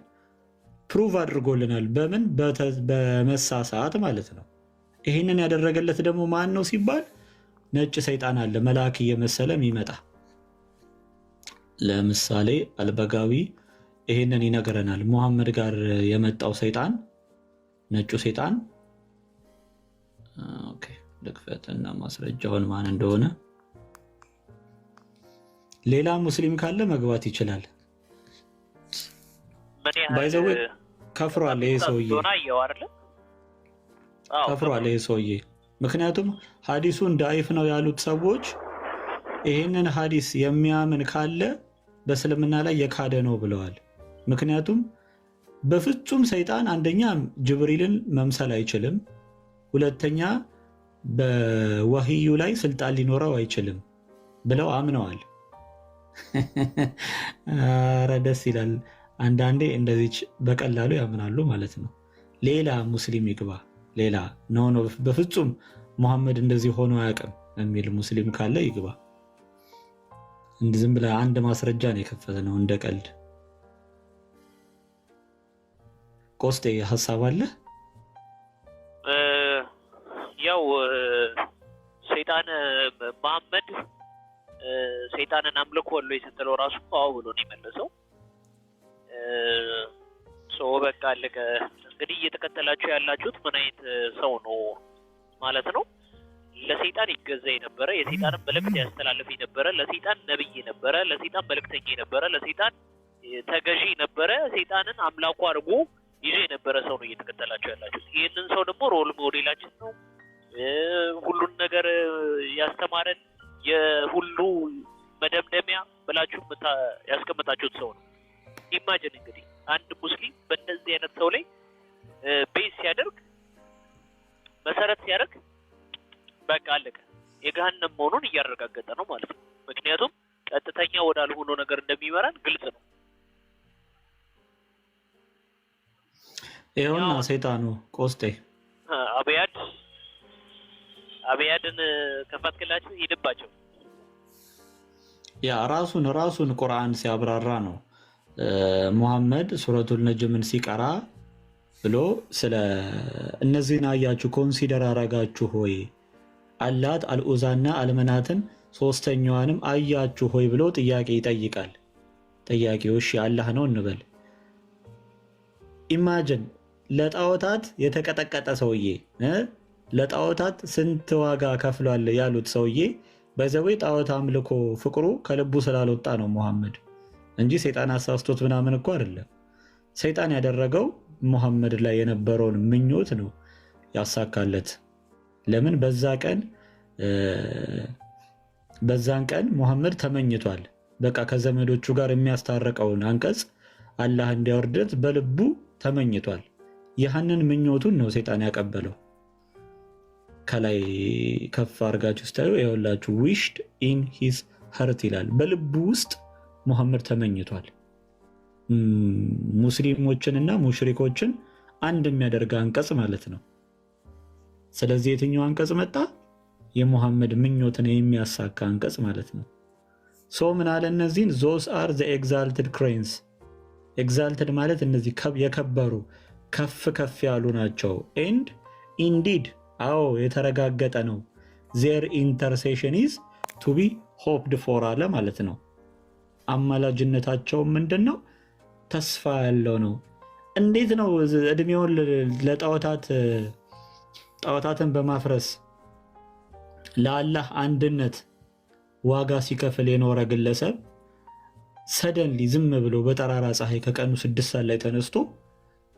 ፕሩቭ አድርጎልናል። በምን? በመሳሳት ማለት ነው። ይሄንን ያደረገለት ደግሞ ማን ነው ሲባል ነጭ ሰይጣን አለ፣ መልአክ እየመሰለ የሚመጣ። ለምሳሌ አልበጋዊ ይሄንን ይነግረናል። መሐመድ ጋር የመጣው ሰይጣን ነጩ ሰይጣን ኦኬ፣ ልክፈትና ማስረጃውን ማን እንደሆነ ሌላ ሙስሊም ካለ መግባት ይችላል። ባይዘው ከፍሯል ይሄ ሰውዬ፣ ከፍሯል ይሄ ሰውዬ። ምክንያቱም ሐዲሱን ዳኢፍ ነው ያሉት ሰዎች ይህንን ሐዲስ የሚያምን ካለ በእስልምና ላይ የካደ ነው ብለዋል። ምክንያቱም በፍጹም ሰይጣን አንደኛ ጅብሪልን መምሰል አይችልም፣ ሁለተኛ በወህዩ ላይ ስልጣን ሊኖረው አይችልም ብለው አምነዋል። ኧረ ደስ ይላል። አንዳንዴ እንደዚች በቀላሉ ያምናሉ ማለት ነው። ሌላ ሙስሊም ይግባ፣ ሌላ ኖ በፍጹም ሙሐመድ እንደዚህ ሆኖ አያውቅም የሚል ሙስሊም ካለ ይግባ። ዝም ብለህ አንድ ማስረጃ ነው የከፈትነው እንደ ቀልድ። ቆስጤ ሀሳብ አለ? ያው ሰይጣን መሐመድ ሰይጣንን አምልኮ የሰጠለው ራሱ አዎ ብሎ ነው የመለሰው። በቃ አለቀ። እንግዲህ እየተከተላችሁ ያላችሁት ምን አይነት ሰው ነው ማለት ነው? ለሰይጣን ይገዛ የነበረ የሰይጣንን መልእክት ያስተላልፍ የነበረ ለሰይጣን ነብይ የነበረ ለሰይጣን መልእክተኛ የነበረ ለሰይጣን ተገዢ የነበረ ሰይጣንን አምላኩ አድርጎ ይዞ የነበረ ሰው ነው እየተከተላችሁ ያላችሁት። ይህንን ሰው ደግሞ ሮል ሞዴላችን ነው፣ ሁሉን ነገር ያስተማረን የሁሉ መደምደሚያ ብላችሁ ያስቀመጣችሁት ሰው ነው። ኢማጂን እንግዲህ አንድ ሙስሊም በእንደዚህ አይነት ሰው ላይ ቤዝ ሲያደርግ መሰረት ሲያደርግ በቃ አለቀ። የገሃነም መሆኑን እያረጋገጠ ነው ማለት ነው። ምክንያቱም ቀጥተኛ ወዳልሆነው ነገር እንደሚመራን ግልጽ ነው። ይኸውና ሰይጣኑ ቆስጤ አብያድን ከፈትክላችሁ ይድባቸው። ያ ራሱን ቁርአን ሲያብራራ ነው ሙሐመድ ሱረቱል ነጅምን ሲቀራ ብሎ ስለ እነዚህን አያችሁ ኮንሲደር አረጋችሁ ሆይ አላት አልኡዛና አልመናትን ሶስተኛዋንም አያችሁ ሆይ ብሎ ጥያቄ ይጠይቃል። ጥያቄው እሺ አላህ ነው እንበል። ኢማጂን ለጣዖታት የተቀጠቀጠ ሰውዬ ለጣዖታት ስንት ዋጋ ከፍሏል ያሉት ሰውዬ በዘዌ ጣዖት አምልኮ ፍቅሩ ከልቡ ስላልወጣ ነው ሙሐመድ እንጂ ሰይጣን አሳስቶት ምናምን እኮ አይደለም። ሰይጣን ያደረገው ሙሐመድ ላይ የነበረውን ምኞት ነው ያሳካለት። ለምን በዛን ቀን ሙሐመድ ተመኝቷል። በቃ ከዘመዶቹ ጋር የሚያስታርቀውን አንቀጽ አላህ እንዲያወርድለት በልቡ ተመኝቷል። ያንን ምኞቱን ነው ሰይጣን ያቀበለው። ከላይ ከፍ አድርጋችሁ ስታዩ ይኸውላችሁ wished in his heart ይላል። በልቡ ውስጥ ሙሐመድ ተመኝቷል። ሙስሊሞችንና ሙሽሪኮችን አንድ የሚያደርግ አንቀጽ ማለት ነው። ስለዚህ የትኛው አንቀጽ መጣ? የሙሐመድ ምኞትን የሚያሳካ አንቀጽ ማለት ነው። ምን አለ? እነዚህን those are the exalted cranes exalted ማለት እነዚህ የከበሩ ከፍ ያሉ ናቸው። and indeed አዎ የተረጋገጠ ነው their intercession is to be hoped for አለ ማለት ነው። አማላጅነታቸው ምንድነው? ተስፋ ያለው ነው። እንዴት ነው እድሜውን ጣዖታትን በማፍረስ ለአላህ አንድነት ዋጋ ሲከፍል የኖረ ግለሰብ ሰደንሊ ዝም ብሎ በጠራራ ፀሐይ ከቀኑ 6 ሰዓት ላይ ተነስቶ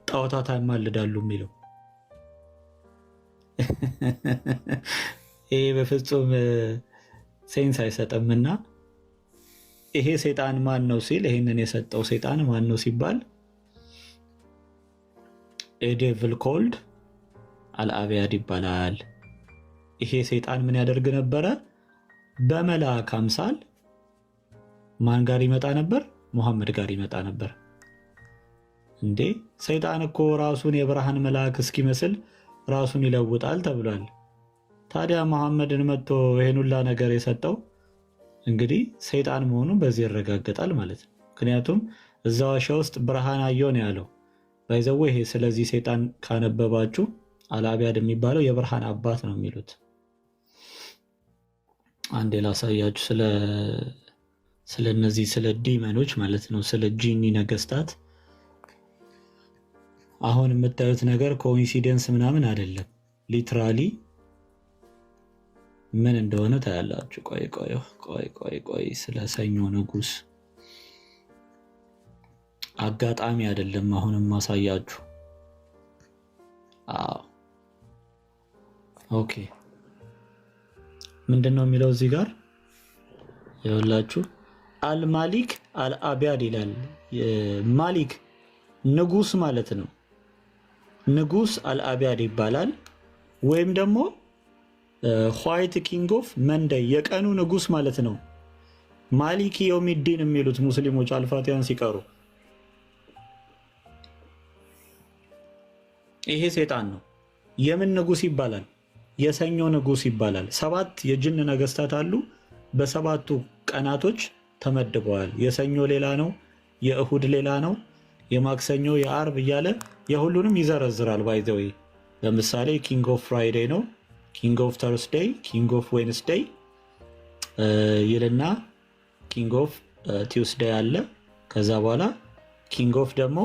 ጣዖታት ያማልዳሉ የሚለው? ይሄ በፍጹም ሴንስ አይሰጥምና ይሄ ሰይጣን ማን ነው ሲል ይሄንን የሰጠው ሰይጣን ማን ነው ሲባል ኤዴቭል ኮልድ አልአብያድ ይባላል። ይሄ ሰይጣን ምን ያደርግ ነበረ? በመልአክ አምሳል ማን ጋር ይመጣ ነበር? ሙሐመድ ጋር ይመጣ ነበር። እንዴ ሰይጣን እኮ ራሱን የብርሃን መልአክ እስኪመስል ራሱን ይለውጣል ተብሏል። ታዲያ ሙሐመድን መጥቶ ይሄን ሁላ ነገር የሰጠው እንግዲህ ሰይጣን መሆኑን በዚህ ይረጋገጣል ማለት ነው። ምክንያቱም እዛ ዋሻ ውስጥ ብርሃን አየሁ ነው ያለው። ባይዘው ይሄ ስለዚህ ሰይጣን ካነበባችሁ አልአብያድ የሚባለው የብርሃን አባት ነው የሚሉት። አንዴ ላሳያችሁ ስለ እነዚህ ስለ ዲመኖች ማለት ነው፣ ስለ ጂኒ ነገስታት። አሁን የምታዩት ነገር ኮኢንሲደንስ ምናምን አይደለም፣ ሊትራሊ ምን እንደሆነ ታያላችሁ። ቆይ ስለ ሰኞ ንጉስ አጋጣሚ አይደለም አሁንም ማሳያችሁ። ኦኬ ምንድነው የሚለው እዚህ ጋር ይኸውላችሁ አልማሊክ አልአቢያድ ይላል። ማሊክ ንጉስ ማለት ነው። ንጉስ አልአቢያድ ይባላል። ወይም ደግሞ ዋይት ኪንግ ኦፍ መንደይ የቀኑ ንጉስ ማለት ነው። ማሊክ የውሚዲን የሚሉት ሙስሊሞች አልፋቲያን ሲቀሩ ይሄ ሰይጣን ነው። የምን ንጉስ ይባላል? የሰኞ ንጉስ ይባላል። 7 የጅን ነገስታት አሉ። በሰባቱ ቀናቶች ተመድበዋል። የሰኞ ሌላ ነው፣ የእሁድ ሌላ ነው፣ የማክሰኞ የአርብ እያለ የሁሉንም ይዘረዝራል። ባይዘዌ ለምሳሌ ኪንግ ኦፍ ፍራይዴይ ነው፣ ኪንግ ኦፍ ተርስዴይ፣ ኪንግ ኦፍ ዌንስዴይ ይልና ኪንግ ኦፍ ቲውስዴይ አለ። ከዛ በኋላ ኪንግ ኦፍ ደግሞ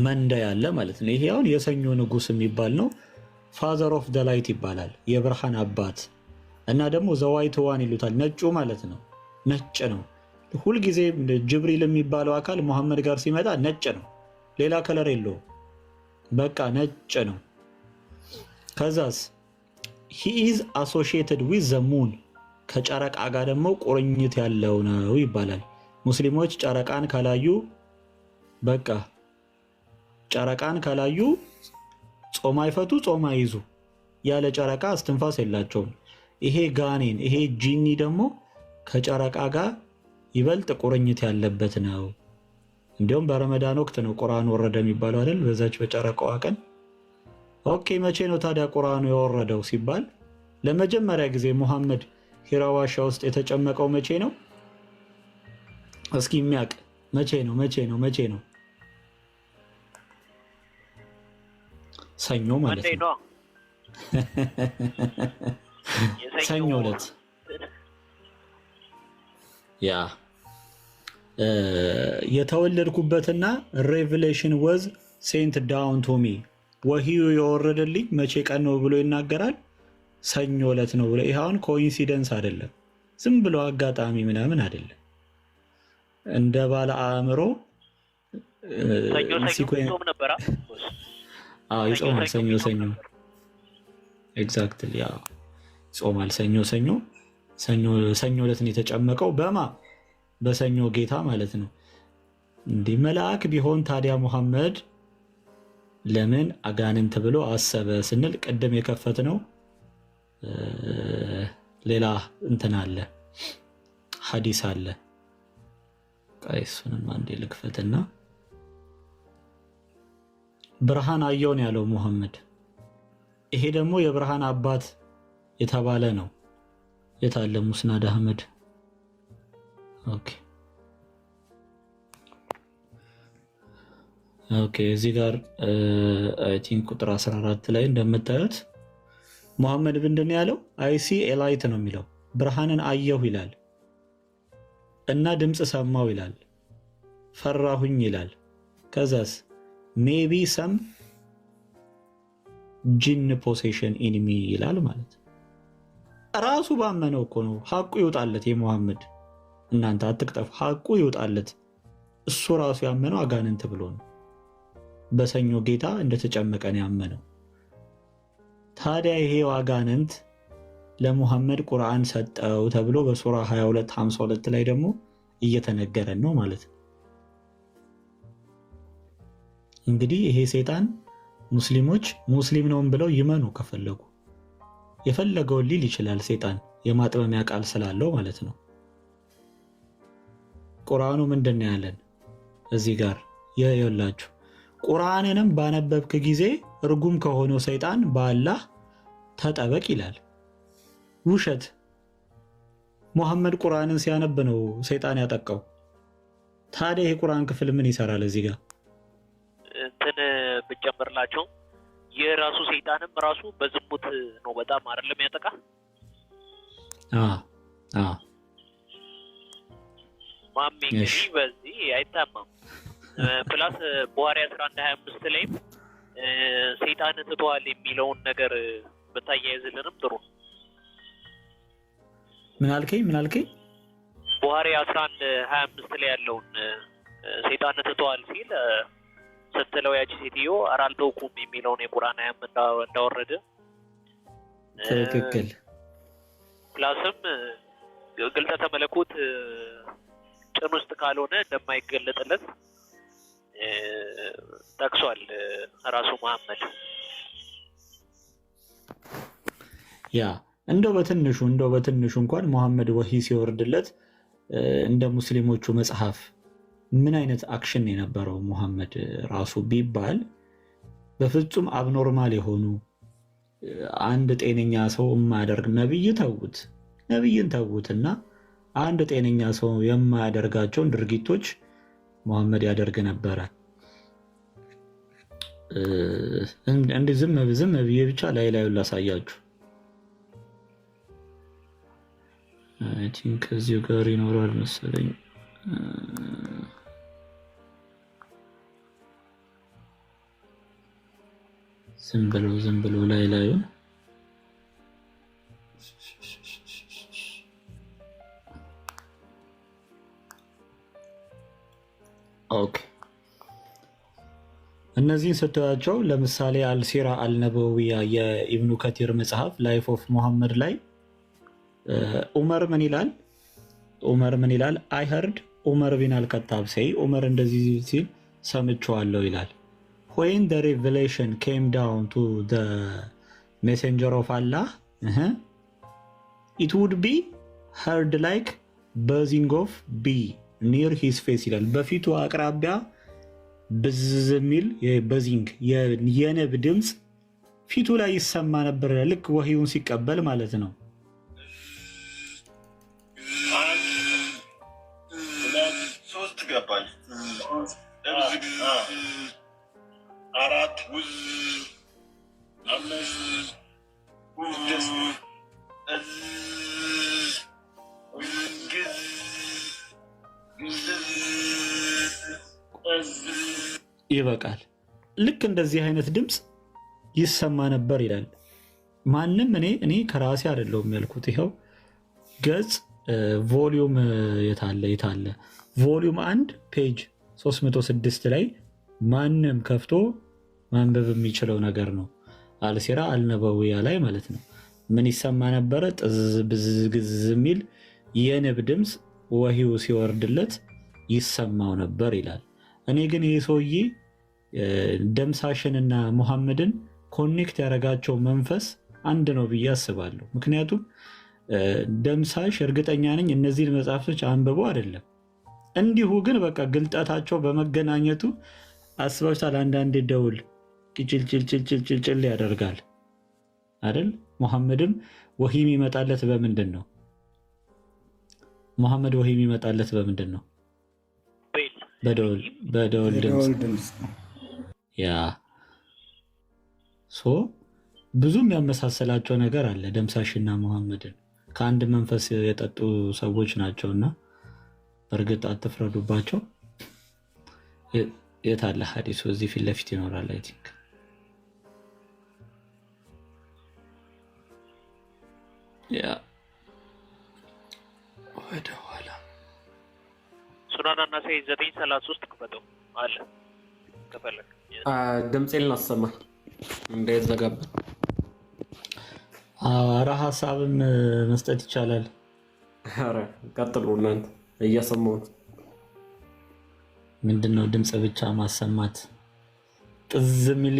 መንደይ አለ ማለት ነው። ይሄ አሁን የሰኞ ንጉስ የሚባል ነው። ፋዘር ኦፍ ደ ላይት ይባላል፣ የብርሃን አባት። እና ደግሞ ዘዋይት ዋን ይሉታል፣ ነጩ ማለት ነው። ነጭ ነው። ሁልጊዜ ጅብሪል የሚባለው አካል መሐመድ ጋር ሲመጣ ነጭ ነው፣ ሌላ ከለር የለውም። በቃ ነጭ ነው። ከዛስ he is associated with the moon ከጨረቃ ጋር ደግሞ ቁርኝት ያለው ነው ይባላል። ሙስሊሞች ጨረቃን ካላዩ በቃ ጨረቃን ካላዩ ጾም አይፈቱ፣ ጾም አይይዙ። ያለ ጨረቃ እስትንፋስ የላቸውም። ይሄ ጋኔን ይሄ ጂኒ ደግሞ ከጨረቃ ጋር ይበልጥ ቁርኝት ያለበት ነው። እንዲሁም በረመዳን ወቅት ነው ቁርአን ወረደ የሚባለው አይደል? በዛች በጨረቃዋ ቀን። ኦኬ መቼ ነው ታዲያ ቁርአኑ የወረደው ሲባል ለመጀመሪያ ጊዜ ሙሐመድ ሂራ ዋሻ ውስጥ የተጨመቀው መቼ ነው? እስኪ የሚያውቅ መቼ ነው? መቼ ነው? ሰኞ ማለት ነው። ሰኞ ዕለት ያ የተወለድኩበትና ሬቨሌሽን ወዝ ሴንት ዳውን ቱ ሚ ወህዩ የወረደልኝ መቼ ቀን ነው ብሎ ይናገራል። ሰኞ ዕለት ነው ብሎ። ይሄ አሁን ኮኢንሲደንስ አይደለም፣ ዝም ብሎ አጋጣሚ ምናምን አይደለም። እንደ ባለ አእምሮ ይጾማል። ሰኞ ኤግዛክትሊ ይጾማል። ሰኞ ዕለት ነው የተጨመቀው። በማ በሰኞ ጌታ ማለት ነው። እንዲህ መልአክ ቢሆን ታዲያ ሙሐመድ ለምን አጋንንት ብሎ አሰበ ስንል ቅድም የከፈት ነው ሌላ እንትን አለ፣ ሐዲስ አለ። እሱንም አንዴ ልክፈትና ብርሃን አየውን ያለው ሙሐመድ። ይሄ ደግሞ የብርሃን አባት የተባለ ነው። የታለ ሙስናድ አህመድ? ኦኬ እዚህ ጋር አይ ቲንክ ቁጥር 14 ላይ እንደምታዩት ሙሐመድ ምንድን ነው ያለው? አይሲ ኤላይት ነው የሚለው። ብርሃንን አየሁ ይላል እና ድምፅ ሰማው ይላል፣ ፈራሁኝ ይላል። ከዛስ ሜቢ ሰም ጂን ፖሴሽን ኢንሚ ይላል ማለት ራሱ ባመነው እኮ ነው። ሐቁ ይውጣለት የሙሐመድ እናንተ አትቅጠፉ። ሐቁ ይውጣለት። እሱ ራሱ ያመነው አጋንንት ብሎ ነው። በሰኞ ጌታ እንደተጨመቀ ነው ያመነው። ታዲያ ይሄ አጋንንት ለሙሐመድ ቁርአን ሰጠው ተብሎ በሱራ 22:52 ላይ ደግሞ እየተነገረን ነው ማለት ነው። እንግዲህ ይሄ ሰይጣን ሙስሊሞች ሙስሊም ነውም ብለው ይመኑ ከፈለጉ የፈለገውን ሊል ይችላል። ሰይጣን የማጥመሚያ ቃል ስላለው ማለት ነው። ቁርአኑ ምንድን ነው ያለን እዚህ ጋር? ይኸውላችሁ ቁርአንንም ባነበብክ ጊዜ እርጉም ከሆነው ሰይጣን በአላህ ተጠበቅ ይላል። ውሸት። ሙሐመድ ቁርአንን ሲያነብ ነው ሰይጣን ያጠቃው። ታዲያ ይሄ ቁርአን ክፍል ምን ይሰራል እዚህ ጋር? እንትን ብጨምርላቸው የራሱ ሰይጣንም ራሱ በዝሙት ነው በጣም አይደለም ያጠቃ። ማሜ እንግዲህ በዚህ አይታማም። ፕላስ ቡሃሪ 11:25 ላይም ሰይጣን ትተዋል የሚለውን ነገር ብታያይዝልንም ጥሩ። ምን አልከኝ? ቡሃሪ 11:25 ላይ ያለውን ሰይጣን ትተዋል ሲል ስትለው ያቺ ሴትዮ ኧረ አልተውኩም የሚለውን የቁርአን አያም እንዳወረደ ትክክል። ፕላስም ግልጠተ መለኮት ጭን ውስጥ ካልሆነ እንደማይገለጥለት ጠቅሷል ራሱ መሐመድ። ያ እንደው በትንሹ እንኳን መሐመድ ወሂ ሲወርድለት እንደ ሙስሊሞቹ መጽሐፍ ምን አይነት አክሽን የነበረው መሐመድ ራሱ ቢባል በፍጹም አብኖርማል የሆኑ አንድ ጤነኛ ሰው የማያደርግ ነብይን ተዉትና አንድ ጤነኛ ሰው የማያደርጋቸውን ድርጊቶች መሐመድ ያደርግ ነበረ። እንደ ዝም ብዬ ብቻ ላዩን ላሳያችሁ። አይ ቲንክ እዚሁ ጋር ይኖራል መሰለኝ። ዝም ብሎ ላዩን ኦኬ። እነዚህን ስታያቸው ለምሳሌ አልሲራ አልነበዊያ የኢብኑ ከቲር መጽሐፍ ላይፍ ኦፍ ሙሐመድ ላይ ዑመር ምን ይላል? አይ ኸርድ ዑመር ቢን አልከታብ ሴይ ዑመር እንደዚህ ሲል ሰምቼዋለሁ ይላል። when the revelation came down to the messenger of Allah it would be heard like buzzing of bee near his face ይላል። በፊቱ አቅራቢያ ብዝ የሚል የበዚንግ የንብ ድምፅ ፊቱ ላይ ይሰማ ነበር፣ ልክ ወህዩን ሲቀበል ማለት ነው። ገባኝ 4 5 ይበቃል። ልክ እንደዚህ አይነት ድምፅ ይሰማ ነበር ይላል። ማንም እኔ ከራሴ አይደለሁም ያልኩት። ይኸው ገጽ ቮሊዩም የታለ ቮሊዩም 1 ፔጅ 306 ላይ ማንም ከፍቶ ማንበብ የሚችለው ነገር ነው። አልሲራ አልነበዊያ ላይ ማለት ነው። ምን ይሰማ ነበረ? ጥዝ ብዝግዝ የሚል የንብ ድምፅ ወህዩ ሲወርድለት ይሰማው ነበር ይላል። እኔ ግን ይህ ሰውዬ ደምሳሽንና ሙሐመድን ኮኔክት ያደረጋቸው መንፈስ አንድ ነው ብዬ አስባለሁ። ምክንያቱም ደምሳሽ እርግጠኛ ነኝ እነዚህን መጽሐፍቶች አንብቦ አይደለም፣ እንዲሁ ግን በቃ ግልጠታቸው በመገናኘቱ አስባችኋል። አንዳንድ ደውል ጭልጭልጭልጭልጭል ያደርጋል አይደል? ሙሐመድም ወህይ የሚመጣለት በምንድን ነው? ሙሐመድ ወህይ የሚመጣለት በምንድን ነው? በደውል ድምፅ። ያ ሶ ብዙም ያመሳሰላቸው ነገር አለ። ደምሳሽና ሙሐመድን ከአንድ መንፈስ የጠጡ ሰዎች ናቸውና በእርግጥ አትፍረዱባቸው። የት አለ ሐዲሱ? እዚህ ፊት ለፊት ይኖራል። አይ ቲንክ ያ ወደ ኋላ ሱናናና ሰይ 933 ክፈተው አለ ከፈለክ ድምጼን ላሰማ እንዳይዘጋብን። ኧረ ሀሳብም መስጠት ይቻላል። ኧረ ቀጥሉ እናንተ እየሰማሁ ነው። ምንድነው ድምፅ ብቻ ማሰማት? ጥዝ የሚል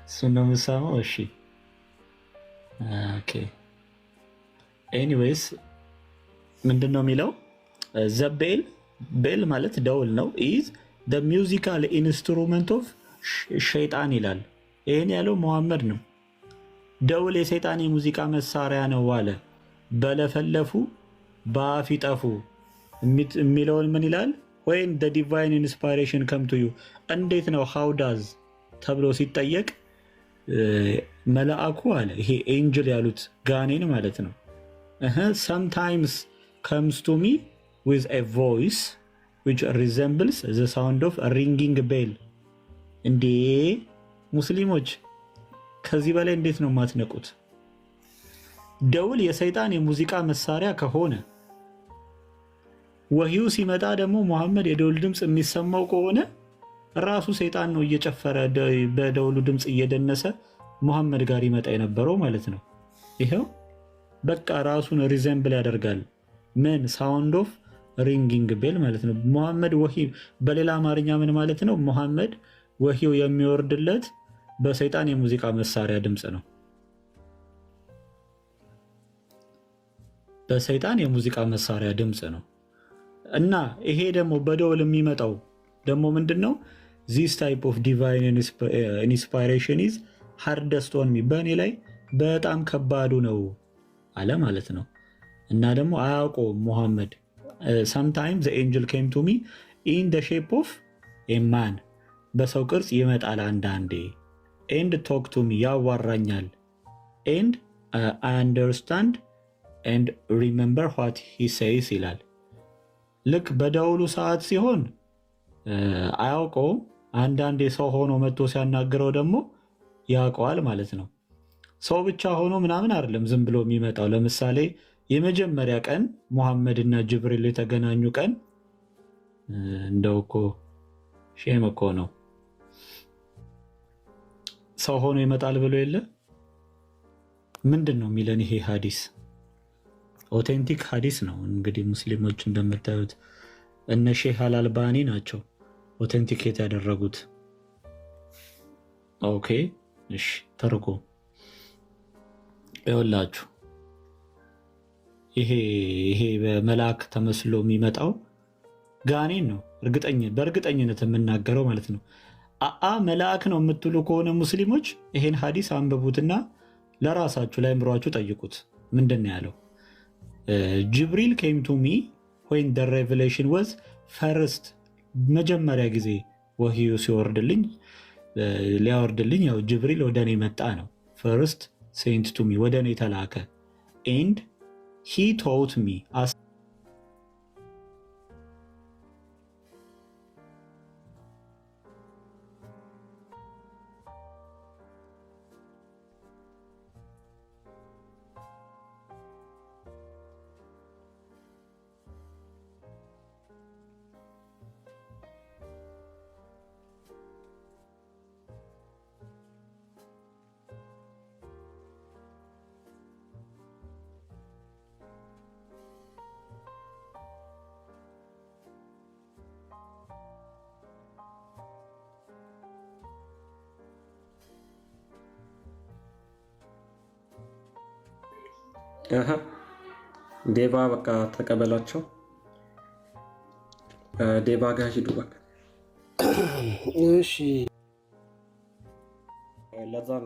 እሱን ነው የምሰማው። እሺ ኦኬ። ኤኒዌይስ ምንድነው የሚለው? ቤል ማለት ደውል ነው። ኢዝ the musical instrument of ሸይጣን ይላል። ይህን ያለው መሐመድ ነው። ደውል የሰይጣን የሙዚቃ መሳሪያ ነው አለ። በለፈለፉ በአፍ ይጠፉ የሚለውን ምን ይላል? ወይም the divine inspiration come to you እንዴት ነው how does ተብሎ ሲጠየቅ መልአኩ አለ። ይሄ ኤንጅል ያሉት ጋኔን ማለት ነው። sometimes comes to me with a voice which resembles the sound of a ringing bell። እንዴ ሙስሊሞች ከዚህ በላይ እንዴት ነው የማትነቁት? ደውል የሰይጣን የሙዚቃ መሳሪያ ከሆነ ወህዩ ሲመጣ ደግሞ መሐመድ የደውል ድምፅ የሚሰማው ከሆነ ራሱ ሰይጣን ነው እየጨፈረ በደውሉ ድምፅ እየደነሰ መሐመድ ጋር ይመጣ የነበረው ማለት ነው። ይሄው በቃ ራሱን ሪዘምብል ያደርጋል። ምን ሳውንድ ኦፍ ሪንጊንግ ቤል ማለት ነው። ሙሐመድ ወሂ በሌላ አማርኛ ምን ማለት ነው? ሙሐመድ ወሂው የሚወርድለት በሰይጣን የሙዚቃ መሳሪያ ድምፅ ነው። በሰይጣን የሙዚቃ መሳሪያ ድምፅ ነው። እና ይሄ ደግሞ በደወል የሚመጣው ደግሞ ምንድን ነው? ዚስ ታይፕ ኦፍ ዲቫይን ኢንስፓይሬሽን ኢዝ ሃርደስት ኦን ሚ፣ በእኔ ላይ በጣም ከባዱ ነው አለ ማለት ነው። እና ደግሞ አያውቀውም ሙሐመድ ሰምታይም ዘ ኤንጅል ኬም ቱ ሚ ኢን ደ ሼፕ ኦፍ ኤ ማን፣ በሰው ቅርጽ ይመጣል አንዳንዴ። ኤንድ ቶክ ቱ ሚ፣ ያዋራኛል። ኤንድ አይ አንደርስታንድ ኤንድ ሪሜምበር ዋት ሂ ሴይስ ይላል። ልክ በደውሉ ሰዓት ሲሆን አያውቀውም። አንዳንዴ ሰው ሆኖ መጥቶ ሲያናግረው ደግሞ ያውቀዋል ማለት ነው። ሰው ብቻ ሆኖ ምናምን አይደለም ዝም ብሎ የሚመጣው። ለምሳሌ የመጀመሪያ ቀን ሙሐመድ እና ጅብሪል የተገናኙ ቀን እንደው እኮ ሼም እኮ ነው። ሰው ሆኖ ይመጣል ብሎ የለ። ምንድን ነው የሚለን ይሄ ሀዲስ? ኦቴንቲክ ሀዲስ ነው። እንግዲህ ሙስሊሞች እንደምታዩት እነ ሼህ አልአልባኒ ናቸው ኦቴንቲኬት ያደረጉት። ኦኬ እሺ፣ ተርጎ ይኸውላችሁ ይሄ በመልአክ ተመስሎ የሚመጣው ጋኔን ነው። በእርግጠኝነት የምናገረው ማለት ነው። መልአክ ነው የምትሉ ከሆነ ሙስሊሞች ይሄን ሀዲስ አንብቡትና ለራሳችሁ ለአእምሯችሁ ጠይቁት። ምንድን ነው ያለው? ጅብሪል ኬም ቱ ሚ ዌን ደ ሬቨሌሽን ወዝ ፈርስት፣ መጀመሪያ ጊዜ ወህዩ ሲወርድልኝ ሊያወርድልኝ ያው ጅብሪል ወደ እኔ መጣ ነው። ፈርስት ሴንት ቱ ሚ፣ ወደ እኔ ተላከ። ኤንድ ሂ ቶት ሚ፣ ዴቫ በቃ ተቀበላቸው። ዴቫ ጋር ሂዱ በቃ። እሺ ለዛ ነው